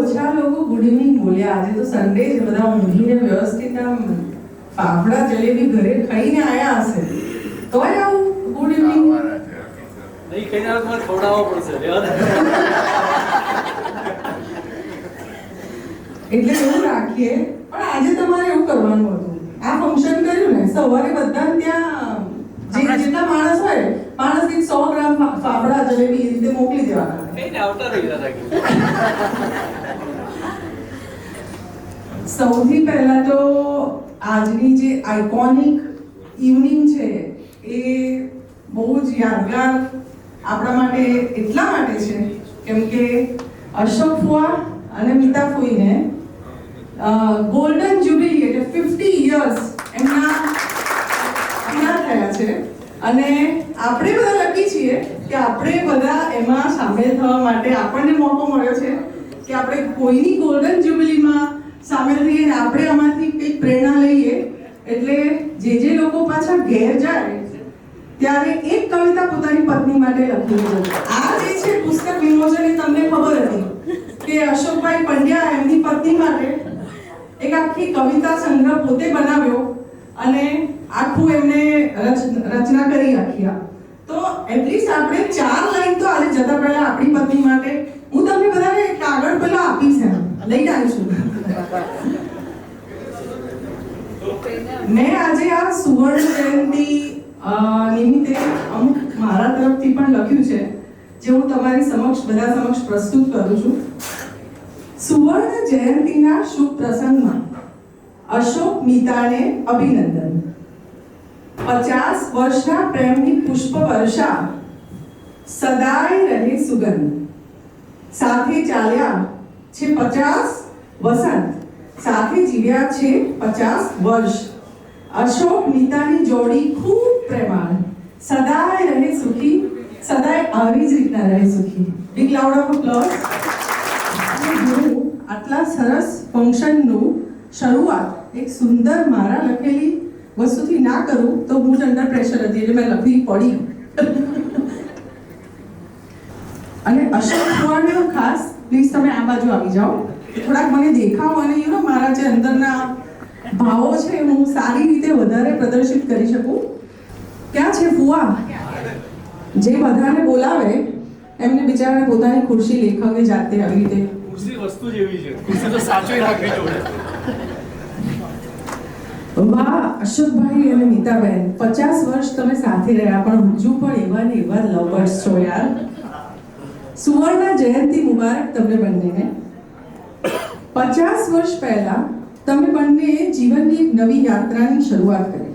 ઓછા લોકો good evening બોલ્યા. આજે તો સન્ડે છે, બધા ઊંઘીને વ્યવસ્થિત આમ ફાફડા જલેબી ઘરે ખાઈને આયા હશે, તોય આવું ગુડ ઇવનિંગ નહીં ખાઈને આવે તમારે ખવડાવવો પડશે. એટલે એવું રાખીએ. પણ આજે તમારે એવું કરવાનું હતું. આ ફંક્શન કર્યું ને સવારે બધા ત્યાં જેટલા માણસ હોય, માણસ દીઠ 100 ગ્રામ ફાફડા જલેબી એ રીતે મોકલી દેવાના. કઈને આવતા રહ્યા રાખી. સૌથી પહેલા તો આજની જે આઇકોનિક ઇવનિંગ છે એ બહુ જ યાદગાર આપણા માટે એટલા માટે છે કેમ કે અશોક ફુઆ અને મીતા ફુઈને ગોલ્ડન જ્યુબિલી એટલે 50 યર્સ એમના પૂરા થયા છે. અને આપણે બધા લકી છીએ કે આપણે બધા એમાં સામેલ થવા માટે આપણને મોકો મળ્યો છે કે આપણે કોઈની ગોલ્ડન જ્યુબિલીમાં સામેલ થઈએ અને આપણે આમાંથી કંઈક પ્રેરણા લઈએ. એટલે જે લોકો પાછા ઘેર જાય ત્યારે એક કવિતા પોતાની પત્ની માટે લખી છે. આ જે છે પુસ્તક વિમોચન એ તમને ખબર હતી કે અશોકભાઈ પંડ્યા એમની પત્ની માટે એક આખી કવિતા સંગ્રહ પોતે બનાવ્યો અને આખું એમને રચના કરી આખી. તો એટલીસ્ટ આપણે 4 લાઈન તો આજે જતા પહેલા આપણી પત્ની માટે હું તમને બધાને કાગળ પેલા આપીશ, લઈને આવી છું. મેં આજે આ સુવર્ણ જયંતિ નિમિત્તે અમુક મારા તરફથી પણ લખ્યું છે જે હું તમારી સમક્ષ બધા સમક્ષ પ્રસ્તુત કરું છું. સુવર્ણ જયંતિના શુભ પ્રસંગમાં અશોક મીતાને અભિનંદન. 50 વર્ષના પ્રેમની પુષ્પ વર્ષા સદાય રહે સુગંધ. સાથે ચાલ્યા છે 50 વસંત, સાથે જીવ્યા છે 50 વર્ષ. અશોક મીતાની જોડી ખૂબ પ્રેમાળ, સદાય રહે સુખી, સદાય આવી જ રીતના રહે સુખી. Big loud of applause. આટલા સરસ ફંક્શનનું શરૂઆત એક સુંદર મારા લખેલી વસ્તુથી ના કરું તો હું જ અંડર પ્રેશર હતી એટલે મેં લખવી પડી. અને અશોક ફુઆનો ખાસ પ્લીઝ તમે આ બાજુ આવી જાઓ, થોડાક મને દેખાઓ અને મારા જે અંદરના ભાવો છે હું સારી રીતે વધારે પ્રદર્શિત કરી શકું. ક્યાં છે ફુઆ? જે બધાને બોલાવે એમને બિચારાને પોતાની ખુરશી લેખકે જાતે આવી રીતે ખુરશી વસ્તુ જેવી છે, ખુરશી તો સાચવી રાખવી જોઈએ. વાહ અશોકભાઈ અને મીતાબેન, 50 વર્ષ તમે સાથે રહ્યા પણ હજુ પણ એવા ને એવા લવર્સ છો યાર. સુવર્ણ જયંતિ મુબારક તમને બંનેને. 50 વર્ષ પહેલા તમે બંને જીવનની એક નવી યાત્રાની શરૂઆત કરી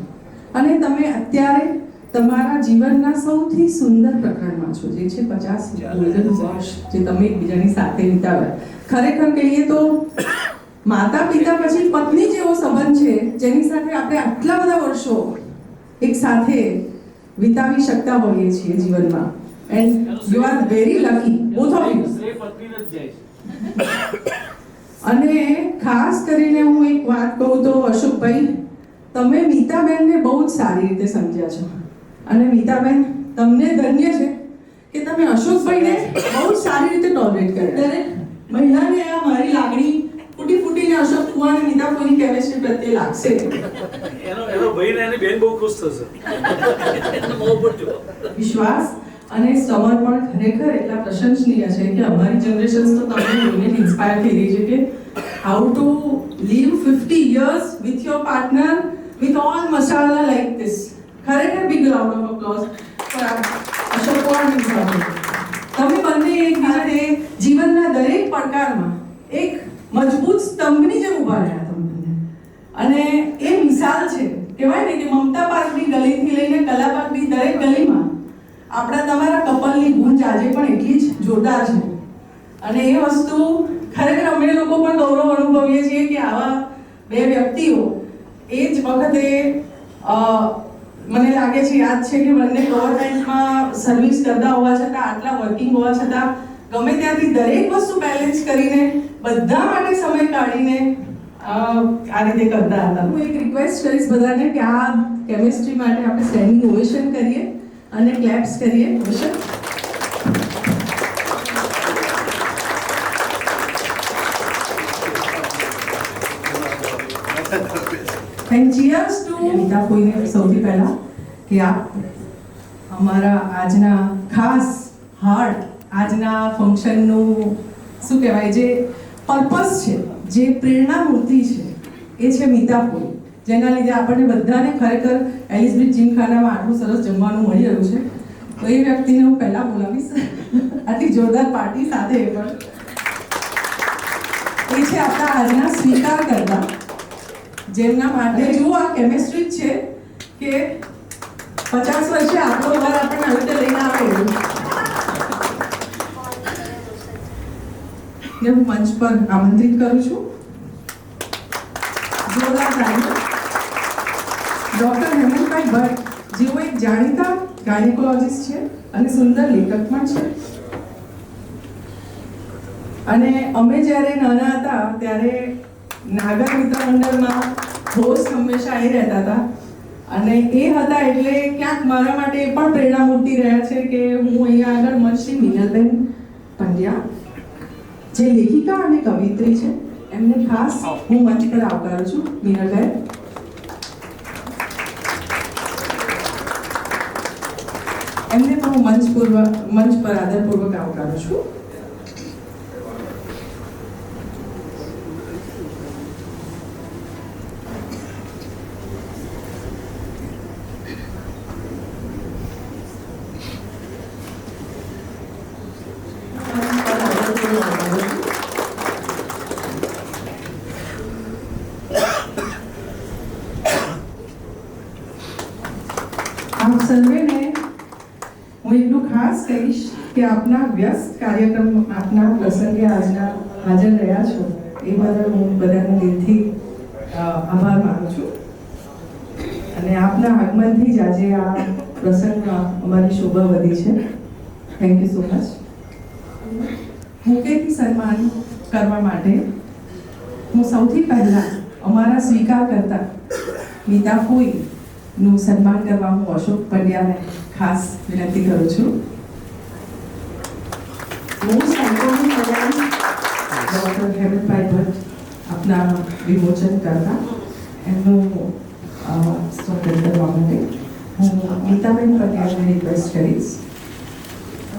અને તમે અત્યારે તમારા જીવનના સૌથી સુંદર પ્રકરણમાં છો, જે છે 50 ગોલ્ડન વર્ષ જે તમે એકબીજાની સાથે વિતાવ્યા. ખરેખર કહીએ તો માતા પિતા પછી પત્ની જેવો સંબંધ છે જેની સાથે આપણે આટલા બધા વર્ષો એક સાથે વિતાવી શકતા હોઈએ છીએ જીવનમાં. And you are very lucky both of you. અને ખાસ કરીને હું એક વાત કહું તો અશોકભાઈ, તમે મીતાબેનને બહુ જ સારી રીતે સમજ્યા છો અને મીતાબેન તમને ધન્ય છે કે તમે અશોકભાઈને બહુ જ સારી રીતે ટોલરેટ કર્યા. દરેક મહિલાને આ મારી લાગણી ફૂટીને અશોક ફુઆ અને મીતા ફુઆની કેમિસ્ટ્રી પ્રત્યે લાગશે. એનો ભાઈ ને એની બેન બહુ ખુશ થશે. વિશ્વાસ અને સમર્પણ ખરેખર એટલા પ્રશંસનીય છે કે અમારી જનરેશન તો તમને જોઈને ઇન્સ્પાયર થઈ રહી છે કે how to live 50 years with your partner with all masala like this. ખરેખર big round of applause for Ashok ફુઆ અને મીતા ફુઆ. તમે બંને એકબીજાને જીવનના દરેક પડકારમાં એક મજબૂત સ્તંભની જેમ ઊભા રહ્યા તમને. અને એ મિસાલ છે કહેવાય ને કે મમતા પાર્કની ગલીથી લઈને કલા પાર્કની દરેક ગલીમાં આપણા તમારા કપલની ગુંજ આજે પણ એટલી જ જોરદાર છે. અને એ વસ્તુ ખરેખર અમે લોકો પણ ગૌરવ અનુભવીએ છીએ કે આવા બે વ્યક્તિઓ એ જ વખતે મને લાગે છે યાદ છે કે બંને ગવર્મેન્ટમાં સર્વિસ કરતા હોવા છતાં આટલા વર્કિંગ હોવા છતાં ગમે ત્યાંથી દરેક વસ્તુ બેલેન્સ કરીને બધા માટે સમય કાઢીને આ રીતે કરતા હતા. હું એક રિક્વેસ્ટ કરીશ બધાને કે આ કેમિસ્ટ્રી માટે આપણે સ્ટેન્ડિંગ ઓવેશન કરીએ અને ક્લેપ્સ કરીએ. Ovation. And cheers to Nita કોઈને સૌથી પહેલા કે આપ અમારા આજના ખાસ હાર્ટ આજના ફંક્શનનું શું કહેવાય જે પર્પસ છે જે પ્રેરણા મૂર્તિ છે એ છે મીતાપુર, જેના લીધે આપણને બધાને ખરેખર એલિસ બ્રિજ જીમખાનામાં આટલું સરસ જમવાનું મળી રહ્યું છે. તો એ વ્યક્તિને હું પહેલા બોલાવીશ આટલી જોરદાર પાર્ટી સાથે. એ પણ એ છે આપણા આજના સ્વીકાર કરતા, જેમના માટે જુઓ આ કેમિસ્ટ્રી જ છે કે 50 વર્ષે આપણો ઘર આપણને આવી રીતે લઈને આવે એવું. ને હું મંચ પર આમંત્રિત કરું છું જોરદાર તાળીઓ ડૉક્ટર હેમંતભાઈ ભટ્ટ, જેઓ એક જાણીતા ગાયનેકોલોજીસ્ટ છે અને સુંદર લેખક પણ છે. અને અમે જ્યારે નાના હતા ત્યારે નાગર મિત્ર મંડળમાં હોસ્ટ હંમેશા એ રહેતા હતા, અને એ હતા એટલે ક્યાંક મારા માટે એ પણ પ્રેરણા મૂર્તિ રહ્યા છે કે હું અહીંયા આગળ મંચથી મિનલબેન પંડ્યા, જે લેખિકા અને કવિત્રી છે, એમને ખાસ હું મંચ પર આવકારું છું. મિનલબેન, એમને પણ હું મંચ પર આદરપૂર્વક આવકારું છું. આપ સર્વેને હું એટલું ખાસ કહીશ કે આપના વ્યસ્ત કાર્યક્રમ આપના પ્રસંગે આજના હાજર રહ્યા છો એ બદલ હું બધાને દિલથી આભાર માનું છું. અને આપના આગમનથી જ આજે આ પ્રસંગમાં અમારી શોભા વધી છે. Thank you so much. બુકેથી સન્માન કરવા માટે હું સૌથી પહેલા અમારા સ્વીકાર કરતા મીતાફોઈ નું સન્માન કરવા હું અશોક પંડ્યાને ખાસ વિનંતી કરું છું. ડૉક્ટર હેમંતભાઈ ભટ્ટ આપના વિમોચન કરતા એમનું સ્વાગત કરવા માટે હું નીતાબેન પંડ્યાને રિક્વેસ્ટ કરીશ.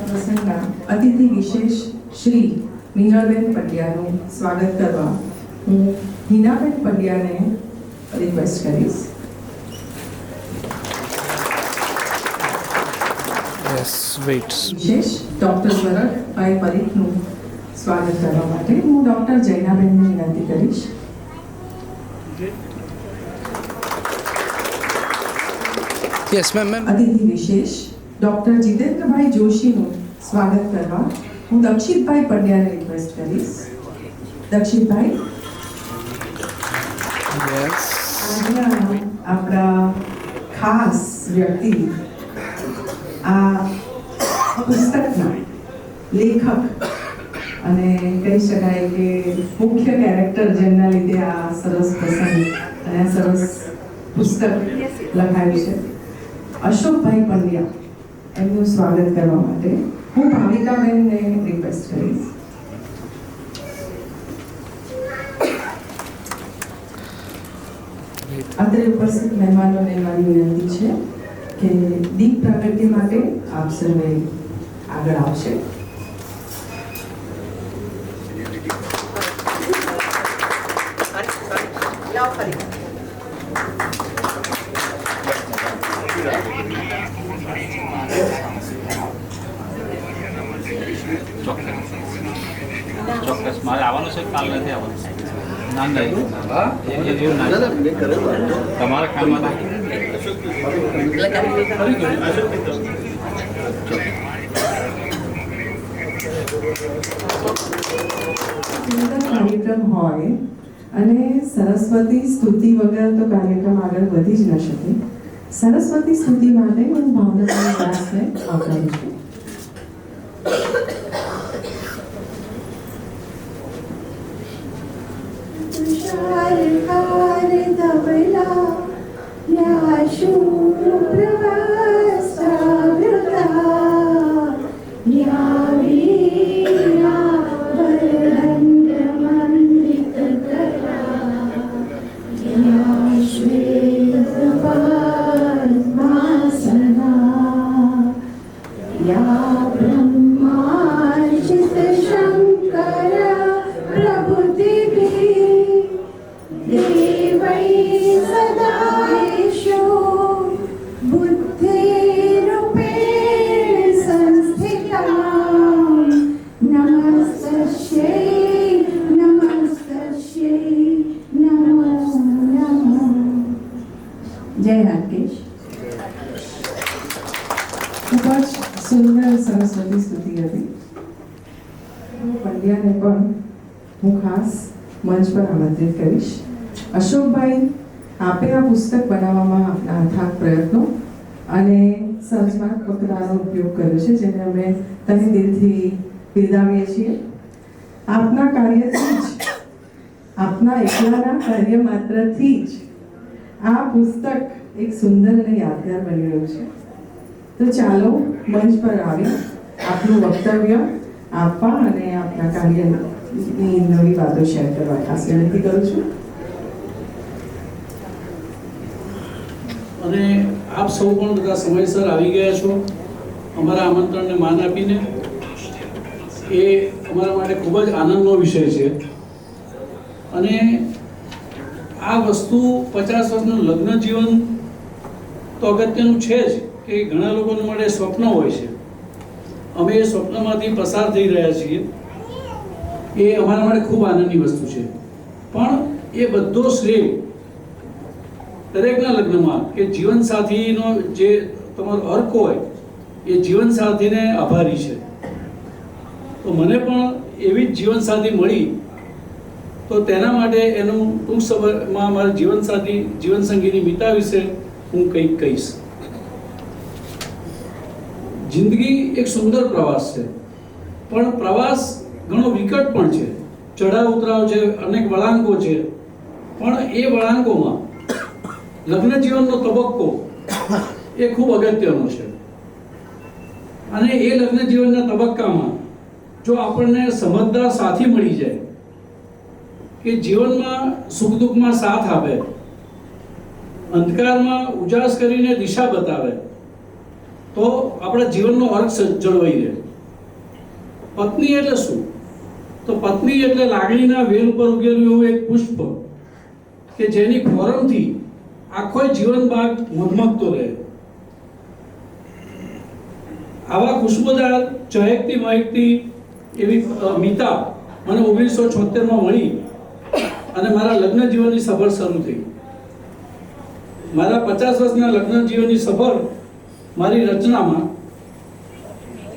પ્રસંગના અતિથિ વિશેષ શ્રી મિનળબેન પંડ્યાનું સ્વાગત કરવા હું હિનાબેન પંડ્યાને રિક્વેસ્ટ કરીશ. વિશેષ ડૉક્ટર ભરતભાઈ પરીખનું સ્વાગત કરવા માટે હું ડૉક્ટર જૈનાબેનને વિનંતી કરીશ. Yes ma'am. અતિથિ વિશેષ ડૉક્ટર જીતેન્દ્રભાઈ જોશીનું સ્વાગત કરવા હું દક્ષિતભાઈ પંડ્યાને રિક્વેસ્ટ કરીશ. દક્ષિતભાઈ, આજના આપણા ખાસ વ્યક્તિ, આ પુસ્તકના લેખક અને કહી શકાય કે મુખ્ય કેરેક્ટર, જેમના લીધે આ સરસ પ્રસંગ અને આ સરસ પુસ્તક લખાયું છે, અશોકભાઈ પંડ્યા, એમનું સ્વાગત કરવા માટે હું ભાવિકાબેનને રિક્વેસ્ટ કરીશ. અત્રે ઉપસ્થિત મહેમાનોને મારી વિનંતી છે કે દીપ પ્રાગટ્ય માટે આપ સર્વે આગળ આવશે. ચોક્કસ મારે આવવાનું છે, કાલ નથી આવવાનું. ના ના એવું ના, તમારા કામમાં કાર્યક્રમ હોય અને સરસ્વતી સ્તુતિ વગર તો કાર્યક્રમ આગળ વધી જ ન શકે. સરસ્વતી સ્તુતિ માટે હું ભાવનાબેન વ્યાસને આવકારું છું. Yeah. હું ખાસ મંચ પર આમંત્રિત કરીશ. અશોકભાઈ, આપે આ પુસ્તક બનાવવામાં આપના અથાગ પ્રયત્નો અને સર્જનાત્મકતાનો ઉપયોગ કર્યો છે, જેને અમે તને દિલથી બિરદાવીએ છીએ. આપના કાર્યથી જ, આપના એકલાના કાર્ય માત્રથી જ આ પુસ્તક એક સુંદર અને યાદગાર બની રહ્યું છે. તો ચાલો મંચ પર આવી આપનું વક્તવ્ય આપવા અને આપના કાર્યની નવી વાતો શેર કરવા ખાસ વિનંતી કરું છું. અને આપ સૌ પણ બધા સમયસર આવી ગયા છો અમારા આમંત્રણને માન આપીને. એ અમારા માટે ખૂબ જ આનંદનો વિષય છે. અને આ વસ્તુ 50 વર્ષનું લગ્ન જીવન તો અગત્યનું છે જ, કે ઘણા લોકોને માટે સ્વપ્ન હોય છે. અમે એ સ્વપ્નમાંથી પસાર થઈ રહ્યા છીએ. એ અમારા માટે ખૂબ આનંદની વસ્તુ છે. પણ એ બધો શ્રેય દરેકના લગ્નમાં કે જીવનસાથીનો જે તમારો અર્ક હોય એ જીવનસાથીને આભારી છે. તો મને પણ એવી જ જીવનસાથી મળી, તો તેના માટે એનું ટૂંક સમયમાં મારા જીવનસંગીની મિતા વિશે હું કંઈક કહીશ. જિંદગી એક સુંદર પ્રવાસ છે, પણ પ્રવાસ ઘણો વિકટ પણ છે. ચઢાવ ઉતરાવ છે, અનેક વળાંકો છે. પણ એ વળાંકોમાં લગ્ન જીવનનો તબક્કો એ ખૂબ અગત્યનો છે. અને એ લગ્ન જીવનના તબક્કામાં જો આપણને સમજદાર સાથી મળી જાય કે જીવનમાં સુખ દુઃખમાં સાથ આપે, અંધકારમાં ઉજાસ કરીને દિશા બતાવે, તો આપણા જીવનનો અર્થ જળવાઈ રહે. પત્ની એટલે શું? તો પત્ની એટલે લાગણીના વેલ ઉપર ઉગેલું એવું એક પુષ્પ કે જેની ફોરમથી આખો જીવન બાગ મધમગતો રહે. આવા ખુશ્બુદાર ચહેકતી મહેકતી એવી મિતા મને 1976માં મળી અને મારા લગ્ન જીવનની સફર શરૂ થઈ. મારા 50 વર્ષના લગ્ન જીવનની સફર મારી રચનામાં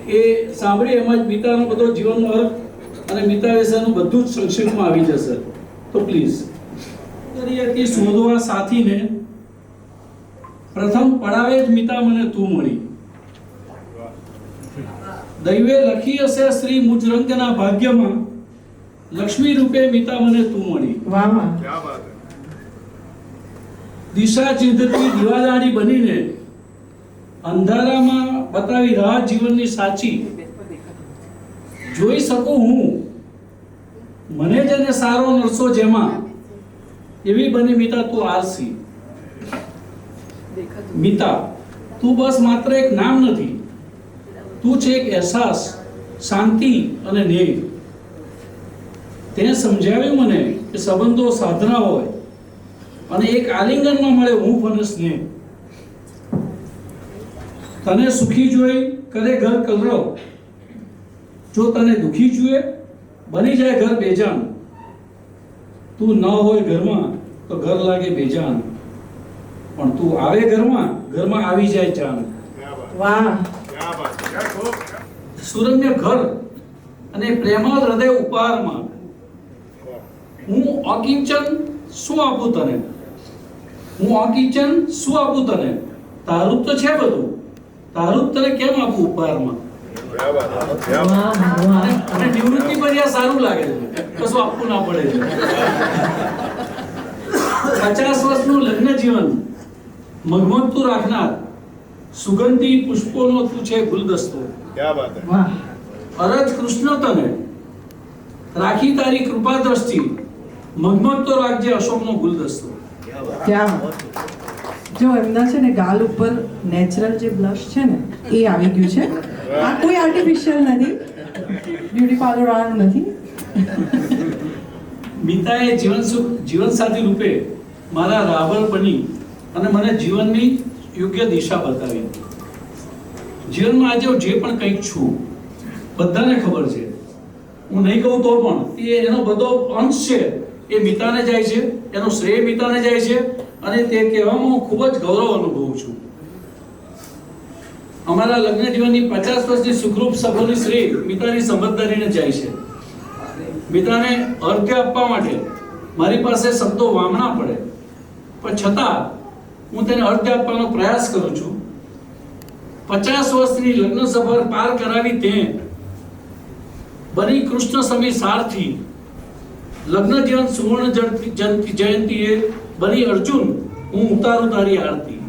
એ સાંભળી એમાં જ મિતાનો બધો જીવનનો અર્થ અને મિતા વિશેનું બધું જ સંક્ષિપ્તમાં આવી જશે. તો પ્લીઝ દરિયાથી શોધવા સાથીને પ્રથમ પડાવે જ મિતા મને તું મળી. દૈવે લખી હશે શ્રી મુજ રંગના ભાગ્યમાં, લક્ષ્મી રૂપે મિતા મને તું મળી. વાહ વાહ. દિશા ચિંધતી દીવાદાળી બનીને અંધારામાં બતાવી રાહ જીવનની સાચી. જોઈ શકું હું મને જ અને સારો નરસો જેમાં, એવી બની મિતા તું આરસી. મિતા, તું બસ માત્ર એક નામ નથી, તું છે એક અહેસાસ, શાંતિ અને નેહ. તે સમજાવ્યું મને કે સંબંધો સાધના હોય અને એક આલિંગનમાં મળે હૂંફ અને સ્નેહ. તને સુખી જોઈ કરે ઘર કલરવ, જો તને દુખી જુએ બની જાય ઘર બેજાન. તું ન હોય ઘરમાં તો ઘર લાગે બેજાન, પણ તું આવે ઘરમાં, ઘરમાં આવી જાય જાન. વાહ. સુરમ્ય ઘર અને પ્રેમળ હૃદય ઉપહારમાં હું અકિંચન શું આપું તને, હું અકિંચન શું આપું તને, તારું તો છે બધું, તારું જ તને કેમ આપું ઉપહારમાં. અને નિવૃત્તિ પર યા સારું લાગે છે, કશું આપવું ના પડે છે. 50 વર્ષનું લગ્ન જીવન મગમગતું રાખનાર સુગંધી પુષ્પોનો તું છે ગુલદસ્તો. વાહ. અરજ કૃષ્ણ તને રાખી તારી કૃપા દ્રષ્ટિ, મગમગતો રાખજે અશોકનો ગુલદસ્તો. ક્યાં જો એમના છે ને ગાલ ઉપર નેચરલ જે બ્લશ છે ને એ આવી ગયું છે. આ કોઈ આર્ટિફિશિયલ નથી, બ્યુટી પાર્લર વાળાનું નથી. મિતાએ જીવનસાથી રૂપે મારા રાવણ બની અને મને જીવનની યોગ્ય દિશા બતાવી. જીવનમાં આજે હું જે પણ કંઈક છું બધાને ખબર છે, હું નહીં કહું તો પણ એનો બધો અંશ છે એ મિતાને જાય છે, એનો શ્રેય મિતાને જાય છે અને તે કહેવામાં હું ખૂબ જ ગૌરવ અનુભવું છું. અમારા લગ્ન જીવનની 50 વર્ષની સુખરૂપ સફરની શ્રેય મિતાની સમજદારીને જાય છે. મિતાને અર્ઘ્ય આપવા માટે મારી પાસે શબ્દો વામણા પડે, પણ છતાં હું તેને અર્ઘ્ય આપવાનો પ્રયાસ કરું છું. 50 વર્ષની લગ્ન સફર પાર કરાવી તે બની કૃષ્ણ સમી સારથી, લગ્ન જીવન સુવર્ણ જયંતીએ બની અર્જુન, હું ઉતારું તારી આરતી.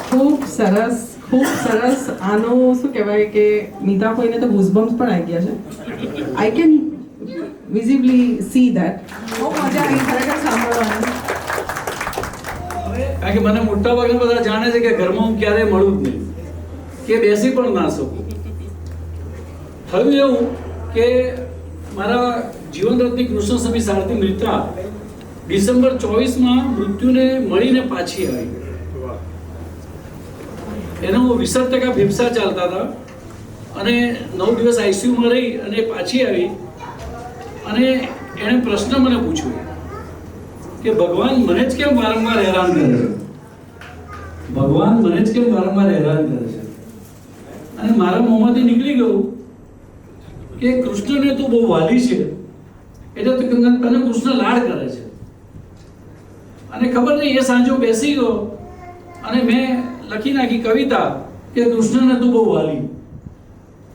ખૂબ સરસ, ખૂબ સરસ. આનો શું કહેવાય કે મીતા કોઈને તો ગૂઝબમ્સ પણ આવી ગયા છે. I can visibly see that. બહુ મજા આવી ખરેખર સાંભળવાની. કારણ કે મને મોટા ભાગે બધા જાણે છે કે ઘરમાં હું ક્યારેય મળું જ નહીં, કે બેસી પણ ના શકું. થયું એવું કે મારા જીવનરત્ની કૃષ્ણ સમી સારથી મીતા ડિસેમ્બર 24માં મૃત્યુને મળીને પાછી આવી. એનો 20% ફેફસા ચાલતા હતા અને 9 દિવસ આઈસીયુમાં રહી અને પાછી આવી. અને એણે પ્રશ્ન મને પૂછ્યો કે ભગવાન મને જ કેમ વારંવાર હેરાન કરે છે, ભગવાન મને જ કેમ વારંવાર હેરાન કરે છે. અને મારા મોંમાંથી નીકળી ગયું કે કૃષ્ણને તું બહુ વાલી છે, એટલે તને કૃષ્ણ લાડ કરે છે. અને ખબર નહીં એ સાંજે બેસી ગયો અને મેં લખી નાખી કવિતા કે કૃષ્ણને તું બહુ વાલી.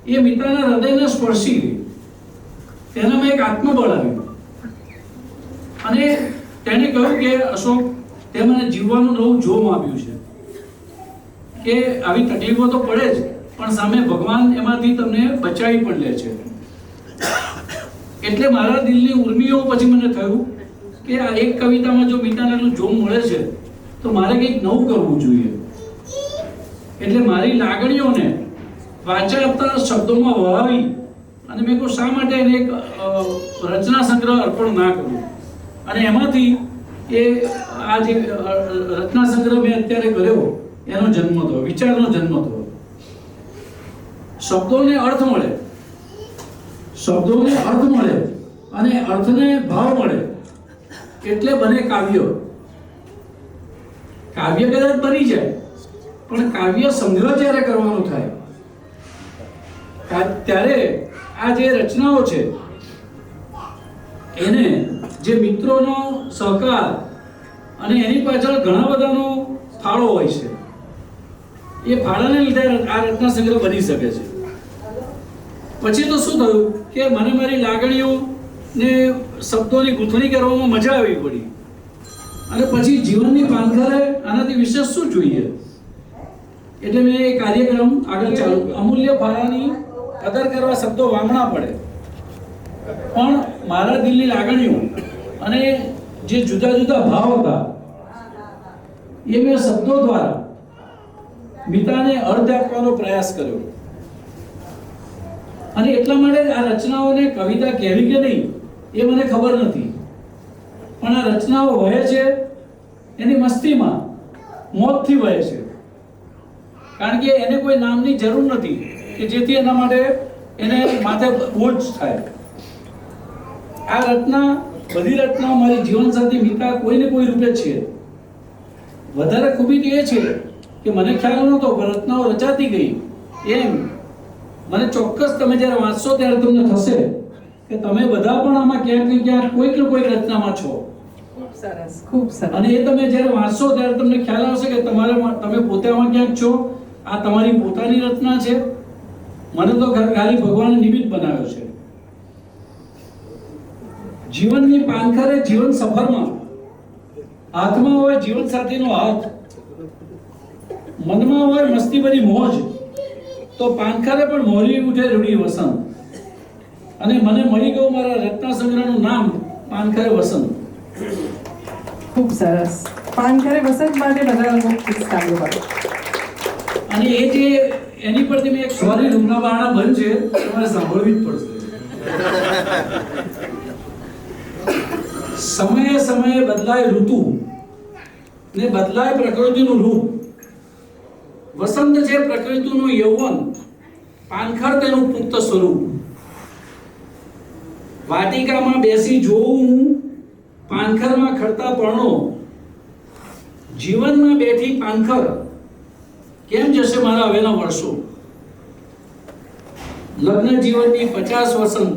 એ મિત્રના હૃદયને સ્પર્શી ગઈ, તેનામાં એક આત્મબળ આવ્યું. અને તેણે કહ્યું કે અશોક, તે મને જીવવાનું નવું જોમ આપ્યું છે કે આવી તકલીફો તો પડે જ, પણ સામે ભગવાન એમાંથી તમને બચાવી પણ લે છે. એટલે મારા દિલની ઉર્મિઓ પછી મને થયું કે આ એક કવિતામાં જો મીતાનાનું જોમ મળે છે તો મારે કંઈક નવું કરવું જોઈએ. એટલે મારી લાગણીઓને વાચા આપતા શબ્દોમાં વહાવી અને મેં કહ્યું શા માટે એને એક રચના સંગ્રહ અર્પણ ના કરું. અને એમાંથી એ આ જે રચના સંગ્રહ મેં અત્યારે કર્યો એનો જન્મ થયો, વિચારનો જન્મ થયો. શબ્દોને અર્થ મળે, શબ્દોને અર્થ મળે અને અર્થને ભાવ મળે એટલે બને કાવ્ય. કાવ્ય કદાચ બની જાય, પણ કાવ્ય સંગ્રહ જ્યારે કરવાનો થાય ત્યારે આ જે રચનાઓ છે એને જે મિત્રોનો સહકાર અને એની પાછળ ઘણા બધાનો ફાળો હોય છે, એ ફાળાને લીધે આ રચના સંગ્રહ બની શકે છે. પછી તો શું થયું કે મને મારી લાગણીઓ ને શબ્દોની ગૂંથણી કરવામાં મજા આવી પડી. અને પછી જીવનની પાનખરે આનાથી વિશેષ શું જોઈએ, એટલે મેં એ કાર્યક્રમ આગળ ચાલુ. અમૂલ્ય ફાળાની કદર કરવા શબ્દો વામણા પડે, પણ મારા દિલની લાગણીઓ અને જે જુદા જુદા ભાવ હતા એ મેં શબ્દો દ્વારા મિતાને અર્થ આપવાનો પ્રયાસ કર્યો. અને એટલા માટે આ રચનાઓને કવિતા કહેવી કે નહીં એ મને ખબર નથી, પણ આ રચનાઓ વહે છે એની મસ્તીમાં, મોજથી વહે છે. કારણ કે એને કોઈ નામની જરૂર નથી કે જેથી એના માટે એને માથે બોજ થાય. આ રચના, બધી રચનાઓ મારી જીવનસાથી મિતા કોઈને કોઈ રૂપે છે. વધારે ખૂબી તો એ છે કે મને ખ્યાલ નહોતો પણ રચનાઓ રચાતી ગઈ. એમ મને ચોક્કસ તમે જ્યારે વાંચશો ત્યારે તમને થશે કે તમે બધા પણ આમાં ક્યાંક ને ક્યાંક કોઈક ને કોઈક રચનામાં છો. ખૂબ સરસ, ખૂબ સરસ. અને એ તમે જ્યારે વાંચશો ત્યારે તમને ખ્યાલ આવશે કે તમે પોતે આમાં ક્યાંક છો. આ તમારી પોતાની રચના છે. મને તો ખાલી ભગવાને નિમિત્ત બનાવ્યો છે. જીવનની પાનખરે, જીવન સફરમાં હાથમાં હોય જીવન સાથીનો હાથ, મનમાં હોય મસ્તી ભરી મોજ, તો પાનખરે પણ મોરી ઉઠે રૂડી વસંત. અને મને મળી ગયું મારા રત્ના સંગ્રહનું નામ પાનખરે વસંત. ખૂબ સરસ. પાનખરે વસંત માટે બધા લોકો ખૂબ સારું હોય. અને એ જે એની પરથી મેં એક સોરી રૂમના બારણા બંધ છે તમારે સાંભળવી જ પડશે. સમયે સમયે બદલાય ઋતુ ને બદલાય પ્રકૃતિનું રૂપ. વસંત છે પ્રકૃતિનું યૌવન, પાનખર તેનું પુખ્ત સ્વરૂપ. વાટિકામાં બેસી જોઉં હું પાનખરમાં ખરતા પર્ણો, જીવનમાં બેઠી પાનખર કેમ જશે મારા હવેના વર્ષો. લગ્ન જીવનની 50 વસંત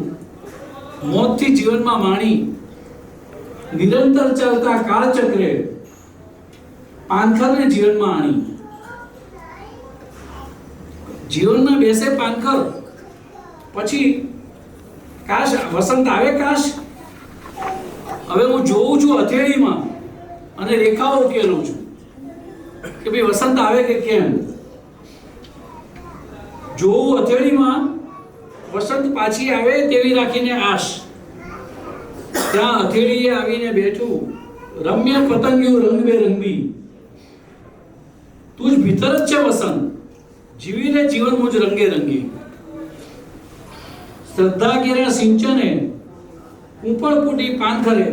મોતથી જીવનમાં માણી નિરંતર ચાલતા કાળચક્રે પાનખરને જીવનમાં આણી. જીવનમાં બેસે પાનખર, પછી કાશ વસંત આવે, કાશ હવે હું જોઉં છું હથેળીમાં અને રેખાઓ ઉકેલું છું કે ભાઈ વસંત આવે કે કેમ. જોઉં હથેળીમાં વસંત પાછી આવે તેવી રાખીને આશ. ત્યાં હથેળીએ આવીને બેઠું રમ્ય પતંગિયું રંગબેરંગી. તું જ ભીતર જ છે વસંત, જીવીને જીવન મુજ રંગે રંગી. શ્રદ્ધા કેરા સિંચને કુંપળ ફૂટી પાનખરે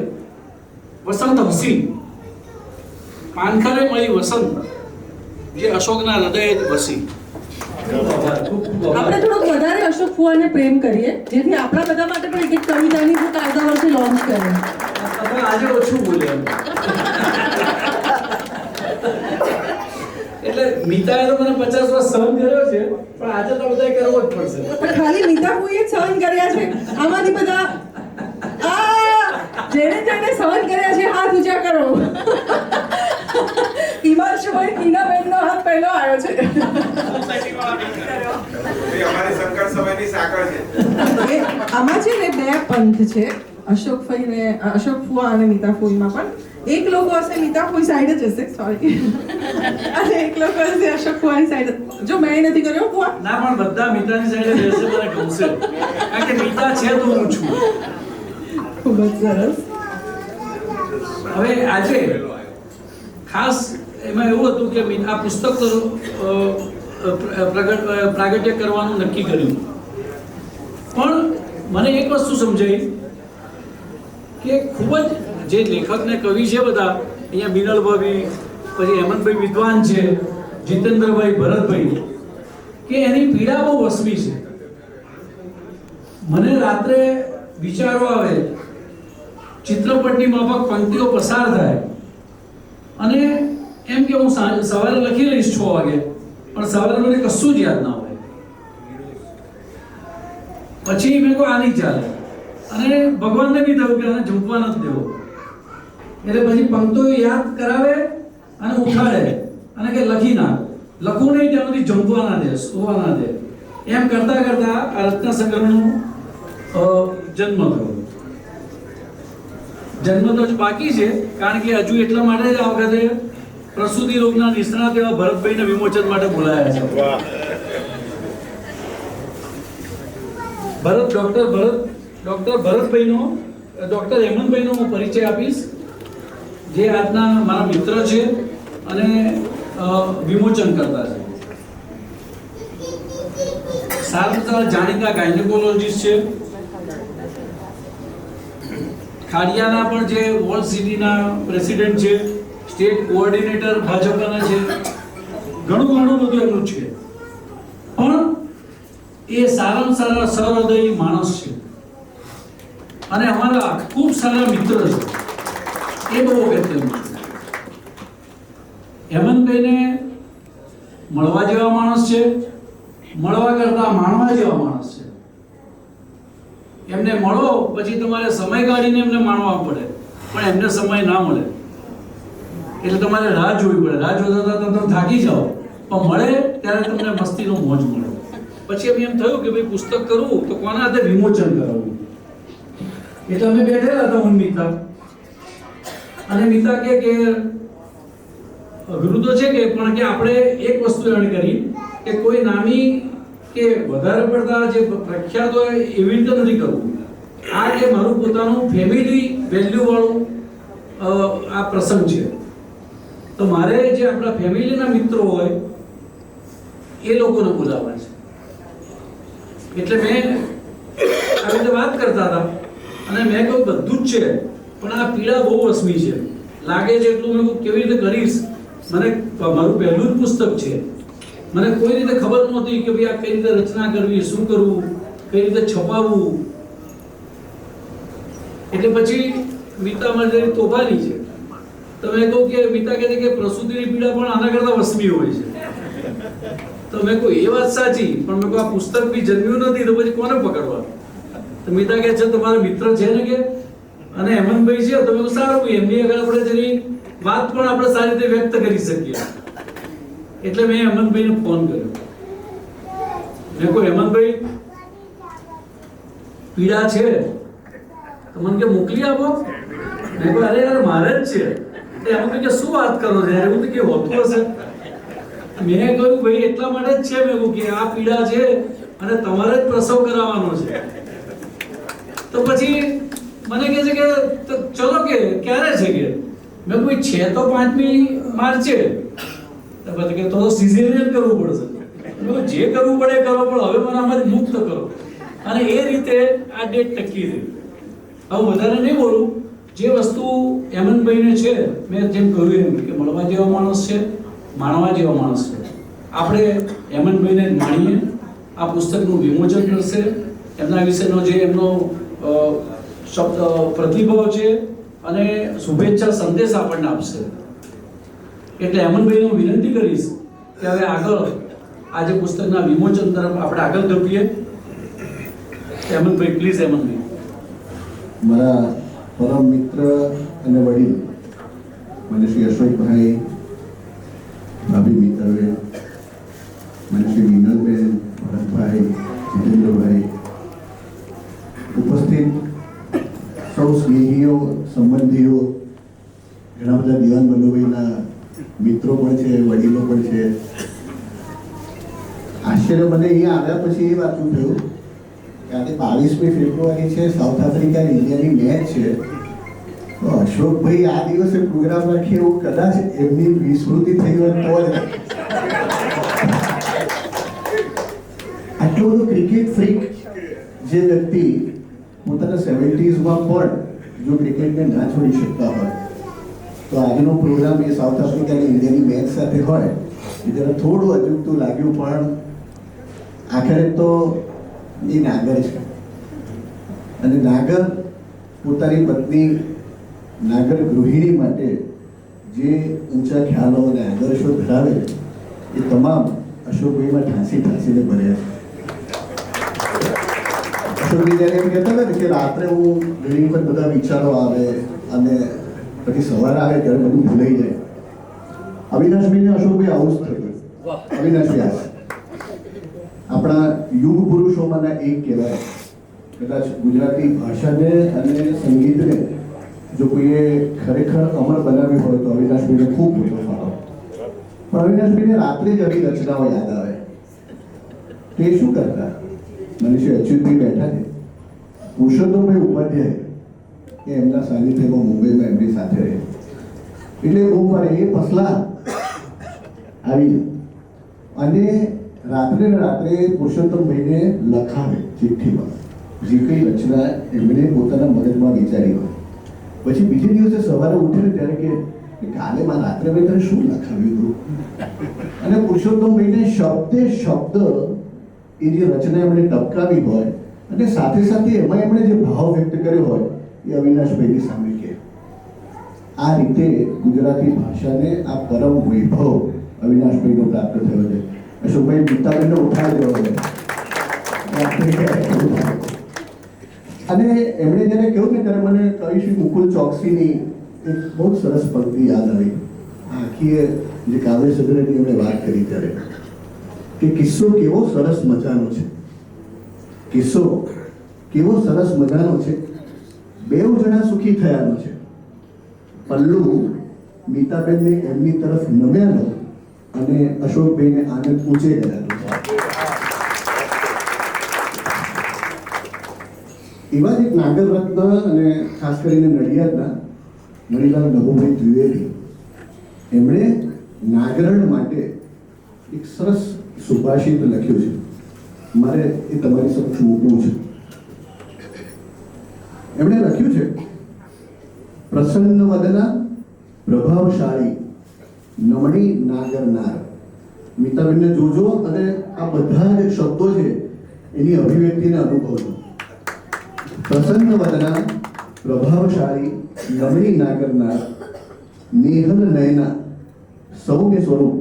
વસંત હસી. પાનખરે મળી વસંત, જે અશોકના હૃદયે જ વસી. આપણે થોડોક વધારે અશોક ફુવાને પ્રેમ કરીએ, જેથી આપણા બધા માટે પણ એક કવિતાની બુક આવતા વર્ષે લોન્ચ કરે. તમે આજે ઓછું બોલ્યા. એટલે મીતાએ તો મને 50 વર્ષ સહન કર્યો છે, પણ આજે તો બધાએ કરવો જ પડશે. પણ ખાલી મીતા ફુઈએ જ સહન કર્યા છે. આમાંથી બધા જેને સહન કર્યા છે હાથ ઊંચા કરો. હિમાંશુભાઈ ટીનાબેનનો હાથ પહેલો આવ્યો છે. અમારી સંકટ સમયની સાંકળ છે. આમાં છે ને 2 પંથ છે, અશોક ફુવા અને મીતા ફુઈમાં. પણ એક લોકો હશે મીતા ફુઈ સાઈડ જ હશે, સોરી, અને એક લોકો હશે અશોક ફુવાની સાઈડ. જો મેં નથી કર્યો ફુવા ના, પણ બધા મીતાની સાઈડે રહેશે, મને ગમશે, કારણ કે મીતા છે તો હું છું. ખૂબ જ સરસ. હવે આજે ખાસ એમાં એવું હતું કે આ પુસ્તક પ્રાગટ્ય કરવાનું નક્કી કર્યું. પણ મને એક વસ્તુ સમજાઈ કે ખૂબ જ જે લેખક ને કવિ છે બધા અહીંયા, બિનલભાઈ, પછી હેમંતભાઈ વિદ્વાન છે, જીતેન્દ્રભાઈ, ભરતભાઈ, કે એની પીડા બહુ વસવી છે. મને રાત્રે વિચારો આવે, ચિત્રપટની માફક પંક્તિઓ પસાર થાય અને એમ કે હું સવારે લખી લઈશ 6 વાગે, પણ સવારે મને કશું જ યાદ ના હોય. પછી મેં કહું આ નહીં ચાલે, અને ભગવાનને બી થયું કે આને જમવા નથી દેવો. એટલે પછી પંક્તિઓ યાદ કરાવે અને ઉઠાડે અને કે લખી નાખ. લખું નહીં ત્યાં સુધી જમવા ના દે, સુવા ના દે. એમ કરતા કરતા આ રત્ન સંગ્રહનો જન્મ થયો. જન્મ તો જ બાકી છે, કારણ કે હજુ એટલા માટે જ આ વખતે પ્રસૂતિ રોગના નિષ્ણાત એવા ભરતભાઈને વિમોચન માટે બોલાયા છે. ડોક્ટર ભરતભાઈનો, ડોક્ટર હેમંતભાઈનો હું પરિચય આપીશ, જે આજના મારા મિત્ર છે અને વિમોચન કરતા છે. સારા જાણીતા ગાયનેકોલોજીસ્ટ છે. ખાડિયાના પણ જે વર્લ્ડ સિટીના પ્રેસિડેન્ટ છે, સ્ટેટ કોઓર્ડિનેટર ભાજપના છે, ઘણું બધું એમનું છે. પણ એ સારામાં સારા સહૃદયી માણસ છે અને અમારા ખૂબ સારા મિત્ર છે. એ બહુ અગત્યનું છે. હેમંતભાઈને મળવા જેવા માણસ છે, મળવા કરતા માણવા જેવા માણસ છે. એમને મળો પછી તમારે સમય કાઢીને એમને માણવા પડે, પણ એમને સમય ના મળે એટલે તમારે રાહ જોવી પડે. રાહ જોતા તમે થાકી જાઓ, પણ મળે ત્યારે તમને મસ્તીનો મોજ મળે. પછી એમ થયું કે ભાઈ પુસ્તક કરવું તો કોના હાથે વિમોચન કરાવવું. એટલે અમે બેઠેલા હતા, હું મીતા, અને મીતા કે વિરુદ્ધો છે કે પણ કે આપણે એક વસ્તુ જાણ કરી કે કોઈ નામી કે વધારે પડતા જે પ્રખ્યાત હોય એવી રીતે નથી કરવું. આ કે મારું પોતાનું ફેમિલી વેલ્યુ વાળું આ પ્રસંગ છે, તો મારે જે આપણા ફેમિલીના મિત્રો હોય એ લોકોને બોલાવવા છે. એટલે મેં આવી રીતે વાત કરતા હતા અને મેં કહ્યું બધું જ છે, પણ આ પીડા બહુ વસમી છે, લાગે છે એટલું મેં કેવી રીતે કરીશ. મને મારું પહેલું જ પુસ્તક છે, મને કોઈ રીતે ખબર નહોતી કે ભાઈ આ કઈ રીતે રચના કરવી, શું કરવું, કઈ રીતે છપાવવું. એટલે પછી મીતા મારી તોફાની છે, તો મેં કહું કે મીતા કહે છે કે પ્રસૂતિની પીડા પણ આના કરતા વસમી હોય છે. તો મેં કહ્યું એ વાત સાચી, પણ મેં કહ્યું આ પુસ્તક બી જન્મ્યું નથી તો પછી કોને પકડવા? તો મિતા કહે છે તમારા મિત્ર છે ને કે, અને હેમંતભાઈ છે. તો મેં કહ્યું સારું, એમની આગળ આપણે જરી વાત પણ આપણે સારી રીતે વ્યક્ત કરી શકીએ. એટલે મેં હેમંતભાઈને ફોન કર્યો. મેં કહ્યું હેમંતભાઈ પીડા છે તો મને કે મોકલી આપો. મેં કહ્યું અરે યાર મારે જ છે. તો હેમંતભાઈ કે શું વાત કરો છો યાર, એવું તો કે હોતું હશે. મેં કહ્યું ભાઈ એટલા માટે જ છે, મેં કહ્યું કે આ પીડા છે અને તમારે જ પ્રસવ કરાવવાનો છે. તો પછી મને કહે છે કે તો ચલો કે ક્યારે છે કે, મેં કોઈ છે તો 5મી માર્ચે. તો પછી કે તો સિઝેરિયન કરવું પડશે. મેં કહ્યું જે કરવું પડે કરો, પણ હવે મને આમાંથી મુક્ત કરો. અને એ રીતે આ ડેટ ટકી રહી. હવે વધારે નહીં બોલું. જે વસ્તુ હેમંતભાઈને છે, મેં જેમ કહ્યું એમ કે મળવા જેવા માણસ છે, માણવા જેવા માણસ છે. આપણે હેમંતભાઈને જ માણીએ. આ પુસ્તકનું વિમોચન કરશે, એમના વિશેનો જે એમનો શબ્દ પ્રતિભાવ છે અને શુભેચ્છા સંદેશ આપણને આપશે. એટલે હેમંતભાઈને હું વિનંતી કરીશ કે હવે આગળ આજે પુસ્તકના વિમોચન તરફ આપણે આગળ ધપીએ. હેમંતભાઈ પ્લીઝ. હેમંતભાઈ મારા પરમ મિત્ર અને વડીલ મને શ્રી અશોકભાઈ, ભાભી મિત્રબેન, મને શ્રી વિનલબેન, ભરતભાઈ, જીતેન્દ્રભાઈ, ઉપસ્થિત સૌ સ્નેહીઓ, સંબંધીઓ, ઘણા બધા દિવાન બંધુભાઈના મિત્રો પણ છે, વડીલો પણ છે. આશ્ચર્ય મને અહીંયા આવ્યા પછી એ વાતનું થયું કે આજે 22મી ફેબ્રુઆરી છે, સાઉથ આફ્રિકા ઇન્ડિયાની મેચ છે. તો અશોકભાઈ આ દિવસે પ્રોગ્રામ રાખીએ એવું કદાચ એમની વિસ્મૃતિ થઈ હોય તો જ. આટલો બધો ક્રિકેટ ફ્રીક જે વ્યક્તિ પોતાના 70s પણ જો ક્રિકેટને ના છોડી શકતા હોય, તો આજનો પ્રોગ્રામ એ સાઉથ આફ્રિકા અને ઇન્ડિયાની મેચ સાથે હોય એ જરા થોડું અજુગતું લાગ્યું. પણ આખરે તો એ નાગર છે અને નાગર પોતાની પત્ની, નાગર ગૃહિણી માટે જે ઊંચા ખ્યાલો અને આદર્શો ધરાવે એ તમામ અશોકભાઈમાં ઠાંસીને ભર્યા છે. અશોકભાઈ જ્યારે એમ કહેતા હતા ને કે રાત્રે હું ઘણી વખત બધા વિચારો આવે અને પછી સવારે આવે ત્યારે બધું ભૂલાઈ જાય. અવિનાશભાઈને અશોકભાઈ આવું જ થયું. અવિનાશભાઈ આપણા યુગ પુરુષોમાંના એક કહેવાય. કદાચ ગુજરાતી ભાષાને અને સંગીતને જો કોઈએ ખરેખર અમર બનાવી હોય તો અવિનાશભાઈને ખૂબ મોટો ફાળો. પણ અવિનાશભાઈને રાત્રે જ આવી રચનાઓ યાદ આવે. તે શું કરતા? મનીષી અચ્યુતભાઈ બેઠા છે, પુરુષોત્તમભાઈ ઉપાધ્યાય એ એમના સાનિધ્યમાં મુંબઈમાં એમની સાથે રહે. એટલે બહુ મારે એ પસલા આવી જાય અને રાત્રે ને રાત્રે પુરુષોત્તમભાઈને લખાવે ચિઠ્ઠીમાં જે કંઈ રચના એમણે પોતાના મગજમાં વિચારી હોય. પછી બીજે દિવસે સવારે ઉઠે ને ત્યારે કે કાલે માં રાત્રે ભાઈ તારે શું લખાવ્યું હતું? અને પુરુષોત્તમભાઈને શબ્દે શબ્દ એ જે રચના એમણે ટપકાવી હોય અને સાથે સાથે એમાં એમણે જે ભાવ વ્યક્ત કર્યો હોય એ અવિનાશભાઈની સામે કે આ રીતે ગુજરાતી ભાષાને આ પરમ વૈભવ અવિનાશભાઈનો પ્રાપ્ત થયો છે. અશોકભાઈ ગીતાબેનને ઉઠાવી દેવો છે. અને એમણે જ્યારે કહ્યું ને ત્યારે મને કવિ શ્રી મુકુલ ચોકસીની એક બહુ સરસ પંક્તિ યાદ આવી. આખી જે કાવ્ય સંગ્રહની એમણે વાત કરી ત્યારે કે કિસ્સો કેવો સરસ મજાનો છે, કિસ્સો કેવો સરસ મજાનો છે, બેઉ જણા સુખી થયાનો છે. પલ્લુ મીતાબેનને એમની તરફ નમ્યાનો અને અશોકભાઈને આનંદ ઊંચે ગયાનો છે. એવા જ એક નાગર રત્ન અને ખાસ કરીને નડિયાદના મણીલાલ નભુભાઈ દ્વિવેદી એમણે નાગરણ માટે એક સરસ સુભાષિત લખ્યું છે. મારે એ તમારી સમક્ષ મૂકવું છે. એમણે લખ્યું છે, પ્રસન્ન વદના પ્રભાવશાળી નમણી નાગરનાર. મીતાબેનને જોજો અને આ બધા જે શબ્દો છે એની અભિવ્યક્તિને અનુભવજો. પ્રસન્ન વદના પ્રભાવશાળી નમણી નાગરનાર, નેહલ નયના સૌમ્ય સ્વરૂપ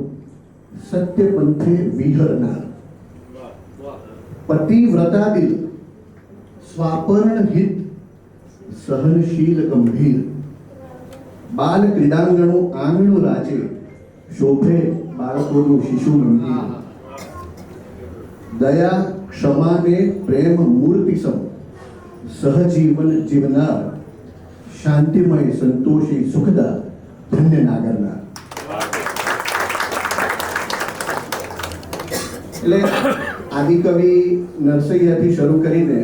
સત્ય પંથે વિહરનાર, પતિવ્રતાદિલ, સ્વાપર્ણ હિત, સહનશીલ ગંભીર, બાલ ક્રીડાંગણો આંગણું રાજે, શોભે બાળકોનું શિશુ મંદિર, દયા ક્ષમાને પ્રેમ મૂર્તિ સમ, સહજીવન જીવનાર, શાંતિમય સંતોષી સુખદા, ધન્ય નાગરનાર. એટલે આદિકવિ નરસૈયાથી શરૂ કરીને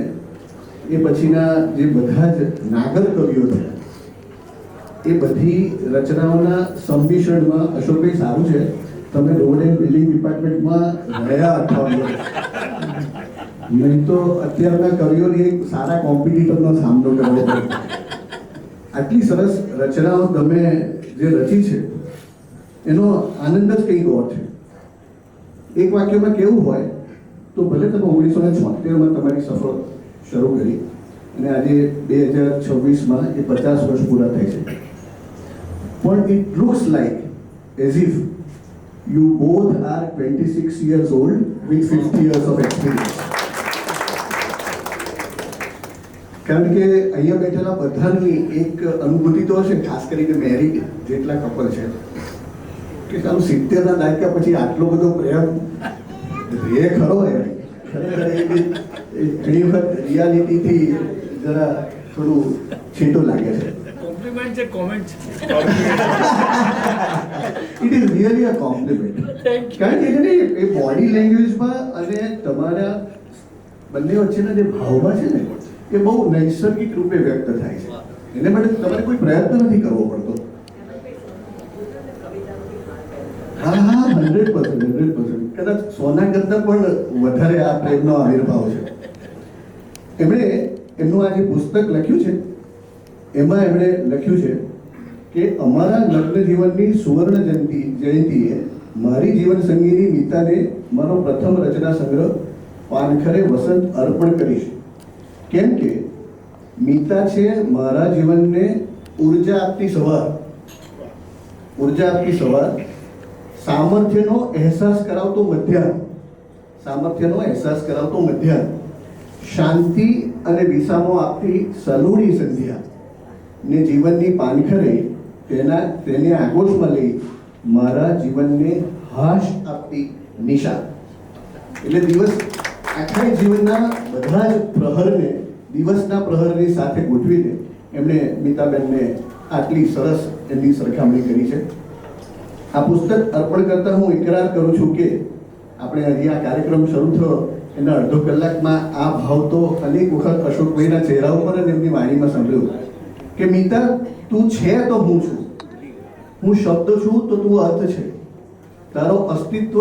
એ પછીના જે બધા જ નાગર કવિઓ થયા એ બધી રચનાઓના સંમિશ્રણમાં અશોકભાઈ સારું છે તમે રોડ એન્ડ બિલ્ડિંગ ડિપાર્ટમેન્ટમાં રહ્યા 58 વર્ષ. નહીં તો અત્યારના કવિઓને એક સારા કોમ્પિટિટરનો સામનો કરવો પડે. આટલી સરસ રચનાઓ તમે જે રચી છે એનો આનંદ જ કંઈક ઓર છે. એક વાક્યમાં કેવું હોય તો ભલે તમે 1976માં તમારી સફર શરૂ કરી અને આજે 2026માં એ 50 વર્ષ પૂરા થાય છે, પણ it looks like as if you both are 26 years old with 50 years of experience. કારણ કે અહીંયા બેઠેલા બધાની એક અનુભૂતિ તો હશે, ખાસ કરીને મેરિડ જેટલા કપલ છે કે સારું 70ના દાયકા પછી આટલો બધો પ્રેમ રે ખરો એમ ખરેખર ઘણી વખત રિયાલિટીથી જરા થોડું છેટું લાગે છે. કોમ્પ્લિમેન્ટ છે, કોમેન્ટ છે. It is really a compliment. કારણ કે છે એ બોડી લેંગ્વેજમાં અને તમારા બંને વચ્ચેના જે ભાવમાં છે ને એ બહુ નૈસર્ગિક રૂપે વ્યક્ત થાય છે. એને માટે તમારે કોઈ પ્રયત્ન નથી કરવો પડતો. હા 100%. કદાચ સોના કરતા પણ વધારે આ પ્રેમનો આવિર્ભાવ છે. એમણે એમનું આ જે પુસ્તક લખ્યું છે એમાં એમણે લખ્યું છે કે અમારા લગ્ન જીવનની સુવર્ણ જયંતીએ મારી જીવન સંગીની મીતાને મારો પ્રથમ રચના સંગ્રહ પાનખરે વસંત અર્પણ કરીશ, કેમ કે મીતા છે મારા જીવનને ઉર્જા આપતી સવાર, સામર્થ્યનો અહેસાસ કરાવતો મધ્યાહ્ન, શાંતિ અને વિસામો આપતી સલુણી સંધ્યા ને જીવનની પાનખરે તેને આગોશમાં લઈ મારા જીવનને હાશ આપતી નિશા. એટલે દિવસ આખા જીવનના બધા જ પ્રહરને દિવસના પ્રહરની સાથે ગોઠવીને એમણે મીતાબેનને આટલી સરસ એમની સરખામણી કરી છે. આ પુસ્તક અર્પણ કરતા હું ઇકરાર કરું છું કે આપણે હજી આ કાર્યક્રમ શરૂ થયો એના અડધો કલાકમાં આ ભાવ તો અનેક વખત અશોકભાઈના ચહેરા ઉપર અને એમની વાણીમાં સાંભળ્યો કે મીતા તું છે તો હું છું, હું શબ્દ છું તો તું અર્થ છે, તારો અસ્તિત્વ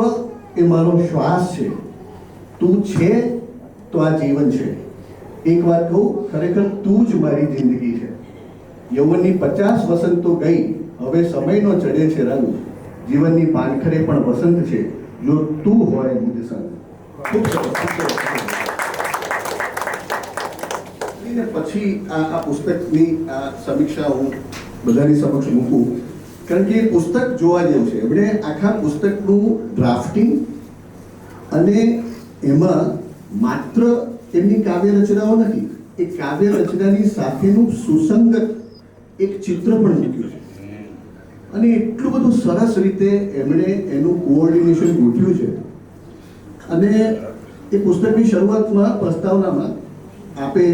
એ મારો શ્વાસ છે, તું છે તો આ જીવન છે. એક વાત કહું, ખરેખર તું જ મારી જિંદગી છે. યૌવનની 50 વસંતો ગઈ, હવે સમયનો ચડે છે રંગ, જીવનની પાનખરે પણ વસંત છે જો તું હોય મુજ સંગ. ખૂબ સરસ. પછી આ પુસ્તકની આ સમીક્ષા હું બધાની સમક્ષ મૂકું, કારણ કે એ પુસ્તક જોવા જેવું છે. એમણે આખા પુસ્તકનું ડ્રાફ્ટિંગ અને એમાં માત્ર એમની કાવ્ય રચનાઓ નથી, એ કાવ્ય રચનાની સાથેનું સુસંગત એક ચિત્ર પણ મૂક્યું છે અને એટલું બધું સરસ રીતે એમણે એનું કોઓર્ડિનેશન ગોઠવ્યું છે. અને એ પુસ્તકની શરૂઆતમાં પ્રસ્તાવનામાં આપે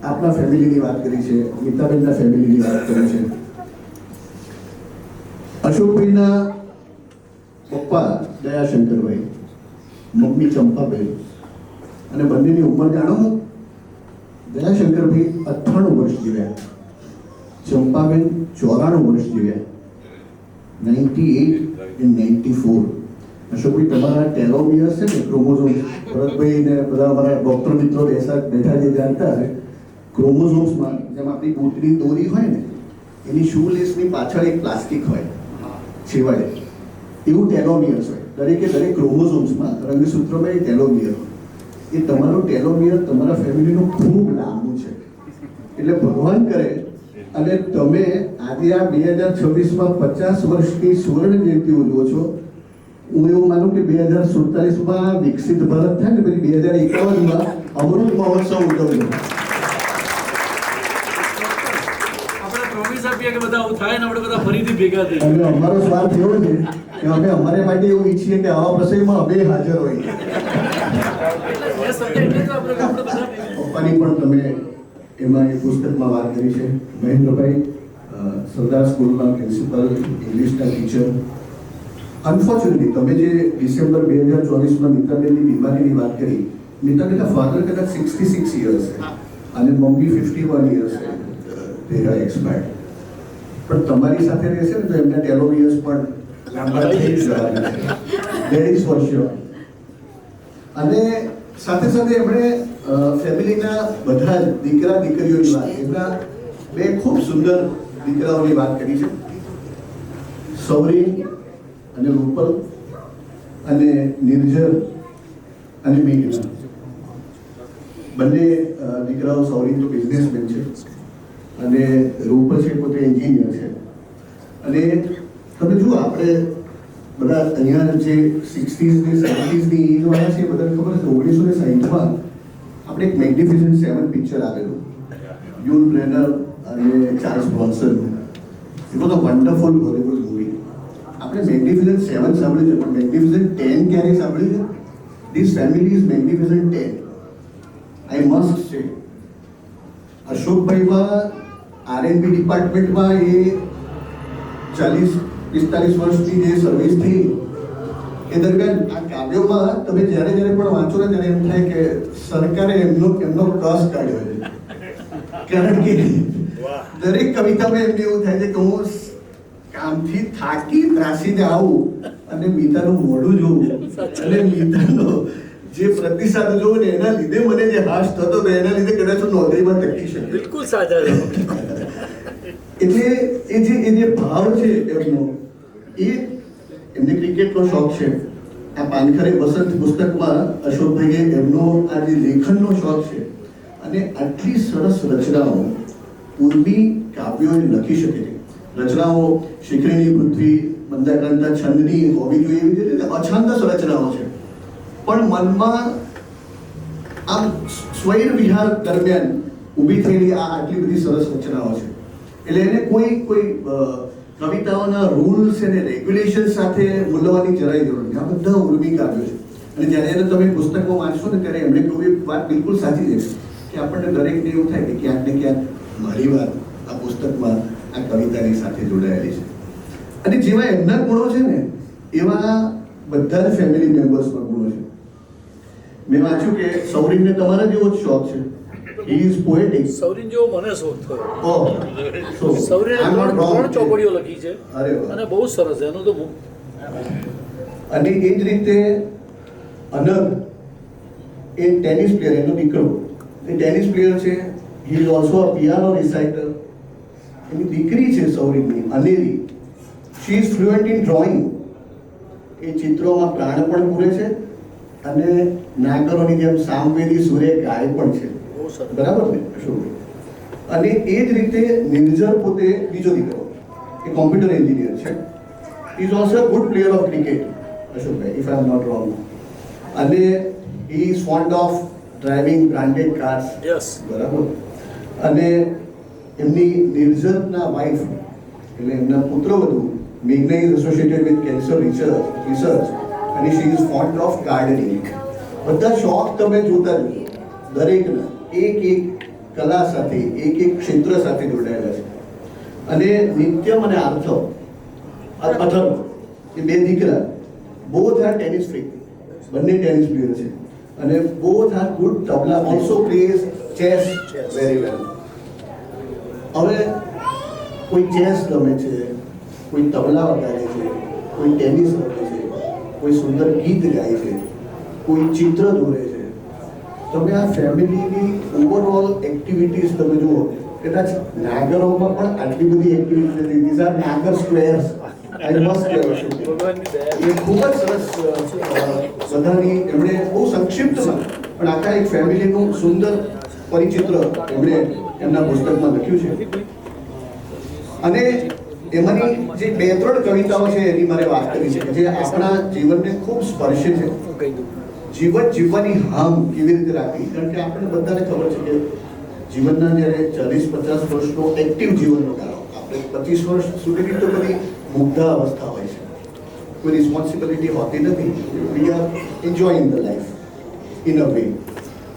આપણા ફેમિલીની વાત કરી છે, મીતાબેનના ફેમિલીની વાત કરી છે. અશોકભાઈના પપ્પા દયાશંકરભાઈ, મમ્મી ચંપાબેન, અને બંનેની ઉંમર જાણો? દયાશંકરભાઈ 98 વર્ષ જીવ્યા, ચંપાબેન 94 વર્ષ જીવ્યા, 98 and 94. અશોકભાઈ તમારા ટેલોમિયર્સ છે ને, ક્રોમોઝોમ્સ, ભરતભાઈ ને બધા અમારા ડોક્ટર મિત્રો બેઠા જે જાણતા હશે, ક્રોમોઝોમ્સમાં જેમ આપણી બૂટની દોરી હોય ને એની શૂ લેસની પાછળ એક પ્લાસ્ટિક હોય છેવાડે, એવું ટેલોમિયર્સ હોય. દરેક ક્રોમોઝોમ્સમાં રંગસૂત્રમાં એ ટેલોમિયર હોય. એ તમારું ટેલોમિયર તમારા ફેમિલીનું ખૂબ લાંબુ છે. એટલે ભગવાન કરે અને તમે આજે આ 2026માં 50 વર્ષની સુવર્ણ જયંતિ ઉજવો છો હું એવું માનું કે 2047માં વિકસિત ભારત થાય ને પછી 2051માં અમૃત મહોત્સવ ઉજવજો. આપણે પ્રોમિસ આપીએ કે બધા આવું થાય ને આપણે બધા ફરીથી ભેગા થઈએ. અને અમારો સ્વાર્થ એવો છે કે અમે અમારે માટે એવું ઈચ્છીએ કે આવા પ્રસંગમાં અમે હાજર હોઈએ. એ સમજે એટલે જ આપણે બધા પપ્પાની પણ તમે એમાં એક પુસ્તકમાં વાત કરી છે. મહેન્દ્રભાઈ સરદાર સ્કૂલના પ્રિન્સિપલ, ઇંગ્લિશના ટીચર. અનફોર્ચ્યુનેટલી તમે જે ડિસેમ્બર 2024માં મિતાબેનની બીમારીની વાત કરી, મિતાબેનના ફાધર કદાચ 66 યર્સ છે અને મમ્મી 51 યર્સ છે. તે આર એક્સપાયર્ડ. પણ તમારી સાથે રહેશે ને તો એમના ટેલોમિયર્સ પણ લાંબા થઈ જવાના છે. That is for sure. અને સાથે સાથે એમણે ફેમિલીના બધા જ દીકરા દીકરીઓની વાત, એમના બે ખૂબ સુંદર દીકરાઓની વાત કરી છે. સૌરી અને રૂપલ અને નિર્જર અને મેઘના. બંને દીકરાઓ, સૌરી તો બિઝનેસમેન છે અને રૂપલ છે પોતે એન્જિનિયર છે. અને તમે જુઓ, આપણે બધા અહીંયા જે 60s ની 70s ની એજ વાળા છે, બધાને ખબર છે 1960માં આપણે એક મેગ્નિફિસન્ટ 7 પિક્ચર આવેલું, યુલ બ્રેનર અને Charles Bronson. It was a wonderful Hollywood movie. આપણે મેગ્નિફિસન્ટ 7 સાંભળ્યું છે, પણ મેગ્નિફિસન્ટ 10 ક્યારે સાંભળ્યું છે? This family is magnificent 10. I must say. અશોકભાઈમાં R&B ડિપાર્ટમેન્ટમાં એ 40-45 વર્ષની જે સર્વિસ થઈ એ દરમિયાન આ કાવ્યોમાં તમે જ્યારે પણ વાંચો ને ત્યારે એમ થાય કે સરકારે એમનો કસ કાઢ્યો છે. કારણ કે દરેક કવિતામાં એમને એવું થાય છે કે હું કામથી થાકી ત્રાસીને આવું અને મીતાનું મોઢું જોઉં અને મીતાનો જે પ્રતિસાદ જોઉં ને એના લીધે મને જે હાશ થતો હતો એના લીધે કદાચ હું નોકરીમાં ટકી શકે. બિલકુલ સાચા છે. એટલે એ જે ભાવ છે એમનો, એ એમને ક્રિકેટનો શોખ છે. આ પાનખરે વસંત પુસ્તકમાં અશોકભાઈએ એમનો આ જે લેખનનો શોખ છે અને આટલી સરસ રચનાઓ પૂર્વી કાવ્યોએ લખી શકે છે. રચનાઓ શિખરીની પૃથ્વી, મંદાક્રાંતા છંદની હોવી જોઈએ એવી રીતે અછંદસ રચનાઓ છે, પણ મનમાં આમ સ્વૈર વિહાર દરમિયાન ઊભી થયેલી આ આટલી બધી સરસ રચનાઓ છે. એટલે એને કોઈ કવિતાઓના રૂલ્સ અને રેગ્યુલેશન સાથે મૂલવાની જરાય જરૂર નથી. આ બધા ઉર્મી કાવ્યો છે. અને જ્યારે એને તમે પુસ્તકમાં વાંચશો ને ત્યારે એમણે કહ્યું એ વાત બિલકુલ સાચી છે કે આપણને દરેકને એવું થાય કે ક્યાંક ને ક્યાંક મારી વાત આ પુસ્તકમાં આ કવિતાની સાથે જોડાયેલી છે. અને જેવા એમના ગુણો છે ને એવા બધા જ ફેમિલી મેમ્બર્સના ગુણો છે. મેં વાંચ્યું કે સૌરીને તમારા જેવો જ શોખ છે. He is poetic. સૌરીન જેવો મને શોખ થયો. Oh, so સૌરીને I'm not wrong. 3 ચોપડીઓ લખી છે અરે વાહ. અને બહુ સરસ છે. એનું તો અને એ જ રીતે અનગ એ ટેનિસ પ્લેયર, એનો દીકરો એ ટેનિસ પ્લેયર છે. He is also a piano reciter. એની દીકરી છે સૌરીની, Aneri. She is fluent in drawing. એ ચિત્રોમાં પ્રાણ પણ પૂરે છે અને નાગરોની જેમ સામવેદી સૂર્ય ગાય પણ છે. બહુ સરસ. બરાબર ને અશોકભાઈ? અને એ જ રીતે નિર્જર પોતે બીજો દીકરો એ કોમ્પ્યુટર એન્જિનિયર છે. Is also a good player of cricket, અશોકભાઈ, if I am not wrong. અને he is fond of driving branded cars. Yes. બરાબર. અને એમની નિર્જરના વાઇફ એટલે એમના પુત્રવધુ મેઘના is associated with cancer research અને she is fond of gardening. બધા શોખ તમે જોતા જ દરેકના એક કલા સાથે, એક ક્ષેત્ર સાથે જોડાયેલા છે. અને નિત્યમ અને અથર્વ એ બે દીકરા બોથ આર ટેનિસ ફ્રીક. બંને ટેનિસ પ્લેયર છે અને both are good tabla, also plays chess very well. હવે કોઈ ચેસ ગમે છે, કોઈ તબલા વગાડે છે, કોઈ ટેનિસ રમે છે, કોઈ સુંદર ગીત ગાય છે, કોઈ ચિત્ર દોરે છે. તમે આ ફેમિલીની ઓવરઓલ એક્ટિવિટીઝ તમે જુઓ, કદાચ નાગરોમાં પણ આટલી બધી એક્ટિવિટી નથી. These are Nagar squares. I must કહેવું છું ભગવાનની દયા. એ ખૂબ જ સરસ બધાની એમણે બહુ સંક્ષિપ્તમાં પણ આખા એક ફેમિલીનું સુંદર પરિચિત્ર એમણે એમના પુસ્તકમાં લખ્યું છે. અને એમાંની જે 2-3 કવિતાઓ છે એની મારે વાત કરી છે જે આપણા જીવનને ખૂબ સ્પર્શે છે. જીવન જીવવાની હામ કેવી રીતે રાખવી, કારણ કે આપણે બધાને ખબર છે કે જીવનના જ્યારે 40-50 વર્ષનો એક્ટિવ જીવનનો ગાળો, આપણે 25 વર્ષ સુધીની તો બધી મુગ્ધા અવસ્થા હોય છે, કોઈ રિસ્પોન્સિબિલિટી હોતી નથી, we are enjoying the life in a way.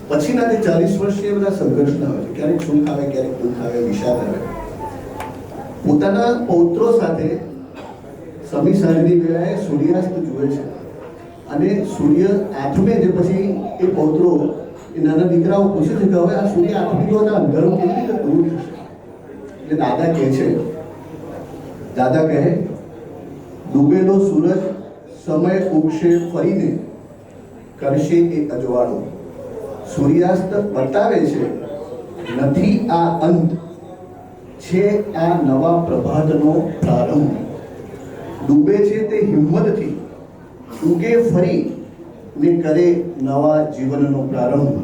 પછીના જે 40 વર્ષ છે એ બધા સંઘર્ષના હોય છે, ક્યારેક સુખ આવે, ક્યારેક દુઃખ આવે, વિષાદ આવે. પોતાના પૌત્રો સાથે સમી સાંજની વેળાએ સૂર્યાસ્ત જુએ છે અને સૂર્ય આથમે છે. પછી એ પૌત્રો, એ નાના દીકરાઓ પૂછે છે કે હવે આ સૂર્ય આથમી ગયો અને અંધારું કેવી રીતે દૂર થશે? એટલે દાદા કહે ડૂબેલો સૂરજ સમય ઉગશે ફરીને, કરશે એ અજવાળો. સૂર્યાસ્ત બતાવે છે નથી આ અંત, છે આ નવા પ્રભાતનો પ્રારંભ. ડૂબે છે તે હિંમતથી, ઉગે ફરી ને કરે નવા જીવનનો પ્રારંભ.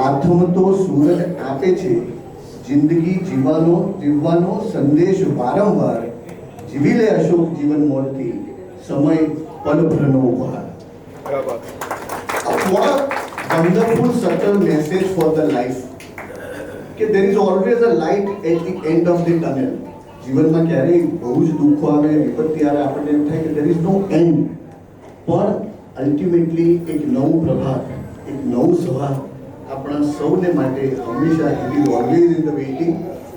આથમતો સૂરજ આપે છે જિંદગી જીવવાનો સંદેશ વારંવાર. જીવી લે અશોક જીવન મોડથી, સમય પલભરનો ઉપહાર. What a wonderful subtle message for the life. કે there is always a light at the end of the tunnel. જીવનમાં ક્યારેય બહુ જ દુઃખો આવે, વિપત્તિ આવે, આપણને એમ થાય કે there is no end. પણ અલ્ટિમેટલી એક નવું પ્રભાત, એક નવું સવાર આપણા સૌને માટે હંમેશા it is always in the waiting.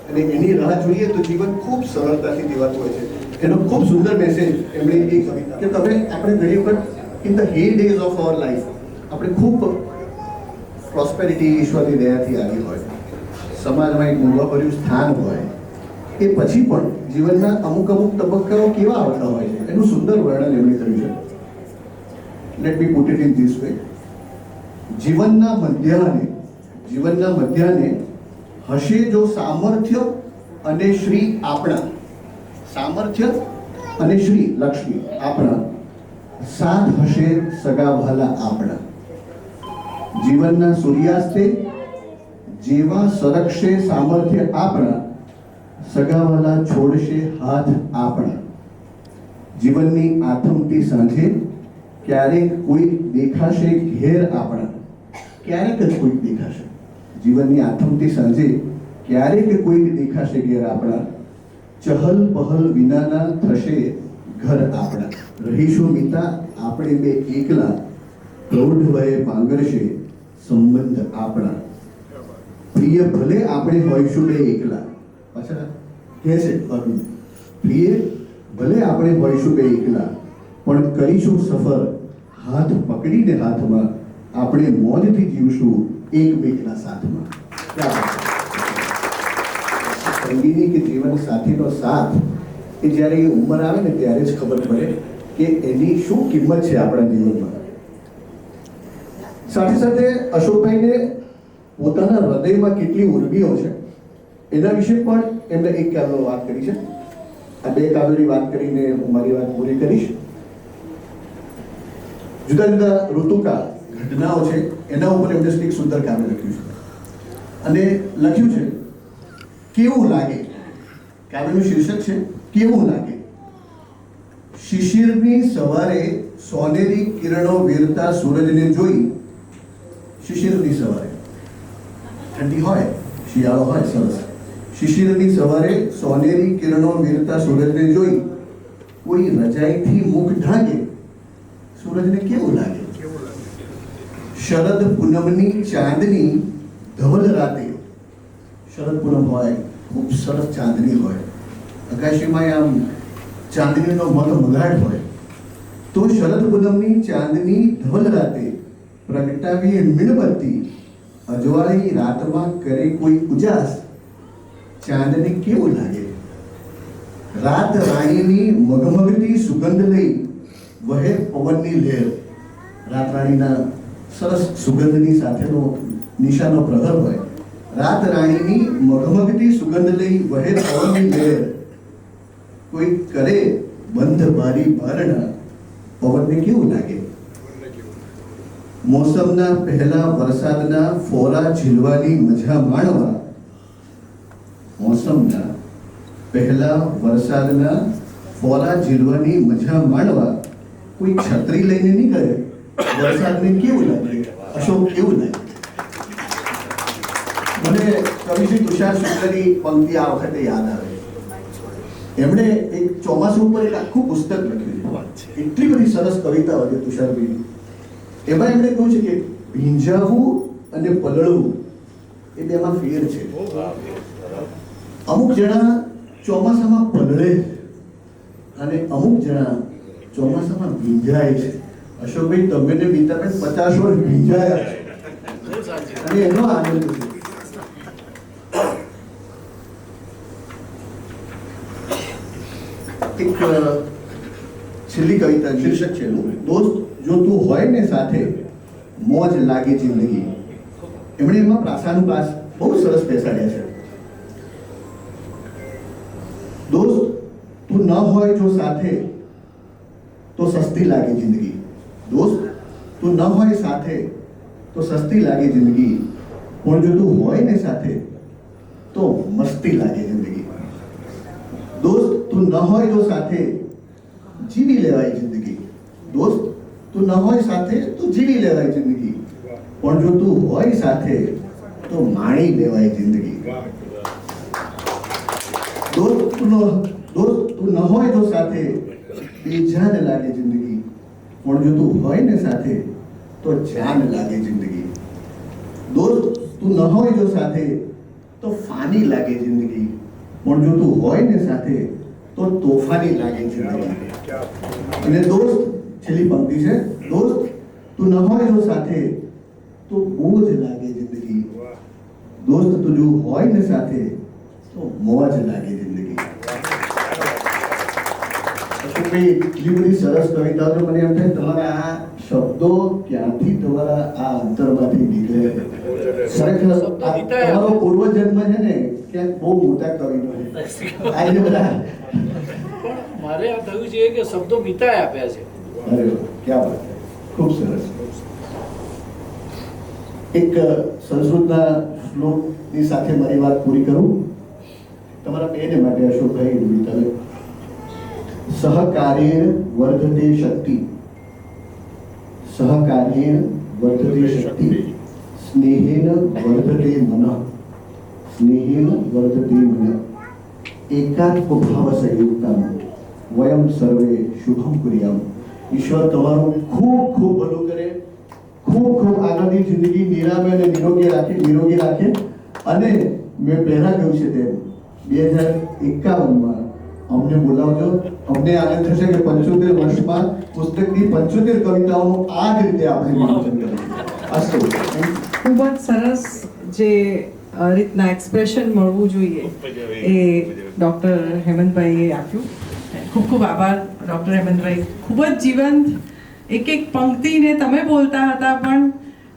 અને એની રાહ જોઈએ તો જીવન ખૂબ સરળતાથી જીવાતું હોય છે. એનો ખૂબ સુંદર મેસેજ એમણે એ કવિતા કે તમે આપણે ઘણી વખત ઇન ધ હે ડેઝ ઓફ અવર લાઈફ આપણે ખૂબ પ્રોસ્પેરિટી ઈશ્વરની દયાથી આવી હોય, સમાજમાં એક મૂલ્યભર્યું સ્થાન હોય, એ પછી પણ જીવનના અમુક તબક્કાઓ કેવા આવતા હોય છે એનું સુંદર વર્ણન એમણે કર્યું છે. Let me put it in this way. જીવનના મધ્યાને હશે જો સામર્થ્ય અને શ્રી આપણા, સામર્થ્ય અને શ્રી લક્ષ્મી આપણા, સાથ હશે સગા વહાલા આપણા. જીવનના સૂર્યાસ્તે જેવા સરકશે સામર્થ્ય આપણા, સગાવાલા છોડશે હાથ આપણા. જીવનની આથમતી સાંજે ક્યારેક કોઈ દેખાશે ઘેર આપણા, ક્યારેક જ કોઈક દેખાશે. જીવનની આથમતી સાંજે ક્યારેક કોઈક દેખાશે ઘેર આપણા. ચહલ પહલ વિનાના થશે ઘર આપણા. રહીશું મિતા આપણે બે એકલા, પ્રૌઢ વયે પાંગરશે સંબંધ આપણા. પ્રિય ભલે આપણે હોઈશું બે એકલા, પાછા કહે છે પ્રિય ભલે આપણે હોઈશું બે એકલા, પણ કરીશું સફર હાથ પકડીને હાથમાં, આપણે મોજથી જીવશું એકમેકના સાથમાં. સંગીની કે જીવન સાથીનો સાથ એ જ્યારે એ ઉંમર આવે ને ત્યારે જ ખબર પડે કે એની શું કિંમત છે આપણા જીવનમાં. સાથે સાથે અશોકભાઈને પોતાના હૃદયમાં કેટલી ઉર્મિઓ છે એના વિશે પણ એમને એક કાવ્યનો વાત કરી છે. આ 2 કાવ્યોની વાત કરીને હું મારી વાત પૂરી કરીશ. જુદા જુદા ઋતુકાળ ઘટનાઓ છે એના ઉપર એમને એક સુંદર કાવ્ય લખ્યું છે અને લખ્યું છે કેવું લાગે. કાવ્યનું શીર્ષક છે કેવું લાગે. શિશિરની સવારે સોનેરી કિરણો વેરતા સૂરજને જોઈ, શિશિરની સવારે ઠંડી હોય, શિયાળો હોય, સરસ. શિશિરની સવારે સોનેરી કિરણો વેરતા સૂરજને જોઈ, કોઈ રજાઈથી મુખ ઢાંકે, સૂરજને કેવું લાગે. શરદ પૂનમની ચાંદની ધવલ રાતે, શરદ પૂનમ હોય, ખૂબ સરસ ચાંદની હોય, આકાશીમાં આમ ચાંદનીનો મગમગાટ હોય, તો શરદ પૂનમની ચાંદની ધવલ રાતે પ્રગટાવીએ મીણબત્તી, અજવાળી રાતમાં કરે કોઈ ઉજાસ, ચાંદને કેવું લાગે. રાત રાણીની મગમગતી સુગંધ લઈ વહે પવનની લહેર. રાત રાણીના સરસ સુગંધની સાથેનો નિશાનો પ્રહર હોય. રાત રાણીની મગમગતી સુગંધ લઈ વહે પવનની લહેર, કોઈ કરે બંધ બારી બારણા, પવનને કેવું લાગે. મોસમના પહેલા વરસાદના ફોરા ઝીલવાની મજા માણવા, મોસમના પહેલા વરસાદના પોરા ઝીલવાની મજા માણવા કોઈ છત્રી લઈને નહીં કરે, વરસાદને કેવું લાગે? અશોક કેવું લાગે? મને કવિશ્રી તુષાર શુક્લની પંક્તિ આ વખતે યાદ આવે. એમણે એક ચોમાસું ઉપર એક આખું પુસ્તક લખ્યું છે. એટલી બધી સરસ કવિતાઓ છે તુષારભાઈ. એમાં એમણે કહ્યું છે કે ભીંજાવું અને પલળવું એ બેમાં ફેર છે. અમુક જણા ચોમાસામાં પલળે અને અમુક જણા ચોમાસામાં ભીંજાય છે. અશોકભાઈ, તમે ને બીતાબેન 50 વર્ષ ભીંજાયા છે અને એનો આનંદ છે. એક છેલ્લી કવિતા શીર્ષક છે એનું, દોસ્ત જો તું હોય ને સાથે મોજ લાગે જિંદગી. એમણે એમાં પ્રાસાનુપ્રાસ બહુ સરસ બેસાડ્યા છે. દોસ્ત તું ન હોય જો સાથે તો સસ્તી લાગે જિંદગી. દોસ્ત તું ન હોય સાથે તો સસ્તી લાગે જિંદગી, પણ જો તું હોય ને સાથે તો મસ્તી લાગે જિંદગી. દોસ્ત તું ન હોય તો સાથે જીવી લેવાય જિંદગી. દોસ્ત તું ન હોય સાથે તો જીવી લેવાય જિંદગી, પણ જો તું હોય સાથે તો માણી લેવાય જિંદગી. દોસ્ત તું ન હોય તો સાથે બેજાન લાગે જિંદગી, પણ જો તું હોય ને સાથે તો જાન લાગે જિંદગી. દોસ્ત તું ન હોય જો સાથે તો ફાની લાગે જિંદગી, પણ જો તું હોય ને સાથે તો તોફાની લાગે જિંદગી. અને દોસ્ત, છેલ્લી પંક્તિ છે, દોસ્ત તું ન હોય જો સાથે તો બોજ લાગે જિંદગી. દોસ્ત તું જો હોય ને સાથે તો મોજ લાગે જિંદગી. અશોકભાઈ, એટલી બધી સરસ કવિતાઓ છે. મને એમ થાય તમારા આ શબ્દો ક્યાંથી તમારા આ અંતરમાંથી નીકળે. ખરેખર તમારો પૂર્વજન્મ છે ને ક્યાંક બહુ મોટા કવિનો છે. આજે બધા મારે આ થયું છે કે શબ્દો પિતાએ આપ્યા છે. અરે ક્યાં વાત છે, ખૂબ સરસ. એક સંસ્કૃતના શ્લોકની સાથે મારી વાત પૂરી કરું. તમારા બેને માટે અશોકભાઈ, રૂબીતાબેન. સહકાર્યેણ વર્ધતે શક્તિ, સહકાર્યેણ વર્ધતે શક્તિ, સ્નેહેન વર્ધતે મનઃ, સ્નેહેન વર્ધતે મનઃ, એકાત્મ ભાવ સંયુક્તમ વયમ સર્વે શુભમ કુર્યામ. ઈશ્વર તમારું ખૂબ ખૂબ ભલું કરે, ખૂબ ખૂબ આનંદની જિંદગી નિરામય અને નિરોગી રાખે. અને મેં પહેલા કહ્યું છે તેમ 2051માં અમને બોલાવજો. અમને આનંદ થશે કે 75 વર્ષમાં પુસ્તકની 75 કવિતાઓનું આ જ રીતે આપણે વિમોચન કરીશું. અસ્તુ. ખૂબ જ સરસ જે રીતના એક્સપ્રેશન મળવું જોઈએ એ ડૉક્ટર હેમંતભાઈએ આપ્યું. ખૂબ ખૂબ આભાર ડૉક્ટર હેમંતભાઈ. ખૂબ જ જીવંત એક એક પંક્તિને તમે બોલતા હતા, પણ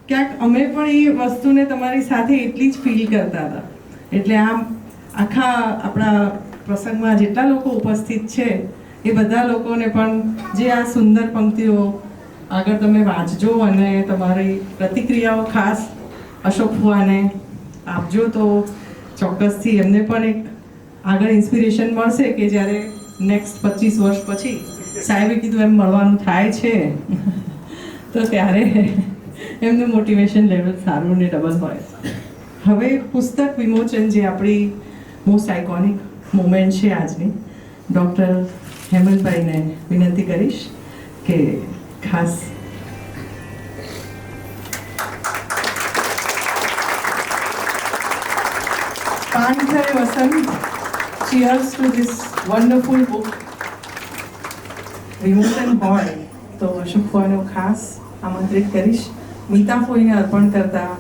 ક્યાંક અમે પણ એ વસ્તુને તમારી સાથે એટલી જ ફીલ કરતા હતા. એટલે આમ આખા આપણા પ્રસંગમાં જેટલા લોકો ઉપસ્થિત છે એ બધા લોકોને પણ જે આ સુંદર પંક્તિઓ આગળ તમે વાંચજો અને તમારી પ્રતિક્રિયાઓ ખાસ અશોક ફુવાને આપજો, તો ચોક્કસથી એમને પણ એક આગળ ઇન્સ્પિરેશન મળશે કે જ્યારે નેક્સ્ટ 25 વર્ષ પછી સાહેબે કીધું એમ મળવાનું થાય છે તો ત્યારે એમનું મોટિવેશન લેવલ સારું ને ડબલ હોય. હવે પુસ્તક વિમોચન જે આપણી મોસ્ટ આઇકોનિક મોમેન્ટ છે આજની, ડૉક્ટર હેમંતભાઈને વિનંતી કરીશ કે ખાસ પાંથરે વસંત, cheers to this wonderful book. વિમોચન હોય તો અશોક ફોઈને ખાસ આમંત્રિત કરીશ. મીતા ફોઈને અર્પણ કરતા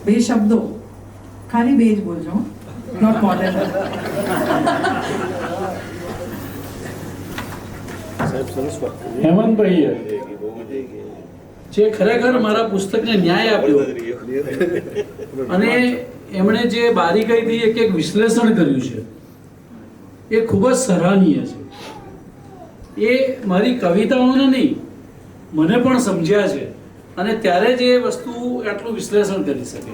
2 શબ્દો, ખાલી 2 જ બોલજો, નોટ મોર ધેન. હેમંતભાઈએ જે ખરેખર મારા પુસ્તકને ન્યાય આપ્યો અને એમણે જે બારીકાઈથી એક વિશ્લેષણ કર્યું છે એ ખૂબ જ સરાહનીય છે. એ મારી કવિતાઓને નહીં, મને પણ સમજ્યા છે અને ત્યારે જ એ વસ્તુ આટલું વિશ્લેષણ કરી શકે.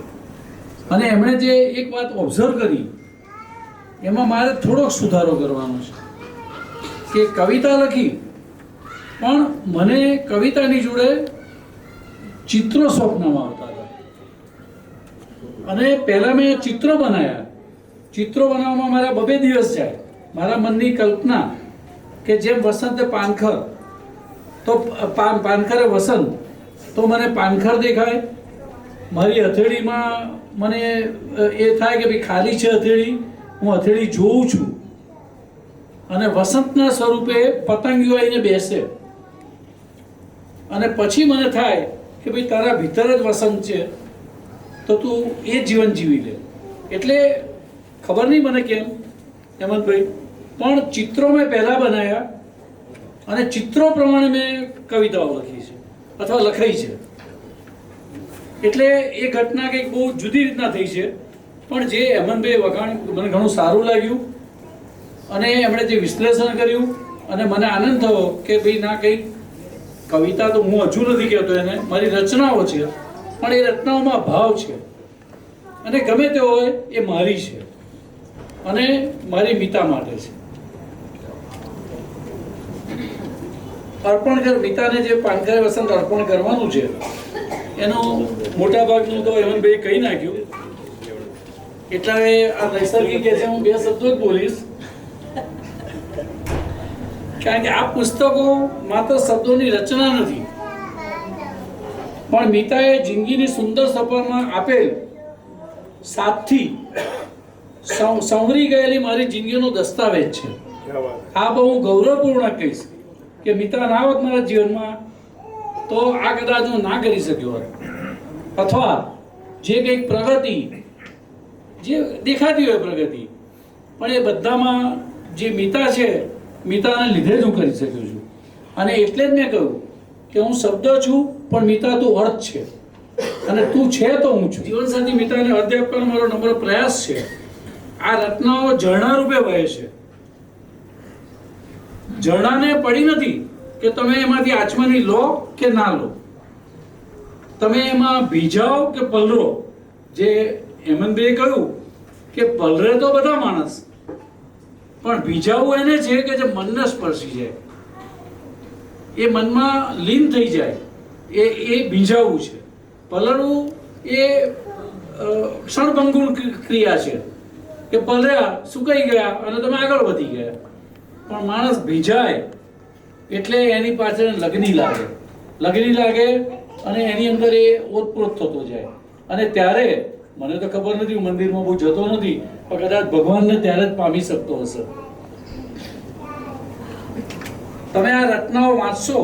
અને એમણે જે એક વાત ઓબ્ઝર્વ કરી એમાં મારે થોડોક સુધારો કરવાનો છે કે કવિતા લખી, પણ મને કવિતાની જોડે ચિત્રો સ્વપ્નમાં આવતા હતા. અને પહેલાં મેં ચિત્રો બનાવ્યા. ચિત્રો બનાવવામાં મારા 2 દિવસ જાય. મારા મનની કલ્પના કે જેમ વસંતે પાનખર, તો પાનખરે વસંત, તો મને પાનખર દેખાય. મારી હથેળીમાં મને એ થાય કે ભાઈ ખાલી છે હથેળી, હું હથેળી જોઉં છું, અને વસંતના સ્વરૂપે પતંગીઓ આવીને બેસે. અને પછી મને થાય કે ભાઈ તારા ભીતર જ વસંત છે, તો તું એ જીવન જીવી લે. એટલે ખબર નહીં મને કેમ હેમંતભાઈ, પણ ચિત્રો મેં પહેલાં બનાવ્યા અને ચિત્રો પ્રમાણે મેં કવિતાઓ લખી છે અથવા લખાઈ છે. એટલે એ ઘટના કંઈક બહુ જુદી રીતના થઈ છે. પણ જે હેમંતભાઈ વખાણ મને ઘણું સારું લાગ્યું, અને એમણે જે વિશ્લેષણ કર્યું, અને મને આનંદ થયો કે ભાઈ ના કંઈક કવિતા તો હું હજુ નથી કહેતો, એને મારી રચનાઓ છે, પણ એ રચનાઓમાં ભાવ છે. અને ગમે તે હોય એ મારી છે અને મારી મિતા માટે છે. અર્પણ કર, મિતાને જે પાનખરે વસંત અર્પણ કરવાનું છે એનું મોટા ભાગનું તો હેમંતભાઈ કહી નાખ્યું. એટલે હવે આ નૈસર્ગિક છે, હું 2 શબ્દો જ બોલીશ. કારણ કે આ પુસ્તકો માત્ર શબ્દોની રચના નથી, પણ મિતાએ જિંદગીની સુંદર સફરમાં આપેલ સાથથી સંવરી ગયેલી મારી જિંદગીનો દસ્તાવેજ છે. આ બહુ હું ગૌરવપૂર્ણ કહીશ કે મિતા ના હોત મારા જીવનમાં તો આ કદાચ હું ના કરી શક્યો હોત, અથવા જે કંઈક પ્રગતિ જે દેખાતી હોય પ્રગતિ, પણ એ બધામાં જે મિતા છે, મિતાને લીધે જ હું કરી શક્યો છું. અને એટલે જ મેં કહ્યું કે હું શબ્દ છું, પણ મિતા તું અર્થ છે, અને તું છે તો હું છું. જીવનસાથી મિતાને અર્થ આપવાનો મારો નમ્ર પ્રયાસ છે. આ રચનાઓ ઝરણા રૂપે વહે છે. ઝરણાને પડી નથી કે તમે એમાંથી આચમની લો કે ના લો, તમે એમાં ભીજાઓ કે પલરો. જે હેમંતભાઈએ કહ્યું કે પલરે તો બધા માણસ, પણ ભીજાવું એને છે કે જે મનને સ્પર્શી જાય, એ મનમાં લીન થઈ જાય, એ ભીજાવું છે. પલળવું એ ક્ષણભંગુર ક્રિયા છે કે પલળ્યા, સુકાઈ ગયા અને તમે આગળ વધી ગયા. પણ માણસ ભીજાય એટલે એની પાછળ લગની લાગે અને એની અંદર એ ઓતપ્રોત થતો જાય. અને ત્યારે મને તો ખબર નથી, હું મંદિરમાં બહુ જતો નથી, પણ કદાચ ભગવાનને ત્યારે જ પામી શકતો હશે. તમે આ રચનાઓ વાંચશો,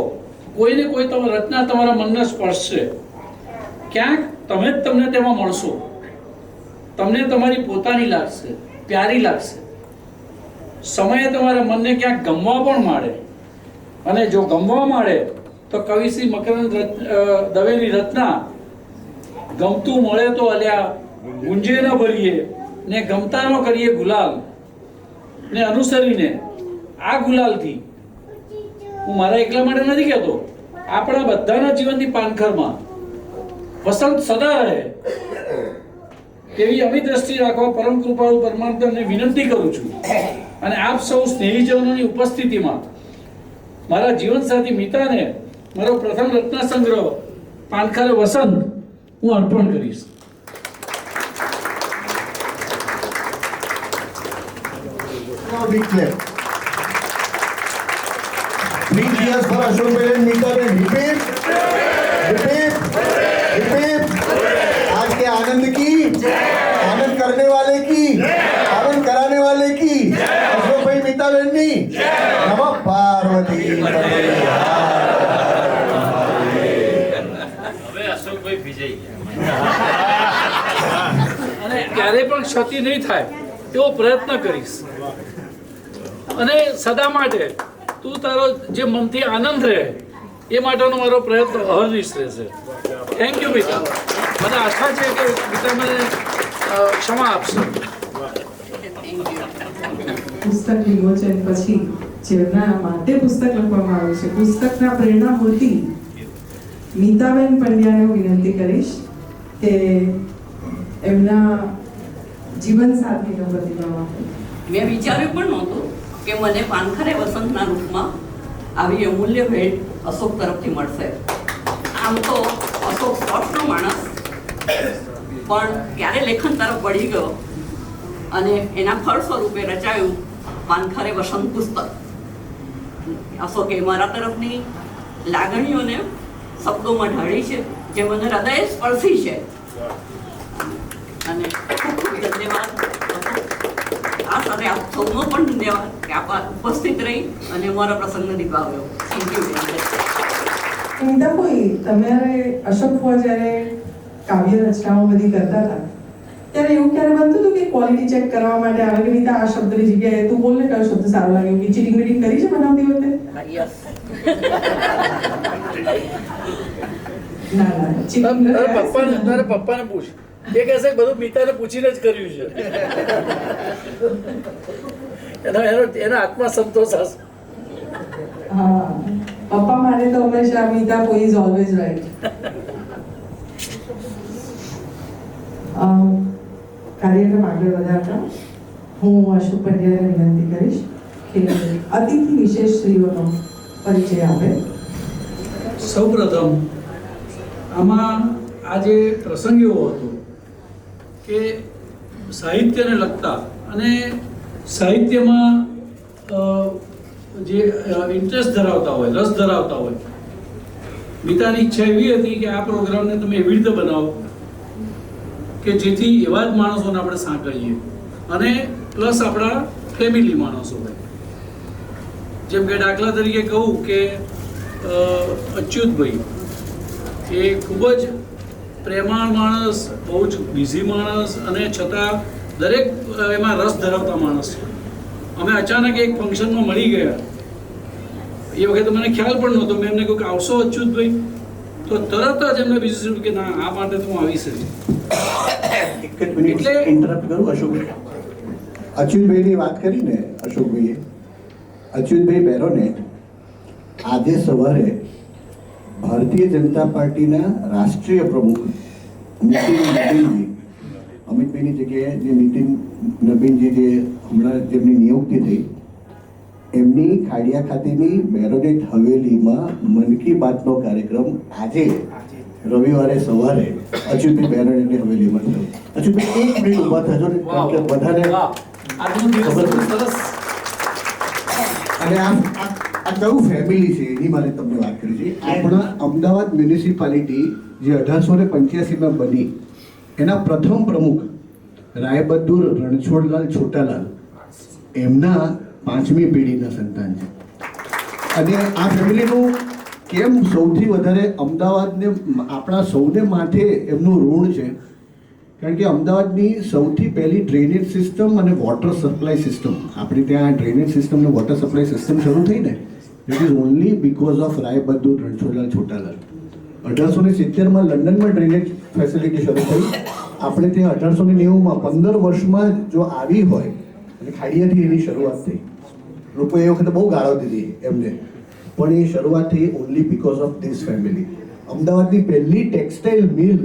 કોઈને કોઈ રચના તમારા મનને સ્પર્શશે. ક્યાંક તમે જ તમને તેમાં મળશો, તમને તમારી પોતાની લાગશે, પ્યારી લાગશે. સમયે તમારા મનને ક્યાંક ગમવા પણ માંડે, અને જો ગમવા માંડે તો કવિશ્રી મકરંદ દવેની રચના ગમતું મળે તો અલ્યા ગુંજે ન ભરીએ ને ગમતા ન કરીએ ગુલાલ ને અનુસરીને આ ગુલાલથી, હું મારા એકલા માટે નથી કહેતો, આપણા બધાના જીવનની પાનખરમાં વસંત સદા રહે તેવી અમી દ્રષ્ટિ રાખવા પરમ કૃપાળુ પરમાત્માને વિનંતી કરું છું. અને આપ સૌ સ્નેહીજનોની ઉપસ્થિતિમાં મારા જીવનસાથી મિતાને મારો પ્રથમ રત્ન સંગ્રહ પાનખરે વસંત હું અર્પણ કરીશ. Big clap. 3 cheers for Ashok Bhai and Mita Bhai. Repeat. Repeat. Repeat. आज के आनंद की, आनंद करने वाले की, आनंद कराने वाले की, अशोक भाई मीता बहनी, नमः पार्वती पते। હવે અશોકભાઈ ભીજાઈ ગયા. અને ક્યારે પણ ક્ષતિ નહીં થાય એવો પ્રયત્ન કરીશ. અને સદા માટે તું તારો જે મનથી આનંદ રહે એ માટેનો મારો પ્રયત્ન અહર્નિશ રહેશે. Thank you Mita. મને આશા છે કે મિતા મને ક્ષમા આપશે. પુસ્તક વિમોચન પછી જેમના માટે પુસ્તક લખવામાં આવ્યું છે, પુસ્તકના પ્રેરણા મૂર્તિ મીતાબેન પંડ્યાને હું વિનંતી કરીશ કે એમના જીવન સાથીનો પ્રતિભાવ આપે. મેં વિચાર્યું પણ નહોતું કે મને પાનખરે વસંતના રૂપમાં આવી અમૂલ્ય ભેટ અશોક તરફથી મળશે. આમ તો અશોક સ્પોર્ટ્સનો માણસ, પણ ક્યારે લેખન તરફ વળી ગયો અને એના ફળ સ્વરૂપે રચાયું પાનખરે વસંત પુસ્તક. અશોકે મારા તરફની લાગણીઓને શબ્દોમાં ઢાળી છે, જે મને હૃદય સ્પર્શી છે. અને ખૂબ ખૂબ ધન્યવાદ. આ સાથે આપ સૌનો પણ ધન્યવાદ કે આપ ઉપસ્થિત રહી અને અમારા પ્રસંગને નિભાવ્યો. Thank you very much. Amita કોઈ તમારે અશોક ફુવા જ્યારે કાવ્ય રચનાઓ બધી કરતા હતા ત્યારે એવું ક્યારે બનતું હતું કે ક્વોલિટી ચેક કરવા માટે આવે કે મિતા આ શબ્દની જગ્યાએ તું બોલ ને કયો શબ્દ સારો લાગ્યો, કે ચીટિંગ મીટિંગ કરી છે બનાવતી વખતે? યસ. ના ચીટિંગ તારા પપ્પાને પૂછ, એ કહેશે કે બધું મીતાને પૂછીને જ કર્યું છે. એનો આત્મા સંતોષ હશે. હા, પપ્પા માટે તો હંમેશા મિતા કોઈ ઇઝ ઓલવેઝ રાઈટ. કાર્યક્રમ આગળ વધારતા હું અશોક પંડ્યાને વિનંતી કરીશ કે અતિથિ વિશેષ શ્રીઓનો પરિચય આપે. સૌપ્રથમ આમાં આજે પ્રસંગ એવો હતો કે સાહિત્યને લગતા અને સાહિત્યમાં જે ઇન્ટરેસ્ટ ધરાવતા હોય, રસ ધરાવતા હોય, મીતાની ઈચ્છા એવી હતી કે આ પ્રોગ્રામને તમે એવી રીતે બનાવો કે જેથી એવા જ માણસોને આપણે સાંકળીએ અને પ્લસ આપણા ફેમિલી માણસો હોય. જેમ કે દાખલા તરીકે કહું કે અચ્યુતભાઈ એ ખૂબ જ પ્રેમાળ માણસ, બહુ જ બિઝી માણસ અને છતાં દરેક એમાં રસ ધરાવતા માણસ છે. અમે અચાનક એક ફંક્શનમાં મળી ગયા, એ વખતે મને ખ્યાલ પણ નહોતો. મેં એમને કહ્યું કે આવશો અચ્યુતભાઈ? તો તરત જ એમને બીજું કે ના, આ માટે તો હું આવીશ જ. એક જ મિનિટ ઇન્ટરપ્ટ કરું અશોકભાઈ. અચ્યુતભાઈની વાત કરીને અશોકભાઈએ, અચ્યુતભાઈ બેરોનેટ આજે સવારે ભારતીય જનતા પાર્ટીના રાષ્ટ્રીય પ્રમુખ નીતિન નબીનજી, અમિતભાઈની જગ્યાએ જે નીતિન નબીનજી જે હમણાં જેમની નિયુક્તિ થઈ, એમની ખાડિયા ખાતેની બેરોનેટ હવેલીમાં મન કી બાતનો કાર્યક્રમ આજે રવિવારે સવારે અચ્યુતભાઈ બેરોનેટની હવેલીમાં થયો. અચ્યુતભાઈ એક મિનિટ ઊભા થજો ને, કારણ કે બધાને ખબર સરસ. અને આ કયું ફેમિલી છે એની મારે તમને વાત કરી છે. આપણા અમદાવાદ મ્યુનિસિપાલિટી જે 1885માં બની, એના પ્રથમ પ્રમુખ રાયબહાદુર રણછોડલાલ છોટાલાલ એમના 5મી પેઢીના સંતાન છે. અને આ ફેમિલીનું કેમ સૌથી વધારે અમદાવાદને, આપણા સૌને માથે એમનું ઋણ છે, કારણ કે અમદાવાદની સૌથી પહેલી ડ્રેનેજ સિસ્ટમ અને વોટર સપ્લાય સિસ્ટમ, આપણી ત્યાં ડ્રેનેજ સિસ્ટમ અને વોટર સપ્લાય સિસ્ટમ શરૂ થઈ ને, it is only because of Raibahadur Ranchhodlal Chhotalal. 1870માં લંડનમાં ડ્રેનેજ ફેસિલિટી શરૂ થઈ. આપણે ત્યાં 1890માં 15 વર્ષમાં જો આવી હોય, અને ખાડિયાથી એની શરૂઆત થઈ. લોકો એ વખતે બહુ ગાળો દીધી એમને, પણ એ શરૂઆત થઈ only because of this family. અમદાવાદની પહેલી ટેક્સટાઇલ મિલ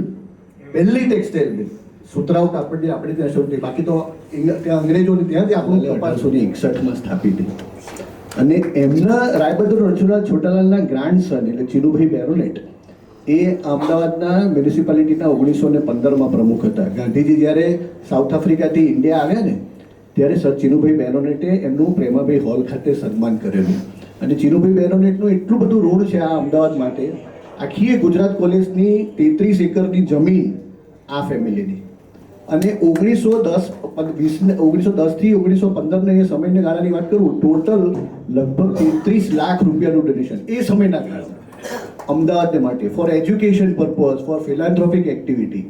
સુતરાઉ કાપડની આપણે ત્યાં શરૂ થઈ. બાકી તો ત્યાં અંગ્રેજોને ત્યાંથી આપણું 1861માં સ્થાપિત થઈ. અને એમના રાયબહાદુર રણછોડલાલ છોટાલાલના ગ્રાન્ડ સન એટલે ચીનુભાઈ બેરોનેટ એ અમદાવાદના મ્યુનિસિપાલિટીના 1915માં પ્રમુખ હતા. ગાંધીજી જ્યારે સાઉથ આફ્રિકાથી ઇન્ડિયા આવ્યા ને, ત્યારે સર ચીનુભાઈ બેરોનેટે એમનું પ્રેમાભાઈ હોલ ખાતે સન્માન કરેલું. અને ચીનુભાઈ બેરોનેટનું એટલું બધું ઋણ છે આ અમદાવાદ માટે. આખી ગુજરાત કોલેજની 33 એકરની જમીન આ ફેમિલીની. અને 1910થી 1915 એ સમયના ગાળાની વાત કરું, ટોટલ લગભગ 33 લાખ રૂપિયાનું ડોનેશન એ સમયના ગાળામાં અમદાવાદ માટે, for education purpose, for philanthropic activity.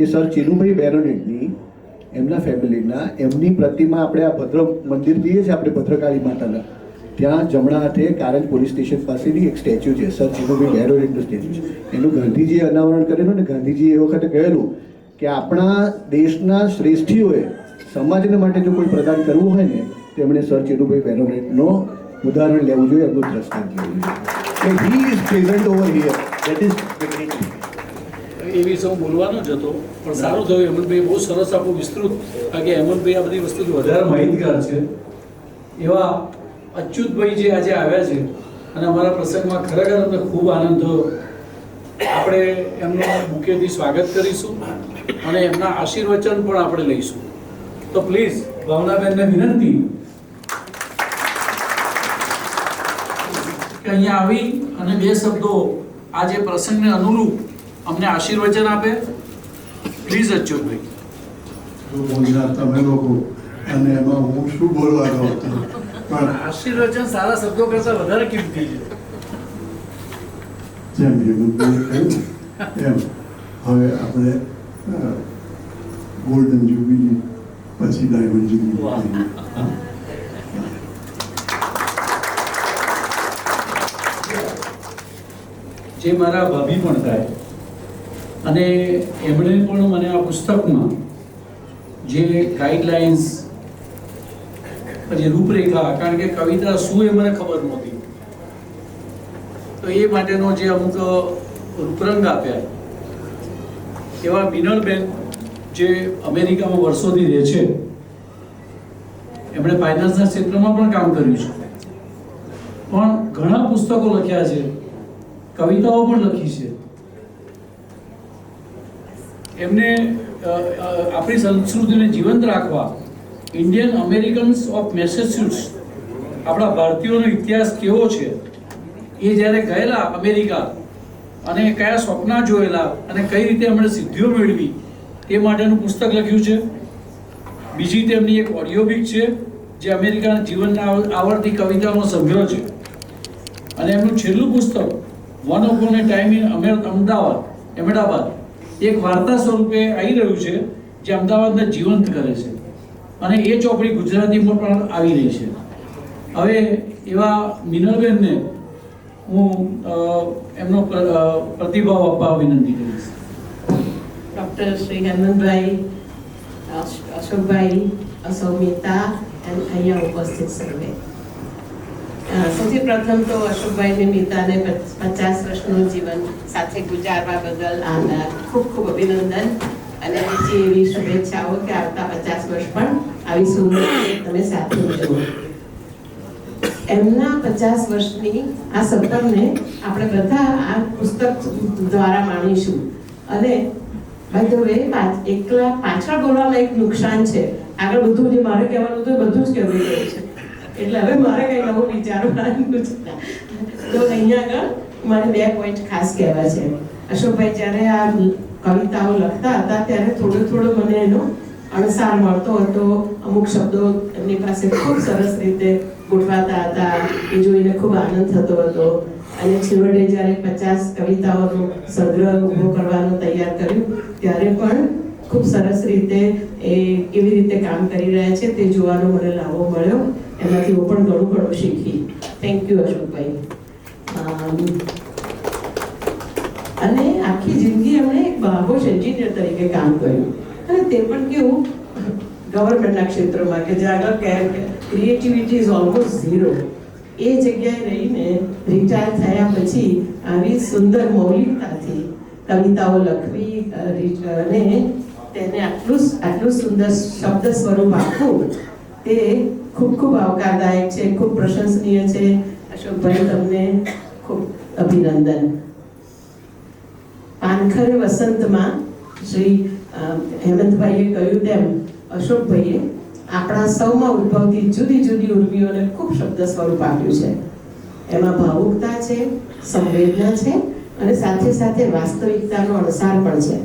એ સર ચીનુભાઈ બેરોનેટની, એમના ફેમિલીના, એમની પ્રતિમા આપણે આ ભદ્ર મંદિર જઈએ છીએ આપણે ભદ્રકાળી માતાના, ત્યાં જમણા હાથે કારંજ પોલીસ સ્ટેશન પાસેની એક સ્ટેચ્યુ છે, સર ચીનુભાઈ બેરોનેટનું સ્ટેચ્યુ છે. એનું ગાંધીજીએ અનાવરણ કરેલું ને ગાંધીજીએ એ વખતે કહેલું કે આપણા દેશના શ્રેષ્ઠીઓએ સમાજને માટે જો કોઈ પ્રદાન કરવું હોય ને, તેમણે સર ચીનુભાઈ બેરોનેટનો ઉદાહરણ લેવું જોઈએ, એમનું દ્રષ્ટાંત લેવું જોઈએ. He is present over here. That is the great. એ વિશે હું બોલવાનો જ હતો, પણ સારું થયું હેમંતભાઈ બહુ સરસ આપણું વિસ્તૃત, કારણ કે હેમંતભાઈ આ બધી વસ્તુથી વધારે માહિતગાર છે. એવા અચ્યુતભાઈ જે આજે આવ્યા છે અને અમારા પ્રસંગમાં ખરેખર અમને ખૂબ આનંદ થયો. આપણે એમનું મુખ્યથી સ્વાગત કરીશું અને એમના આશીર્વચન પણ આપણે લઈશું. તો પ્લીઝ ભાવનાબેનને વિનંતી કે અહીંયા આવી અને 2 શબ્દો આ જે પ્રસંગને અનુરૂપ અમને આશીર્વચન આપે. પ્લીઝ અચ્યુતભાઈ. મોંઘા તમે લોકો અને એમાં હું શું બોલવાનો હતો, પણ આશીર્વચન સારા શબ્દો કરતા વધારે કિંમતી છે. જેમ હેમંતભાઈએ કહ્યું એમ હવે આપણે ગોલ્ડન જ્યુબિલી પછી ડાયમંડ જ્યુબિલી. જે મારા ભાભી પણ થાય અને એમણે પણ મને આ પુસ્તકમાં જે ગાઈડલાઇન્સ, પછી રૂપરેખા, કારણ કે કવિતા શું એ મને ખબર નહોતી, તો એ માટેનો જે અમુક રૂપરંગ આપ્યા. એવા મિનલબેન જે અમેરિકામાં વર્ષોથી રહે છે, એમણે ફાઇનાન્સના ક્ષેત્રમાં પણ કામ કર્યું છે, પણ ઘણા પુસ્તકો લખ્યા છે, કવિતાઓ પણ લખી છે. એમને આપણી સંસ્કૃતિને જીવંત રાખવા ઇન્ડિયન અમેરિકન્સ ઓફ મેસેચ્યુટ્સ, આપણા ભારતીયોનો ઇતિહાસ કેવો છે, એ જ્યારે ગયેલા અમેરિકા અને કયા સ્વપ્ના જોયેલા અને કઈ રીતે એમણે સિદ્ધિઓ મેળવી તે માટેનું પુસ્તક લખ્યું છે. બીજી તેમની એક ઓડિયો બુક છે જે અમેરિકાના જીવનના આવડતી કવિતાઓનો સંગ્રહ છે. અને એમનું છેલ્લું પુસ્તક one upon A time in Ahmedabad એક વાર્તા સ્વરૂપે આવી રહ્યું છે, જે અમદાવાદને જીવંત કરે છે અને એ ચોપડી ગુજરાતીમાં પણ આવી રહી છે. હવે એવા મિનલબેનને હું એમનો પ્રતિભાવ આપવા વિનંતી કરીશ. ડૉક્ટર શ્રી હેમંતભાઈ, અશોકભાઈ, સૌમિતા અને અહીંયા ઉપસ્થિત સર્વે. સૌથી પ્રથમ તો અશોકભાઈ અને મીતાને 50 વર્ષનું જીવન સાથે ગુજારવા બદલ ખૂબ ખૂબ અભિનંદન અને બીજી એવી શુભેચ્છાઓ કે આવતા 50 વર્ષ પણ આવી સુંદર તમે સાથે ઉજવો. એમના 50 વર્ષની આ સફરને આપણે બધા આ પુસ્તક દ્વારા માણીશું. અને બાય ધ વે એકલા પાછળ બોલવામાં એક નુકસાન છે, આગળ બધું જે મારે કહેવાનું હતું બધું જ કહેવું ગયું છે, એટલે હવે મારે કંઈ નવું વિચારવાનું છે. તો અહીંયા આગળ મારે 2 પોઈન્ટ ખાસ કહેવા છે. અશોકભાઈ જ્યારે આ કવિતાઓ લખતા હતા ત્યારે થોડો મને એનો અણસાર મળતો હતો. અમુક શબ્દો એમની પાસે ખૂબ સરસ રીતે ગોઠવાતા હતા, એ જોઈને ખૂબ આનંદ થતો હતો. અને છેવટે જ્યારે 50 કવિતાઓનો સંગ્રહ ઊભો કરવાનું તૈયાર કર્યું ત્યારે પણ ખૂબ સરસ રીતે એ કેવી રીતે કામ કરી રહ્યા છે તે જોવાનો મને લાવો મળ્યો. એનાથી હું પણ ઘણું શીખી. થેન્ક યુ અશોકભાઈ. અને આખી જિંદગી એમણે એક બાબોશ એન્જિનિયર તરીકે કામ કર્યું અને તે પણ કેવું ગવર્મેન્ટના ક્ષેત્રમાં કે જ્યાં આગળ ક્રિએટિવિટી ઇઝ ઓલમોસ્ટ ઝીરો. એ જગ્યાએ રહીને રિટાયર થયા પછી આવી સુંદર મૌલિકતાથી કવિતાઓ લખવી અને તેને આટલું સુંદર શબ્દ સ્વરૂપ આપવું તે ખૂબ આવકારદાયક છે, ખૂબ પ્રશંસનીય છે. અશોકભાઈ, તમને ખૂબ અભિનંદન. પાનખરે વસંતમાં શ્રી હેમંતભાઈએ કહ્યું તેમ અશોકભાઈએ આપણા સૌમાં ઉદ્ભવતી જુદી જુદી ઉર્મિઓને ખૂબ શબ્દ સ્વરૂપ આપ્યું છે. એમાં ભાવુકતા છે, સંવેદના છે અને સાથે સાથે વાસ્તવિકતાનો અણસાર પણ છે.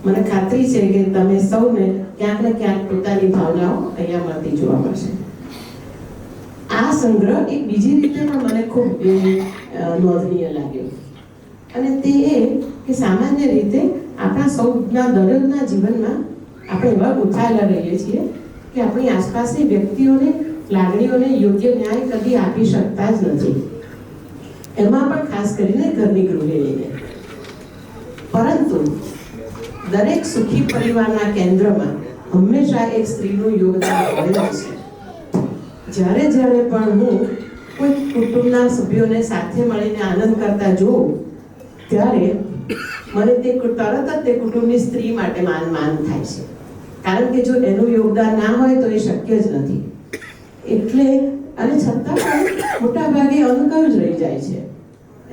મને ખાતરી છે કે તમે સૌને ક્યાંક ને ક્યાંક પોતાની ભાવનાઓ અહીંયા મળતી જોવા મળશે. આ સંગ્રહ એક બીજી રીતે પણ મને ખૂબ નોંધનીય લાગ્યો અને તે એ કે સામાન્ય રીતે આપણા સૌના દરરોજના જીવનમાં આપણે એવા ગૂંથાયેલા રહીએ છીએ કે આપણી આસપાસની વ્યક્તિઓને લાગણીઓને યોગ્ય ન્યાય કદી આપી શકતા જ નથી, એમાં પણ ખાસ કરીને ઘરની ગૃહિણીને. પરંતુ દરેક સુખી પરિવારના કેન્દ્રમાં હંમેશા એક સ્ત્રીનું યોગદાન રહેલું છે. જ્યારે પણ હું કોઈ કુટુંબના સભ્યોને સાથે મળીને આનંદ કરતા જોઉં ત્યારે મને તે તરત જ તે કુટુંબની સ્ત્રી માટે માન થાય છે, કારણ કે જો એનું યોગદાન ના હોય તો એ શક્ય જ નથી. એટલે અને છતાં પણ મોટા ભાગે અનુકવ જ રહી જાય છે.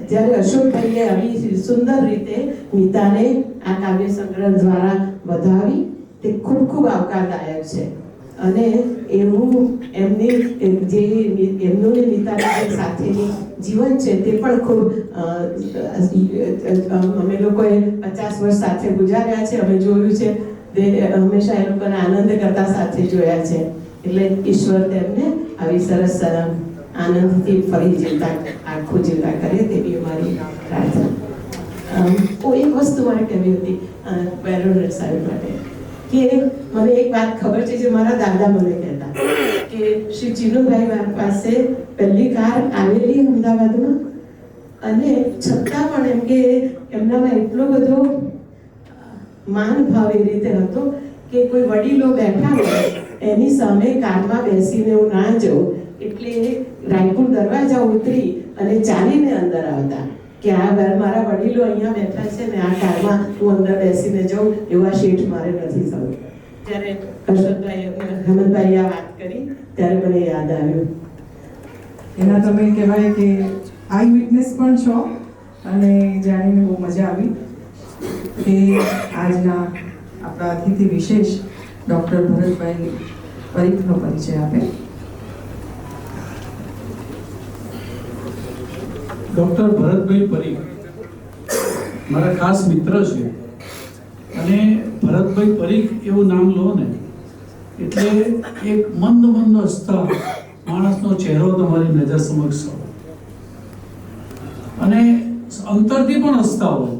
જ્યારે અશોકભાઈએ આવી સુંદર રીતે મિતાને આ કાવ્ય સંગ્રહ દ્વારા વધાવી તે ખૂબ ખૂબ આવકારદાયક છે. અને એવું એમની જે એમનું ને મિતાની સાથેની જીવન છે તે પણ ખૂબ અમે લોકોએ 50 વર્ષ સાથે ગુજાર્યા છે. અમે જોયું છે તે હંમેશા એ લોકોને આનંદ કરતા સાથે જોયા છે. એટલે ઈશ્વર તેમને આવી સરસ આનંદથી ફરી જીવતા આખું જીવતા કરે તેવી અમારી પ્રાર્થના. એક વસ્તુ મારે કહેવી હતી બેરોનેટ સાહેબ માટે કે મને એક વાત ખબર છે જે મારા દાદા મને કહેતા કે શ્રી ચીનુભાઈ મારી પાસે પહેલી કાર આવેલી અમદાવાદમાં અને છતાં પણ એમ કે એમનામાં એટલો બધો માન ભાવ એ રીતે હતો કે કોઈ વડીલો બેઠા હોય એની સામે કારમાં બેસીને હું ના જઉં એટલે રાયપુર દરવાજા ઉતરી અને ચાલીને અંદર આવતા કે આ મારા વડીલો અહીંયા બેઠા છે ને આ કારમાં હું અંદર બેસીને જાઉં એવા શેઠ મારે નથી થવું. ત્યારે અશોકભાઈ હેમંતભાઈ આ વાત કરી ત્યારે મને યાદ આવ્યું. એના તમે કહેવાય કે આઈ વિટનેસ પણ છો અને જાણીને બહુ મજા આવી કે આજના આપણા અતિથિ વિશેષ ડૉક્ટર ભરતભાઈ પરીખનો પરિચય આપે. ડૉક્ટર ભરતભાઈ પરીખ મારા ખાસ મિત્ર છે અને ભરતભાઈ પરીખ એવું નામ લો ને એટલે એક મંદ હસતા માણસનો ચહેરો તમારી નજર સમક્ષ હોય અને અંતરથી પણ હસતા હોય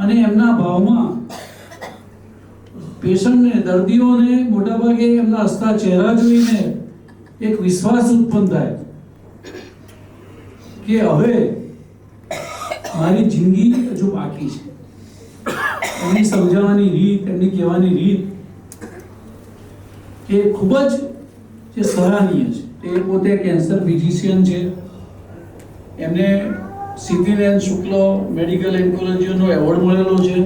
અને એમના ભાવમાં પેશન્ટને દર્દીઓને મોટાભાગે એમના હસતા ચહેરા જોઈને એક વિશ્વાસ ઉત્પન્ન થાય કે હવે મારી જિંદગી હજુ બાકી છે. એમની સમજાવવાની રીત, એમની કહેવાની રીત એ ખૂબ જ જે સરાહનીય છે. એ પોતે કેન્સર ફિઝિશિયન છે. એમને સિદ્ધિનેન શુક્લ મેડિકલ ઓન્કોલોજીનો એવોર્ડ મળેલો છે.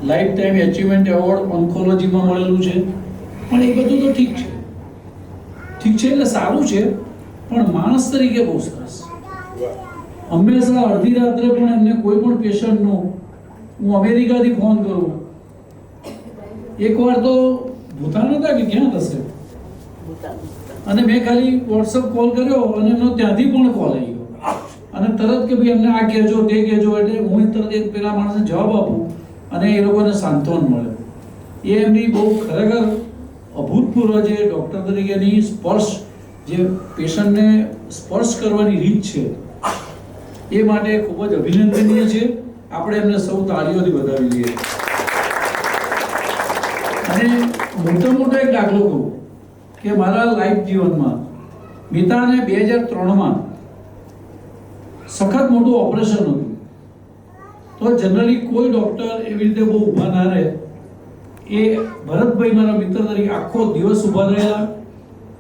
લાઈફ ટાઈમ એચિવમેન્ટ એવોર્ડ ઓન્કોલોજીમાં મળેલું છે. પણ એ બધું તો ઠીક છે એટલે સારું છે, પણ માણસ તરીકે બહુ સરસ. હંમેશા અડધી રાત્રે પણ એમને કોઈ પણ પેશન્ટનો હું અમેરિકાથી ફોન કરું, એકવાર તો ભૂતા નતા કે ક્યાં થશે અને મેં ખાલી વોટ્સઅપ કોલ કર્યો અને એમનો ત્યાંથી પણ કોલ આવી ગયો અને તરત કે ભાઈ એમને આ કહેજો તે કહેજો એટલે હું તરત એક પેલા માણસને જવાબ આપું અને એ લોકોને સાંત્વન મળે. એ એમની બહુ ખરેખર અભૂતપૂર્વ જે ડૉક્ટર તરીકેની સ્પર્શ જે પેશન્ટને સ્પર્શ કરવાની રીત છે એ માટે ખૂબ જ અભિનંદનીય છે. આપણે એમને સૌ તાળીઓથી વધાવી લઈએ. અને મોટો એક દાખલો કહું કે મારા લાઈફ જીવનમાં મિતાને 2003માં સખત મોટું ઓપરેશન હતું તો જનરલી કોઈ ડૉક્ટર એવી રીતે બહુ ઊભા ના રહે. એ ભરતભાઈ મારા મિત્ર તરીકે આખો દિવસ ઊભા રહેલા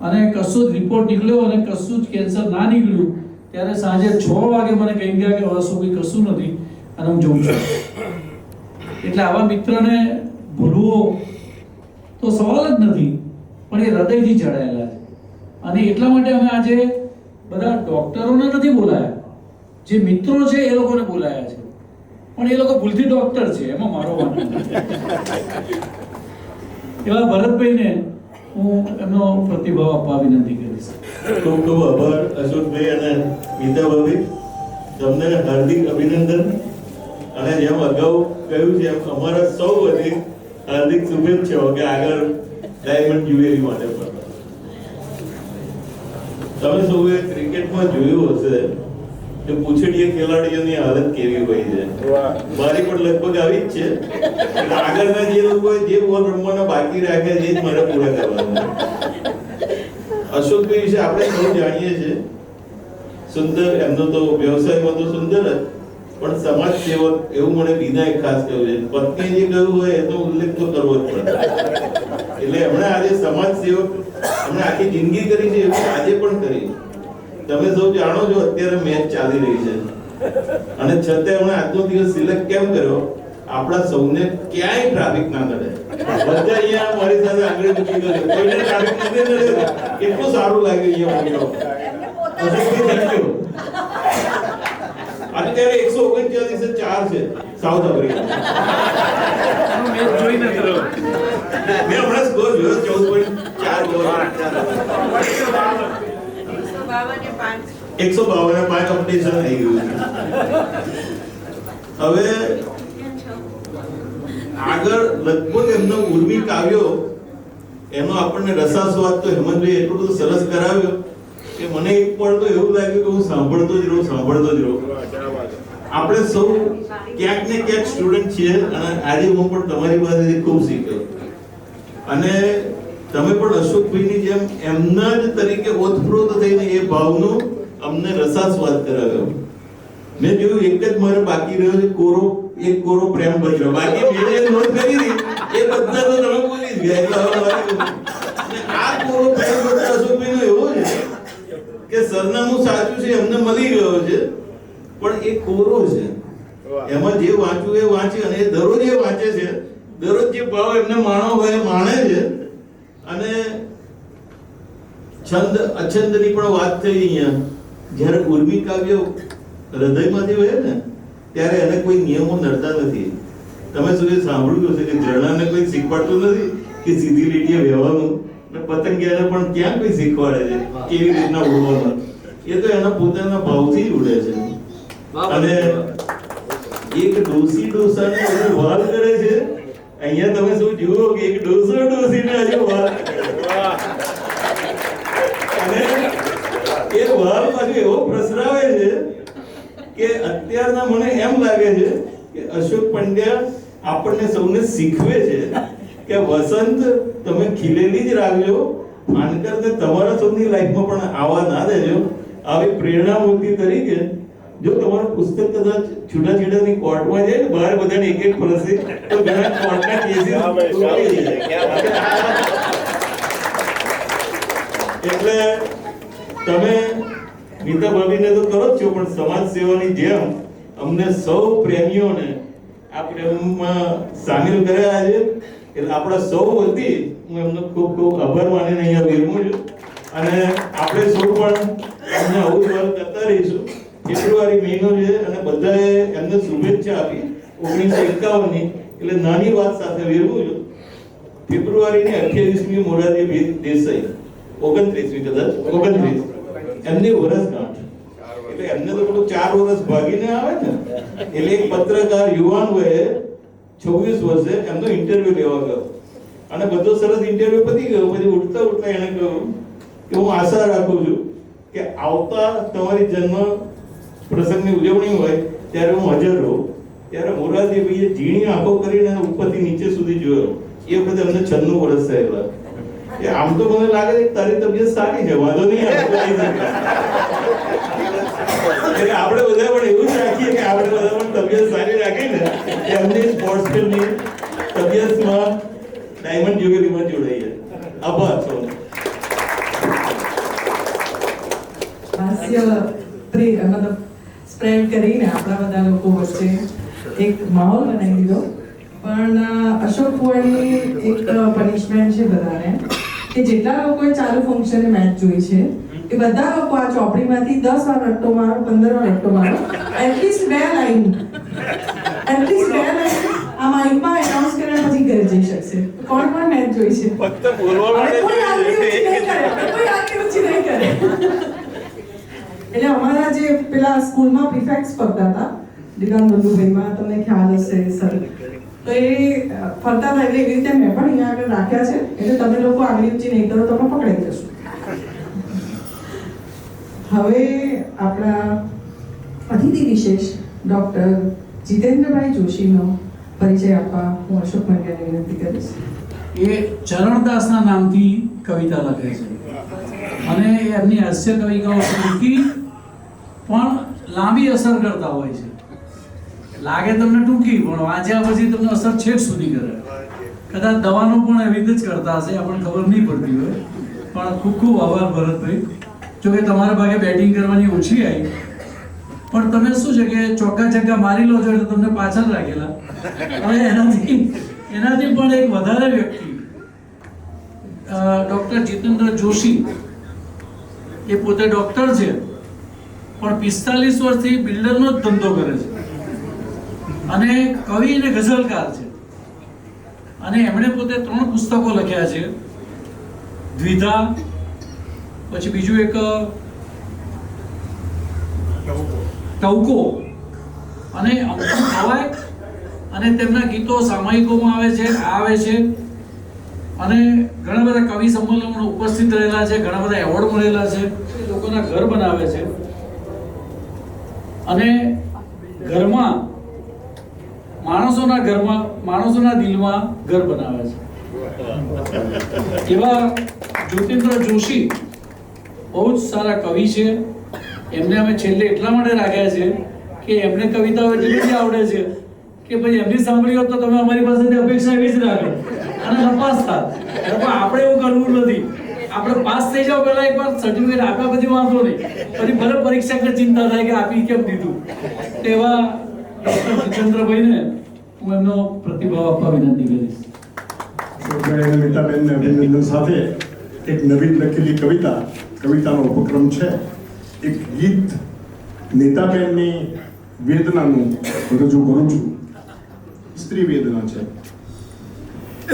અને કશું જ રિપોર્ટ નીકળ્યો અને કશું જ કેન્સર ના નીકળ્યું ત્યારે સાંજે 6 વાગે મને કહી ગયા કે હવે શું કશું નથી અને હું જઉં છું. એટલે આવા મિત્રને ભૂલવો તો સવાલ જ નથી, પણ એ હૃદયથી જડાયેલા છે. અને એટલા માટે અમે આજે બધા ડૉક્ટરોને નથી બોલાયા, જે મિત્રો છે એ લોકોને બોલાયા છે. પણ એ લોકો ભૂલથી ડૉક્ટર છે, એમાં મારો વાંધો નથી. એવા ભરતભાઈને હું એમનો પ્રતિભાવ આપવા વિનંતી કરીશ. ખૂબ ખૂબ આભાર અશોકભાઈ અને મિતાભાઈ, તમને હાર્દિક અભિનંદન. અને જેમ અગાઉ કહ્યું છે એમ અમારા સૌ વતી હાર્દિક શુભેચ્છાઓ કે આગળ ડાયમંડ જ્યુએરી માટે પણ. તમે સૌએ ક્રિકેટમાં જોયું હશે કે પૂછડીએ ખેલાડીઓની હાલત કેવી હોય છે. મારી પણ લગભગ આવી જ છે. આગળના જે લોકો જે બોલ રમવાના બાકી રાખે છે જ મારે પૂરા કરવાના. અશોકભાઈ વિશે આપણે સૌ જાણીએ છીએ, સુંદર, એમનો તો વ્યવસાયમાં તો સુંદર જ, પણ સમાજ સેવક એવું મને વિનાયક ખાસ કહ્યું છે. પત્નીએ જે કહ્યું હોય એનો ઉલ્લેખ તો કરવો જ પડે. એટલે એમણે આજે સમાજ સેવક એમણે આખી જિંદગી કરી છે, એવું આજે પણ કરી. તમે સૌ જાણો છો અત્યારે મેચ ચાલી રહી છે અને છતાં એમણે આજનો દિવસ સિલેક્ટ કેમ કર્યો? આપણા સૌને ક્યાંય ટ્રાફિક ના નડે. બધા અહીંયા મારી સાથે આગળ મૂકી ગયો, કોઈને ટ્રાફિક નથી નડે. કેટલું સારું લાગ્યું અહીંયા બોલો. Thank you. અત્યારે 139 છે સાઉથ આફ્રિકા. મેચ જોઈ નથી રહ્યો. મેં હમણાં સ્કોર જોયો 14.4 ગોલ. 152 કોમ્પિટિશન થઈ ગયું છે. હવે આગળ લગભગ એમનો ઉર્મી કાવ્યો એનો આપણને રસાસ્વાદ તો હેમંતભાઈ એટલું બધું સરસ કરાવ્યો કે મને એક પળ તો એવું લાગ્યું કે હું સાંભળતો જ રહું. આપણે સૌ ક્યાંક ને ક્યાંક સ્ટુડન્ટ છીએ અને આજે હું પણ તમારી પાસેથી ખૂબ શીખ્યો. અને તમે પણ અશોકભાઈની જેમ એમના જ તરીકે ઓતપ્રોત થઈને એ ભાવનું અમને રસાસ્વાદ કરાવ્યો. મેં જોયું એક જ મારે બાકી રહ્યો છે એક કોરો પ્રેમ બચ્યો. બાકી મેં જે નોંધ કરી હતી એ બધા તો તમે બોલી જ ગયા. એટલે હવે અને આ કોરો પ્રેમ બચ્યો અશોકભાઈનો એવો છે કે સરનામું સાચું છે એમને મળી ગયો છે પણ એ કોરો છે. એમાં જે વાંચવું એ વાંચે અને એ દરરોજ એ વાંચે છે. દરરોજ જે ભાવ એમને માણો હોય એ માણે છે. અને છંદ અછંદની પણ વાત થઈ અહીંયા. જ્યારે ઉર્મી કાવ્ય હૃદયમાંથી હોય ને ત્યારે એને કોઈ નિયમો નડતા નથી. તમે શું સાંભળ્યું હશે કે ઝરણાને કોઈ શીખવાડતું નથી કે સીધી લીટીએ વહેવાનું, અને પતંગિયાને પણ ક્યાં કોઈ શીખવાડે છે કેવી રીતના ઉડવાનું. એ તો એના પોતાના ભાવથી જ ઉડે છે. અને એક ડોસાને હજુ વાત કરે છે. અહીંયા તમે શું જુઓ કે એક ડોસીને હજુ વાત અને એ વાલ પાછું એવો પ્રસરાવે છે કે અત્યારના મને એમ લાગે છે કે અશોક પંડ્યા આપણને સૌને શીખવે છે કે વસંત તમે ખીલેલી જ રાખજો, માનકરને તમારા સૌની લાઈફમાં પણ આવવા ના દેજો. આવી પ્રેરણા મૂર્તિ તરીકે જો તમારું પુસ્તક કદાચ છૂટાછેડાની કોર્ટમાં જાય ને બહાર બધાને એક એક ફરસે તો ઘણા કોર્ટના કેસીસ એટલે તમે નીતા ભાભીને તો કરો જ છો પણ સમાજ સેવાની જેમ અમને સૌ પ્રેમીઓને આ પ્રેમમાં સામેલ કર્યા છે. એટલે આપણા સૌ વતી હું એમનો ખૂબ ખૂબ આભાર માનીને અહીંયા વિરમું છું. અને આપણે સૌ પણ એમને આવું જ વાત કરતા રહીશું. ફેબ્રુઆરી મહિનો છે અને બધાએ એમને શુભેચ્છા આપી 1951ની. એટલે નાની વાત સાથે વિરમું છું. ફેબ્રુઆરીની 28મી મોરારજી દેસાઈ 29મી કદાચ 29 એમની વર્ષગાંઠ. એટલે એમને તો પેલું 4 વર્ષ ભાગીને આવે ને. એટલે એક પત્રકાર યુવાન વયે 26 વર્ષે એમનો ઇન્ટરવ્યુ લેવા ગયો અને બધો સરસ ઇન્ટરવ્યુ પતી ગયો. પછી ઉઠતા એને કહ્યું કે હું આશા રાખું છું કે આવતા તમારી જન્મ પ્રસંગની ઉજવણી હોય ત્યારે હું હાજર રહું. ત્યારે મોરારજીભાઈએ ઝીણી આંખો કરીને ઉપરથી નીચે સુધી જોયો. એ વખતે અમને 96 વર્ષ થયેલા. આમ તો મને લાગે છે તારી તબિયત સારી છે, વાંધો નહીં એટલે આપણે બધા પણ એવું જ રાખીએ કે આપણે બધા પણ તબિયત સારી રાખીને એમની સ્પોર્ટ્સ ફિલ્ડની તબિયતમાં ડાયમંડ જ્યુબિલીમાં જોડાઈએ. આભાર છો. હાસ્ય મતલબ સ્પ્રેડ કરીને આપણા બધા લોકો વચ્ચે એક માહોલ બનાવી દીધો. પણ અશોક કુંવરની એક પનિશમેન્ટ છે બધાને કે જેટલા લોકોએ ચાલુ ફંક્શને મેચ જોઈ છે એ બધા લોકો આ ચોપડીમાંથી 10 વાર રટ્ટો મારો, 15 વાર રટ્ટો મારો, એટલીસ્ટ 2 લાઈન આ માઇકમાં એનાઉન્સ કર્યા પછી ઘરે જઈ શકશે. કોણ મેચ જોઈ છે? ફક્ત બોલવા માટે કોઈ આગળ ઊંચી નહીં કરે. એટલે અમારા જે પેલા સ્કૂલમાં પ્રિફેક્ટ્સ ફરતા હતા દિગાંત બંધુભાઈમાં, તમને ખ્યાલ હશે સર, તો એ ફરતા હતા એટલે એવી રીતે મેં પણ અહીંયા આગળ રાખ્યા છે. એટલે તમે લોકો આગળ ઊંચી નહીં કરો તો અમે પકડાઈ જશું. હવે આપણા અતિથિ વિશેષ ડોક્ટર જીતેન્દ્રભાઈ જોશીનો પરિચય આપવા હું અશોક પંડ્યાને વિનંતી કરીશ. એ ચરણદાસના નામથી કવિતા લખે છે અને એમની હાસ્ય કવિતાઓ ટૂંકી પણ લાંબી અસર કરતા હોય છે. લાગે તમને ટૂંકી પણ વાંચ્યા પછી તમને અસર છેક સુધી કરે. કદાચ દવાનો પણ એવી રીતે જ કરતા હશે, આપણને ખબર નહીં પડતી હોય. પણ ખૂબ ખૂબ આભાર ભરતભાઈ. જો કે તમારા ભાગે બેટિંગ કરવાની ઓછી આવી પણ તમે શું છે કે ચોક્કા ચક્કા મારી લો છો એટલે તમને પાછળ રાખેલા. હવે એનાથી પણ એક વધારે વ્યક્તિ ડૉક્ટર જીતેન્દ્ર જોશી, એ પોતે ડૉક્ટર છે પણ 45 વર્ષથી બિલ્ડરનો જ ધંધો કરે છે અને કવિ અને ગઝલકાર છે. અને એમણે પોતે 3 પુસ્તકો લખ્યા છે, દ્વિધા, પછી બીજું એક ટવકો અને અમથું ખવાય, અને તેમના ગીતો સામાયિકોમાં આવે છે અને ઘણા બધા કવિ સંમેલનમાં ઉપસ્થિત રહેલા છે, ઘણા બધા એવોર્ડ મળેલા છે. લોકોના ઘર બનાવે છે અને ઘરમાં માણસોના દિલમાં ઘર બનાવે છે. એવા જ્યોતિન્દ્ર જોશી બહુ જ સારા કવિ છે. એમને અમે છેલ્લે એટલા માટે રાખ્યા છે કે એમને કવિતાઓ એટલી બધી આવડે છે કે ભાઈ એમની સાંભળી હોત તો તમે અમારી પાસેથી અપેક્ષા એવી જ રાખો અને નપાસ થાત. પણ આપણે એવું કરવું નથી. આપણે પાસ થઈ જાવ પહેલા એકવાર સર્ટિફિકેટ આપ્યા પછી વાંધો નહીં, પછી ભલે પરીક્ષા કે ચિંતા થાય કે આપી કેમ દીધું. તેવા ડૉક્ટર જીતેન્દ્રભાઈને હું એમનો પ્રતિભાવ આપવા વિનંતી કરીશ. નીતાબેનને અભિનંદન સાથે એક નવી લખેલી કવિતાનો ઉપક્રમ છે. એક ગીત નીતાબેનની વેદનાનું રજૂ કરું છું. સ્ત્રી વેદના છે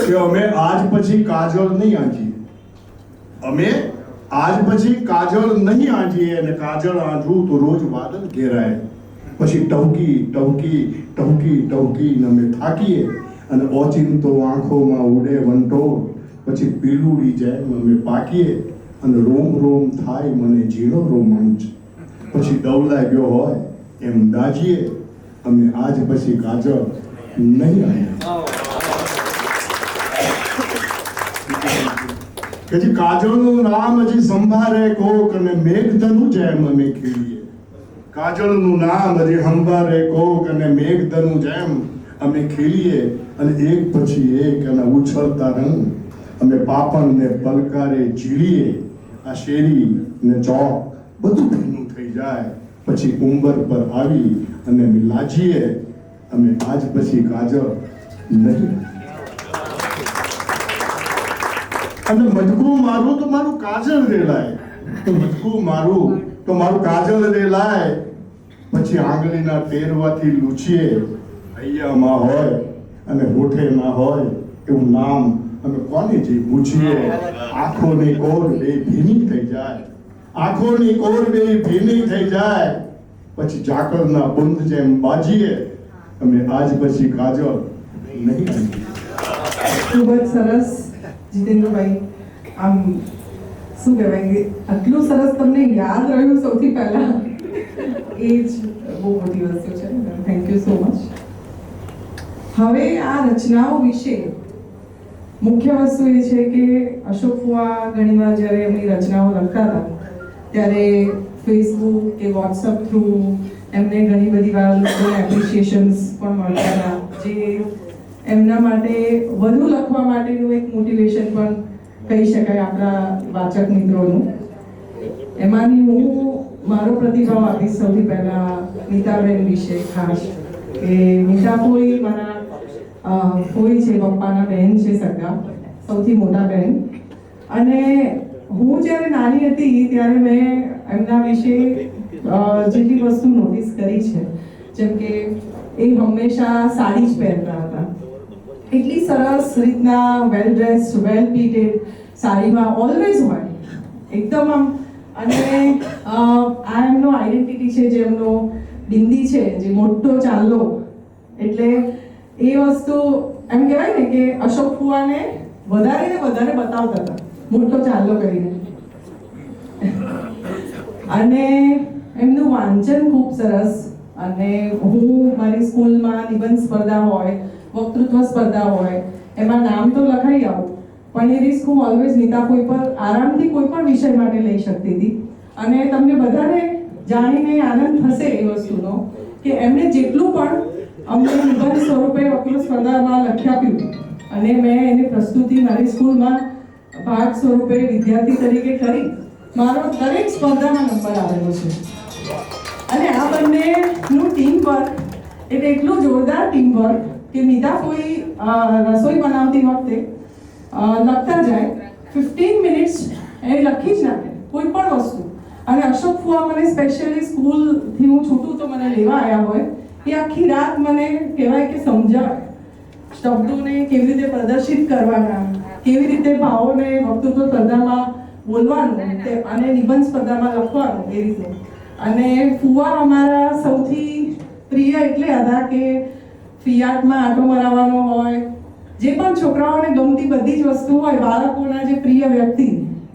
કે અમે આજ પછી કાજળ નહીં આંજીએ, અમે આજ પછી કાજળ નહીં આંજીએ, અને કાજળ આંજવું તો રોજ વાદળ ઘેરાય. પછી ટવકી ટવકી ટવકી ટવકી ને અમે થાકીએ, અને ઓચિંતો આંખોમાં ઉડે વંટોળ. પછી પીલુડી જાય અમે પાકીએ, અને રોમ રોમ થાય મને ઝીણો રોમાંચ. પછી ડવલાઈ ગયો હોય એમ દાજીએ, અમે આજ પછી કાજળ નહીં આવીએ. પછી કાજળનું નામ હજી સંભારે કોક, અને મેઘધનુ જેમ અમે ખેલીએ. કાજળનું નામ હજી સંભારે કોક, અને મેઘધનુ જેમ અમે ખેલીએ. અને એક પછી એક અને ઉછળતા રંગ અમે પાપણ ને પલકારે ઝીલીએ. આ શેરી ને ચોક બધું ભીનું થઈ જાય. પછી ઉંબર પર આવી અને અમે લાજીએ, અમે આજ પછી કાજળ નહીં. અને મટકું મારું તો મારું કાજળ રેલાય, મટકું મારું તો મારું કાજળ રેલાય. પછી આંગળીના ટેરવાથી લૂછીએ. હૈયામાં હોય અને હોઠે ના હોય એવું નામ અમે કોને જે પૂછીએ. આંખોની કોર બે ભીની થઈ જાય, આંખોની કોર બે ભીની થઈ જાય. પછી ઝાકળના બુંદ જેમ બાજીએ, અમે આજ પછી કાજળ નહીં આવીએ. ખૂબ જ સરસ જીતેન્દ્રભાઈ. આમ શું કહેવાય કે આટલું સરસ તમને યાદ રહ્યું સૌથી પહેલા, એ જ બહુ મોટી વસ્તુ છે. Thank you so much. હવે આ રચનાઓ વિશે મુખ્ય વસ્તુ એ છે કે અશોક ફુઆ ઘણીવાર જ્યારે એમની રચનાઓ લખતા હતા ત્યારે ફેસબુક કે વોટ્સઅપ થ્રુ એમને ઘણી બધી વાર લોકોને એપ્રિશિએશન્સ પણ મળતા હતા, જે એમના માટે વધુ લખવા માટેનું એક મોટિવેશન પણ કહી શકાય આપણા વાચક મિત્રોનું. એમાંની હું મારો પ્રતિભાવ આપીશ સૌથી પહેલા નીતાબેન વિશે ખાસ. કે નીતા ફોઈ મારા ફોઈ છે, પપ્પાના બહેન છે સગા, સૌથી મોટા બહેન. અને હું જ્યારે નાની હતી ત્યારે મેં એમના વિશે જેટલી વસ્તુ નોટિસ કરી છે, જેમ કે એ હંમેશા સાડી જ પહેરતા હતા. એટલી સરસ રીતના વેલ ડ્રેસ્ડ, વેલ પ્લીટેડ સાડીમાં ઓલવેઝ હોય એકદમ આમ. અને આ એમનો આઈડેન્ટિટી છે, જે એમનો બિંદી છે, જે મોટો ચાંદલો. એટલે એ વસ્તુ એમ કહેવાય ને કે અશોક ફુઆને વધારે ને વધારે બતાવતા હતા મોટો ચાંદલો કરીને. અને એમનું વાંચન ખૂબ સરસ. અને હું મારી સ્કૂલમાં નિબંધ સ્પર્ધા હોય, વક્તૃત્વ સ્પર્ધા હોય, એમાં નામ તો લખાઈ આવું, પણ એ રિસ્ક હું ઓલવેઝ નીતા કોઈ પર આરામથી કોઈ પણ વિષય માટે લઈ શકતી હતી. અને તમને બધાને જાણીને આનંદ થશે એ વસ્તુનો કે એમણે જેટલું પણ અમને નિબંધ સ્વરૂપે વક્તૃત્વ સ્પર્ધામાં લખી આપ્યું, અને મેં એની પ્રસ્તુતિ મારી સ્કૂલમાં ભાગ સ્વરૂપે વિદ્યાર્થી તરીકે કરી, મારો દરેક સ્પર્ધામાં નંબર આવેલો છે. અને આ બંનેનું ટીમ વર્ક એટલે એટલું જોરદાર ટીમ વર્ક કે મીતા ફોઈ રસોઈ બનાવતી વખતે લખતા જાય 15 મિનિટ્સ એ લખી જ નાખે કોઈ પણ વસ્તુ. અને અશોક ફુવા મને સ્પેશિયલી સ્કૂલથી હું છૂટું તો મને લેવા આવ્યા હોય એ આખી રાત મને કહેવાય કે સમજાવે શબ્દોને કેવી રીતે પ્રદર્શિત કરવાના, કેવી રીતે ભાવોને વક્તૃત્વ સ્પર્ધામાં બોલવાનું અને નિબંધ સ્પર્ધામાં લખવાનું એ રીતે. અને ફુવા અમારા સૌથી પ્રિય એટલે હતા કે ફિયાટમાં આટો મરાવવાનો હોય, જે પણ છોકરાઓને ગમતી બધી જ વસ્તુ હોય, બાળકોના જે પ્રિય વ્યક્તિ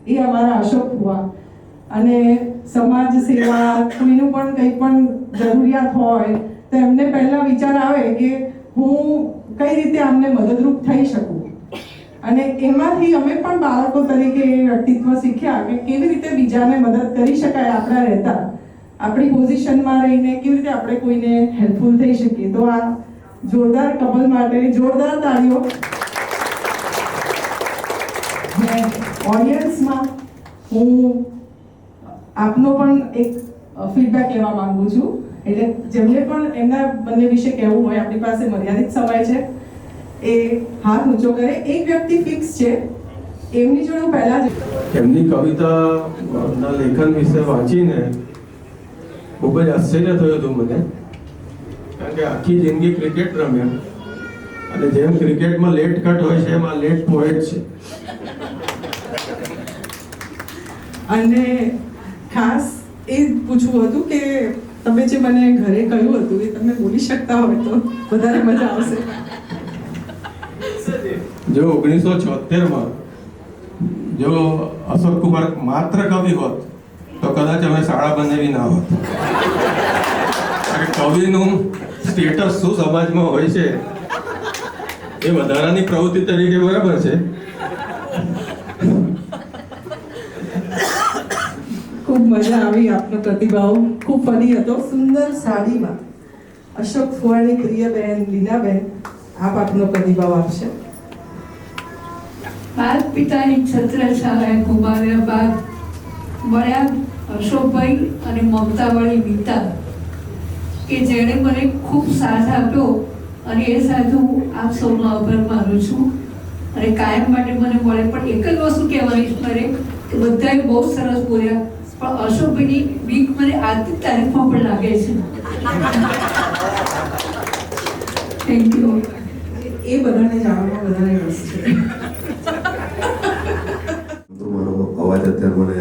એ અમારા અશોક ફુવા. અને સમાજ સેવા કોઈનું પણ કંઈ પણ જરૂરિયાત હોય તો એમને પહેલા વિચાર આવે કે હું કઈ રીતે આમને મદદરૂપ થઈ શકું. અને એમાંથી અમે પણ બાળકો તરીકે એ વ્યક્તિત્વ શીખ્યા કે કેવી રીતે બીજાને મદદ કરી શકાય આપણા રહેતા, આપણી પોઝિશનમાં રહીને કેવી રીતે આપણે કોઈને હેલ્પફુલ થઈ શકીએ. તો આ જોરદાર કપલ માટે જોરદાર તાળીઓ. ઓડિયન્સમાં હું આપનો પણ એક ફીડબેક લેવા માંગુ છું. એટલે જેમને પણ એમના બંને વિશે કહેવું હોય, આપણી પાસે મર્યાદિત સમય છે, એ હાથ ઊંચો કરે. એક વ્યક્તિ ફિક્સ છે, એમની જોડે હું પહેલા જ એમની કવિતાના લેખન વિશે વાંચીને ખૂબ જ આશ્ચર્ય થયું હતું મને, કારણ કે આખી જિંદગી ક્રિકેટ રમ્યા અને જેમ ક્રિકેટમાં લેટ કટ હોય છે એમ આ લેટ પોએટ છે. અને ખાસ એ પૂછવું હતું કે તમે જે મને ઘરે કહ્યું હતું એ તમે બોલી શકતા હોય તો વધારે મજા આવશે. જો 1976માં જો અશોક કુમાર માત્ર કવિ હોત તો કદાચ અમે શાળા બનાવી ના હોત. કવિનું સ્ટેટસ શું સમાજમાં હોય છે એ વધારાની પ્રવૃત્તિ તરીકે બરાબર છે. ખૂબ મજા આવી. આપનો પ્રતિભાવ ખૂબ ફની હતો. સુંદર સાડીમાં અશોક ફુવાની પ્રિય બહેન લીનાબેન આપ આપનો પ્રતિભાવ આપશે. બાદ પિતાની છત્રછાયા ગુમાવ્યા બાદ મળ્યા અશોકભાઈ અને મમતાવાળી મીતા કે જેણે મને ખૂબ સાથ આપ્યો અને એ સાથ હું આપ સૌનો આભાર માનું છું. અને કાયમ માટે મને મળે. પણ એક જ વસ્તુ કહેવાની મારે કે બધાએ બહુ સરસ બોલ્યા, પણ અશોકભાઈની બીક મને આજની તારીખમાં પણ લાગે છે. Thank you. એ બધાને જાણવામાં વધારે રસ છે. મારો અવાજ અત્યારે મને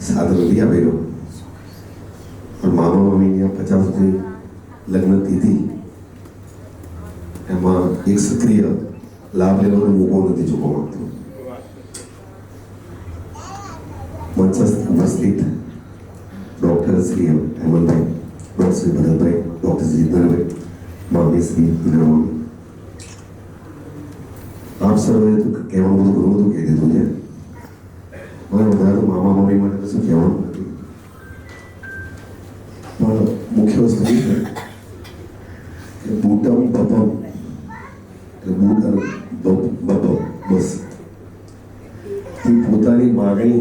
સાથ નથી આપેલો, પણ મામા મમ્મીની 50મી લગ્ન તિથિ એમાં એક સક્રિય લાભ લેવાનો મોકો નથી જોવા મળતો. મંચસ્થ ઉપસ્થિત ડૉક્ટર શ્રી હેમંતભાઈ, ડૉક્ટર શ્રી ભરતભાઈ, ડૉક્ટર શ્રી જીતેન્દ્રભાઈ, મામી શ્રી ઇન્દ્રમણ, આપ સર્વે તો કહેવાનું બધું ઘણું બધું કહી દીધું છે. મને વધારે તો મામા મમ્મી માટે કશું કહેવાનું નથી, પણ મુખ્ય વસ્તુ એ છે કે બૂટમ બપમ એટલે બૂટ અને બપમ બસ એ પોતાની માગણી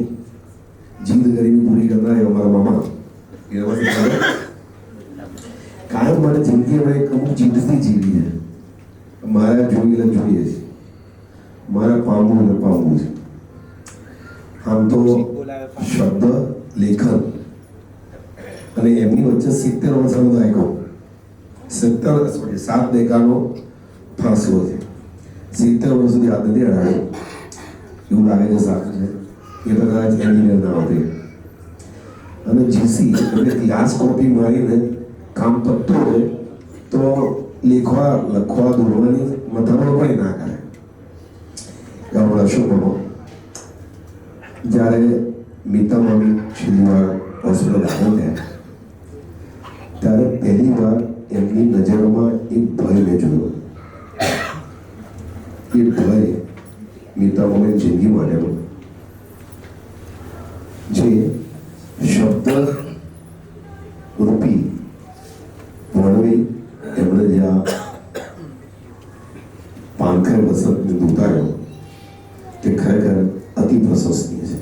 જીદ કરીને પૂરી કરનાર અમારા મામા એનામાંથી કાયમ માટે જિંદગી અમે અમુક જીદથી જીવી છે. મારે જોઈએ એટલે જોઈએ છે, મારે પામવું એટલે પામવું છે. આમ તો શબ્દ લેખન અને એમની વચ્ચે 70 વર્ષનો દાયકો, 7 દેકાનો ફાસલો છે. 70 વર્ષ સુધી હાથ નથી અડાડ્યો એવું લાગે છે. સાચું છે એ તો કદાચ એન્જિનિયર ના હોતે. અને જીસી એટલે ગ્લાસ કોપી મારીને કામ પતતું હોય તો લખવા દોરવાની મથામણ પણ ના કરે. અશોક મામા જ્યારે મીતા મામી છેલ્લી વાર હોસ્પિટલ દાખલ થયા ત્યારે પહેલી વાર એમની નજરોમાં એક ભય મેં જોયો. એ ભય મીતા મામીની જિંદગી માટેનો, જે શબ્દ રૂપી વર્ણવી એમણે જે આ પાનખર વસંતને દૂતાર્યો તે ખરેખર અતિ પ્રશંસનીય છે.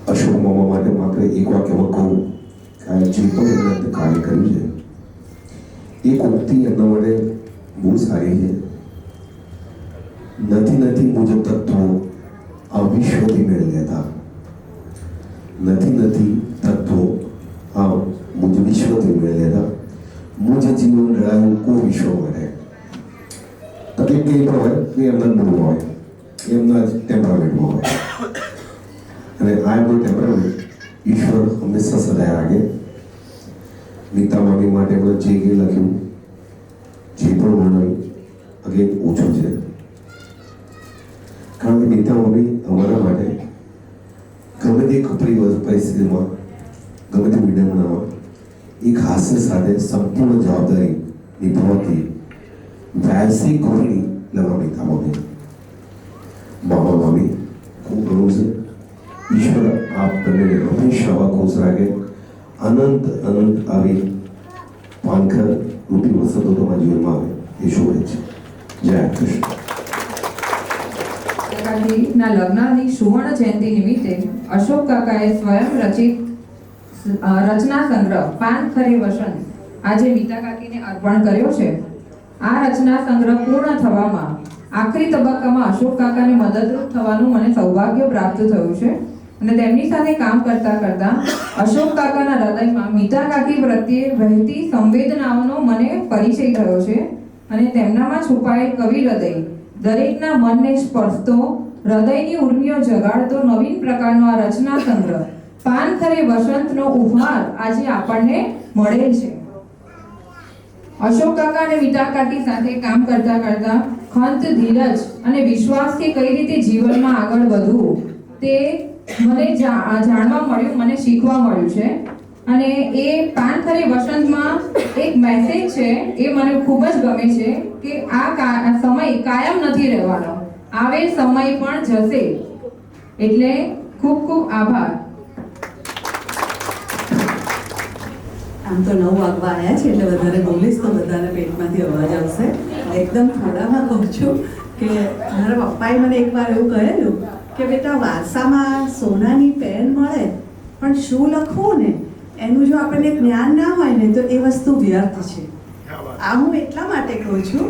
અશોક મામા માટે માત્ર એક વાક્યમાં કહું કે જે પણ એમણે કાર્ય કર્યું છે એ ઉક્તિ એમના માટે બહુ સારી છે. નથી મુજબ તત્વો આ વિશ્વથી મેળ લેતા, નથી તત્વો આ મુજ વિશ્વથી મેળ લેતા, મુજ જીવન લડાયું કો વિશ્વ માટે. તકલીફ કંઈ પણ હોય એ એમના મૂળમાં હોય, એમના ટેમ્પરામેન્ટમાં હોય, અને આ એમનું ટેમ્પરામેન્ટ ઈશ્વર હંમેશા સદાય રાખે. નીતા મામી માટે એમણે જે કંઈ લખ્યું, જે પણ વર્ણવ્યું, અગેન ઓછું છે. કારણ કે નીતા મામી અમારા માટે ગમે તે કપરી પરિસ્થિતિમાં, ગમે તે વિડંબનામાં એક હાસ્ય સાથે સંપૂર્ણ જવાબદારી નિભાવતી વ્યાવસાયિક ગૃહિણી લવા નીતા મામી. મામા મામી ખૂબ ઘણું છે. ઈશ્વર આપ બંનેને હંમેશા ખુશ રાખે. અનંત આવી પાનખર રૂપી વસતો તમારા જીવનમાં આવે એ શુભેચ્છા. જય કૃષ્ણ. કાકાજીના લગ્નની સુવર્ણ જયંતિ નિમિત્તે અશોક કાકાએ સ્વયં રચિત રચના સંગ્રહ પાનખરે વસંત આજે મીતા કાકીને અર્પણ કર્યો છે. આ રચના સંગ્રહ પૂર્ણ થવામાં આખરી તબક્કામાં અશોક કાકાને મદદરૂપ થવાનું મને સૌભાગ્ય પ્રાપ્ત થયું છે અને તેમની સાથે કામ કરતા અશોક કાકાના હૃદયમાં મીતા કાકી પ્રત્યે વહેતી સંવેદનાઓનો મને પરિચય થયો છે અને તેમનામાં છુપાયેલ કવિ હૃદય દરેકના મનને સ્પર્શતો, હૃદયની ઉર્મિઓ જગાડતો નવીન પ્રકારનો આ રચના સંગ્રહ પાનખરે વસંતનો ઉપહાર આજે આપણને મળેલ છે. અશોક કાકા અને મીતા કાકી સાથે કામ કરતા ખંત, ધીરજ અને વિશ્વાસથી કઈ રીતે જીવનમાં આગળ વધવું તે મને જાણવા મળ્યું, મને શીખવા મળ્યું છે. અને એ પાનખરે વસંતમાં એક મેસેજ છે એ મને ખૂબ જ ગમે છે કે આ સમય કાયમ નથી રહેવાનો, આવે સમય પણ જશે. એટલે ખૂબ ખૂબ આભાર. આમ તો 9 વાગવા આવ્યા છે એટલે વધારે બોલીશ તો બધાને પેટમાંથી અવાજ આવશે. એકદમ થોડામાં કહું છું કે મારા પપ્પાએ મને એકવાર એવું કહેલું કે બેટા વારસામાં સોનાની પેન મળે પણ શું લખવું ને એનું જો આપણને જ્ઞાન ના હોય ને તો એ વસ્તુ વ્યર્થ છે. આ હું એટલા માટે કહું છું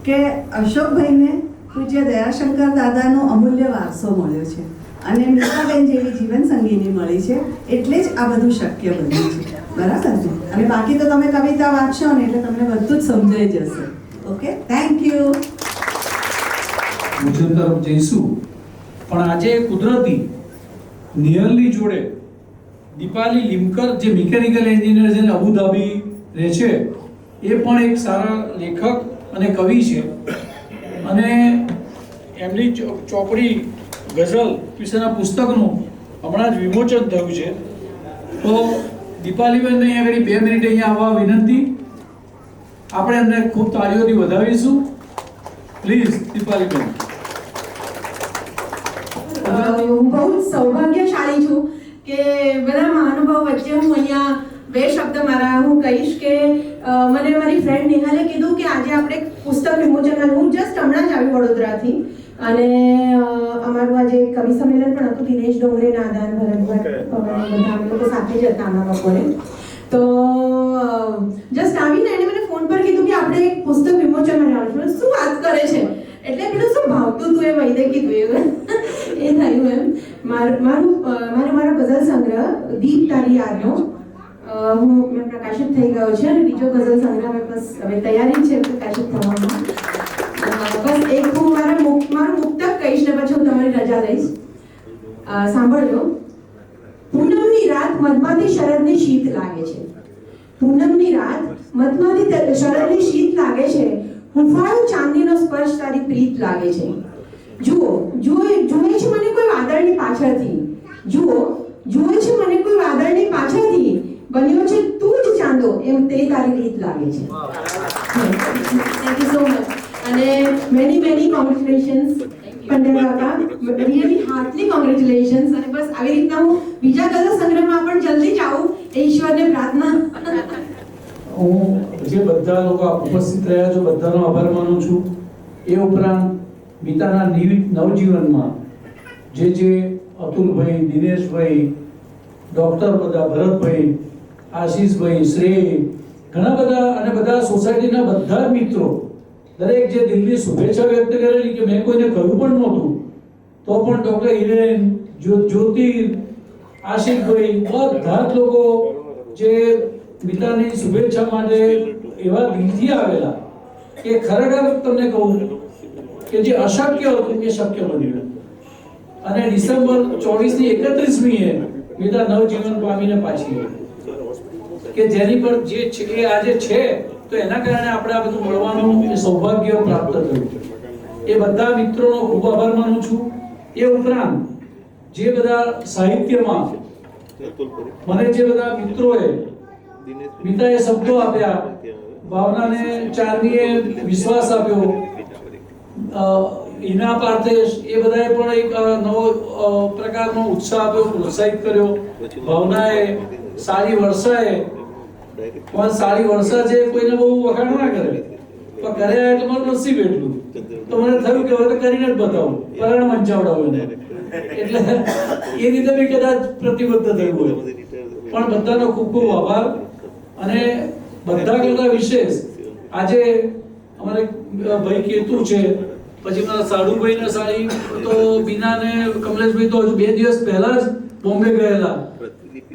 કે અશોકભાઈને પૂજ્ય દયાશંકર દાદાનો અમૂલ્ય વારસો મળ્યો છે અને મીતાબેન જેવી જીવન સંગીની મળી છે એટલે જ આ બધું શક્ય બન્યું છે. બરાબર ને? અને બાકી તો તમે કવિતા વાંચશો ને એટલે તમને બધું જ સમજાઈ જશે. Okay, thank you. ભોજન તરફ જઈશું પણ આજે કુદરતી નિયલની જોડે દીપાલી લીમકર જે મિકેનિકલ એન્જિનિયર છે ને અબુધાબી રહે છે એ પણ એક સારા લેખક અને કવિ છે અને એમની ચોપડી ગઝલ વિશેના પુસ્તકનું હમણાં જ વિમોચન થયું છે. તો દીપાલીબેનને અહીંયા આગળ 2 મિનિટ અહીંયા આવવા વિનંતી. આપણે એમને ખૂબ તાળીઓથી વધાવીશું. પ્લીઝ દીપાલીબેન. હું બહુ જ સૌભાગ્યશાળી છું કે બધા મહાનુભાવ વચ્ચે હું અહીંયા 2 શબ્દ હું કહીશ કે મને મારી ફ્રેન્ડ નિહાલે કીધું કે આજે આપણે પુસ્તક વિમોચન, હું જસ્ટ હમણાં જ આવી વડોદરાથી અને અમારું આજે કવિ સંમેલન પણ હતું. દિનેશ ડોંગરે, નાદાન, ભરતભાઈ, બધા અમે લોકો સાથે જ હતા અમારા લોકોને. તો જસ્ટ આવીને એને મને ફોન પર કીધું કે આપણે એક પુસ્તક વિમોચન બનાવવાનું. શું વાત કરે છે? એટલે પેલું શું ભાવતું તું એ વૈદે કીધું એવું એ થયું એમ. મારો ગઝલ સંગ્રહ દીપ તારી યાદનો મેં પ્રકાશિત થઈ ગયો છે અને બીજો ગઝલ સંગ્રહ બસ હવે તૈયારી છે પ્રકાશિત થવામાં. બસ એક હું મારું મુક્તક કહીશ ને પછી હું તમારી રજા લઈશ. સાંભળજો. પૂનમની રાત મધમાથી શરદની શીત લાગે છે. પૂનમની રાત મધમાથી શરદની શીત લાગે છે. હુંફાળું ચાંદીનો સ્પર્શ તારી પ્રીત લાગે છે. જુએ છે મને કોઈ વાદળની પાછળથી. જુએ છે મને કોઈ વાદળની પાછળથી. બન્યો છે તું જ ચાંદો એમ તે તારી રીત લાગે છે. થેન્ક યુ સો મચ અને મેની કોંગ્રેચ્યુલેશન્સ પંડ્યા કાકા, રિયલી હાર્ટલી કોંગ્રેચ્યુલેશન્સ. અને બસ આવી રીતના હું બીજા ગઝલ સંગ્રહમાં પણ જલ્દી જ આવું એ ઈશ્વરને પ્રાર્થના. હું જે બધા લોકો ઉપસ્થિત રહ્યા છો બધાનો આભાર માનું છું. એ ઉપરાંત મીતાના નવજીવનમાં જે અતુલભાઈ, દિનેશભાઈ ડૉક્ટર બધા ભરતભાઈ, આશીષભાઈ, શ્રેય, ઘણા બધા અને બધા સોસાયટીના બધા જ મિત્રો દરેક જે દિલની શુભેચ્છા વ્યક્ત કરેલી કે મેં કોઈને કહ્યું પણ નહોતું તો પણ ડૉક્ટર હિરેન, જ્યોતિ, આશિકભાઈ બધા જ લોકો જે મિતાની શુભેચ્છા માટે એવા દિલથી આવેલા કે ખરેખર તમને કહું કે જે અશક્ય હતું એ શક્ય બન્યું. અને ડિસેમ્બર 24 થી 31મીએ મિતા નવજીવન પામીને પાછી આવી કે જેની પર જે છે એ આજે છે તો એના કારણે આપણે આ બધું મળવાનું એ સૌભાગ્ય પ્રાપ્ત થયું. એ બધા મિત્રોનો ખૂબ આભાર માનું છું. એ ઉપરાંત જે બધા સાહિત્યમાં મને જે બધા મિત્રોએ મિતાએ શબ્દો આપ્યા, ભાવનાને ચાંદનીએ વિશ્વાસ આપ્યો, હિના પાર્થેશ એ બધાએ પણ એક નવો પ્રકારનો ઉત્સાહ આપ્યો, પ્રોત્સાહિત કર્યો. ભાવનાએ, સારી વર્ષાએ, પણ સારી વર્ષા છે કોઈને બહુ વખાણ ના કરે પણ કર્યા એટલે મારું નસીબ એટલું તો મને થયું કે હવે તો કરીને જ બતાવું, પરાણ મંચાવડાવું એને. એટલે એ રીતે બી કદાચ પ્રતિબદ્ધ થયું હોય. પણ બધાનો ખૂબ ખૂબ આભાર. અને બધા કરતા વિશેષ આજે અમારે ભાઈ કેતુ છે, પછી મારા સાડુભાઈ ને સાડી તો બીના ને કમલેશભાઈ તો હજુ 2 દિવસ પહેલા જ બોમ્બે ગયેલા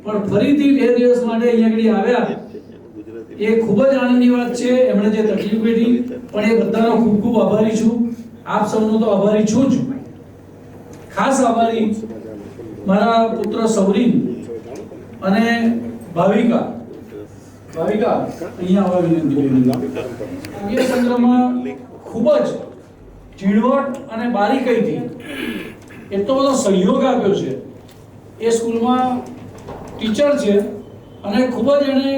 પણ ફરીથી 2 દિવસ માટે અહીંયા આગળ આવ્યા. એ ખૂબ જ આનંદની વાત છે. એમણે જે તકલીફ વેઠી પણ એ બધાનો ખૂબ ખૂબ આભારી છું. આપ સૌનો તો આભારી છું જ. ખાસ આભારી મારા પુત્ર સૌરીન અને ભાવિકા અહીંયા આવવા વિનંતી. એ સંગ્રહમાં ખૂબ જ ઝીણવટ અને બારીકાઈથી એટલો બધો સહયોગ આપ્યો છે. એ સ્કૂલમાં ટીચર છે અને ખૂબ જ એને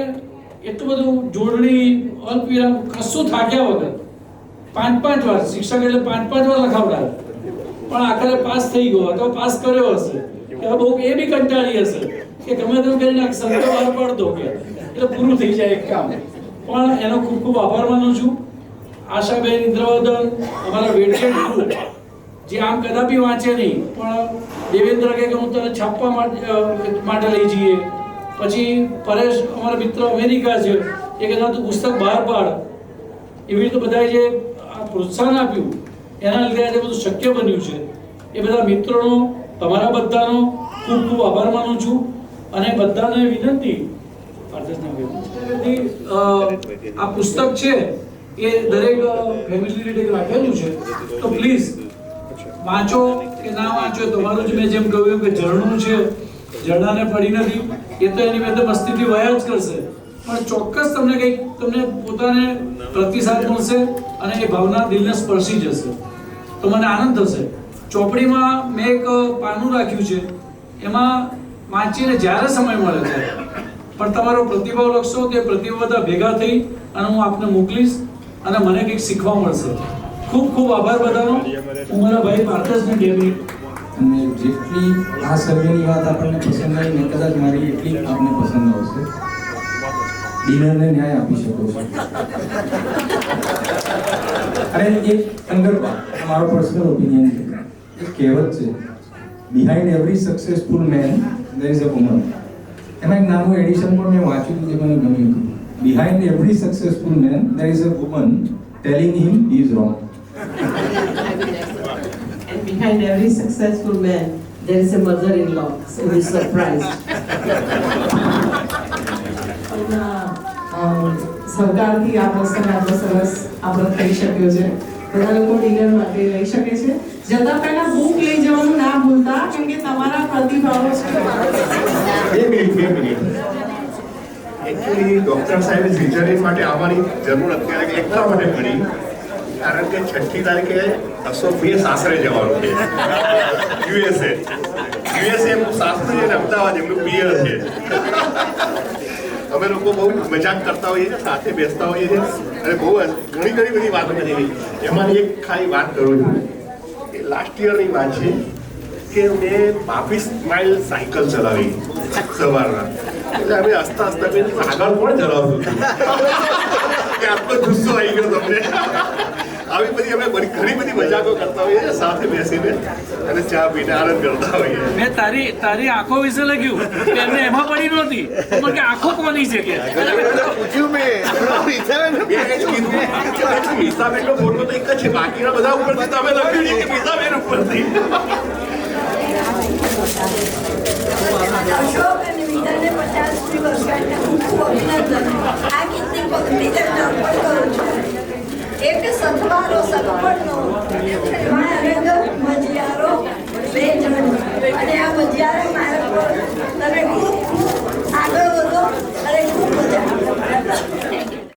એટલું બધું જોડણી અલ્પવિરામ કશું થાક્યા વગર 5-5 વાર શિક્ષક એટલે 5-5 વાર લખાવડાવે પણ આખરે પાસ થઈ ગયો અથવા પાસ કર્યો હશે કે બહુ એ બી કંટાળી હશે કે ગમે તેમ કરીને સંતો બહાર પાડતો કે એટલે પૂરું થઈ જાય એક કામ. પણ એનો ખૂબ ખૂબ આભાર માનું છું. આશાબેન, ઇન્દ્રવર્ધન, અમારા વેડિયન્ટ ગ્રુપ જે આમ કદાપી વાંચે નહીં પણ દેવેન્દ્ર કે હું તને છાપવા માટે લઈ જઈએ. પછી પરેશ અમારા મિત્ર અમેરિકા છે એ કે તું પુસ્તક બહાર પાડ. એવી રીતે બધાએ જે આ પ્રોત્સાહન આપ્યું એના લીધે આજે બધું શક્ય બન્યું છે. એ બધા મિત્રોનો, તમારા બધાનો ખૂબ ખૂબ આભાર માનું છું. અને બધાને વિનંતી આ પુસ્તક છે એ દરેક ફેમિલી રીતે રાખેલું છે તો પ્લીઝ વાંચો કે ના વાંચો તમારું જ. મેં જેમ કહ્યું કે ઝરણું છે, ઝરણાને પડી નથી એ તો એની મેં મસ્તીથી વયા જ કરશે પણ ચોક્કસ તમને કંઈક તમને પોતાને પ્રતિસાદ મળશે અને એ ભાવના દિલને સ્પર્શી જશે તો મને આનંદ થશે. ચોપડીમાં મેં એક પાનું રાખ્યું છે એમાં વાંચીને જ્યારે સમય મળે છે પણ તમારો પ્રતિભાવ લખશો તે પ્રતિભાવ બધા ભેગા થઈ અને હું આપને મોકલીશ અને મને કંઈક શીખવા મળશે. ખૂબ ખૂબ આભાર બધાનો. હું મારા ભાઈ પાર્થેશને ડેવી અને જેટલી આ સર્વેની વાત આપણને પસંદ આવી ને કદાચ મારી એટલી આપને પસંદ આવશે. ડિનરને ન્યાય આપી શકો છો. અને એક અંગત વાત, મારો પર્સનલ ઓપિનિયન છે. એક કહેવત છે, behind every successful man there is a woman. એમાં એક નાનું એડિશન પણ મેં વાંચ્યું હતું જે મને ગમ્યું હતું. Behind every successful man there is a woman telling him he is wrong. And behind every successful man, there is a mother-in-law who is surprised. સરકારથી આ પ્રસંગ આટલો સરસ આપણો થઈ શક્યો છે. બધા લોકો ડિનર માટે લઈ શકે છે. જતા પહેલા બુક લઈ જવાનું ના ભૂલતા કેમ કે તમારા પ્રતિભાવો છે. એકચ્યુઅલી ડૉક્ટર સાહેબે સ્વિટ્ઝરલેન્ડ માટે આવવાની જરૂર અત્યારે એટલા માટે પડી કારણ કે 6મી તારીખે અશોકભાઈએ સાસરે જવાનું છે યુએસએ એમનું સાસરું છે ને અમદાવાદ એમનું પિયર છે. અમે લોકો બહુ મજાક કરતા હોઈએ છીએ, સાથે બેસતા હોઈએ છીએ અને બહુ ઘણી બધી વાતો કરી. એમાંની એક ખાલી વાત કરું છું કે લાસ્ટ યરની વાત છે કે મેં 22 માઇલ સાયકલ ચલાવી સવારના. એટલે અમે હસતા આગળ પણ ચલાવતું કે આટલો ગુસ્સો આવી ગયો તમને. આવી બધી અમે ઘણી બધી મજાકો કરતા હોઈએ છીએ સાથે બેસીને અને ચા પીને આનંદ કરતા હોઈએ. મેં તારી આંખો વિશે લખ્યું કે એમને એમાં પડી નહોતી પણ કે આંખો કોની છે કે પૂછ્યું મેં મીસાબેનનો ફોટો તો એક જ છે, બાકીના બધા ઉપરથી તમે લખ્યું છે કે મીસાબેન ઉપરથી. અશોક અને વિધાને 50મી વર્ષગાંઠને ખૂબ ખૂબ અભિનંદન. આ ગીતની પ્રેઝન્ટ અર્પણ કરું છું. એક સથવારો સગવડનો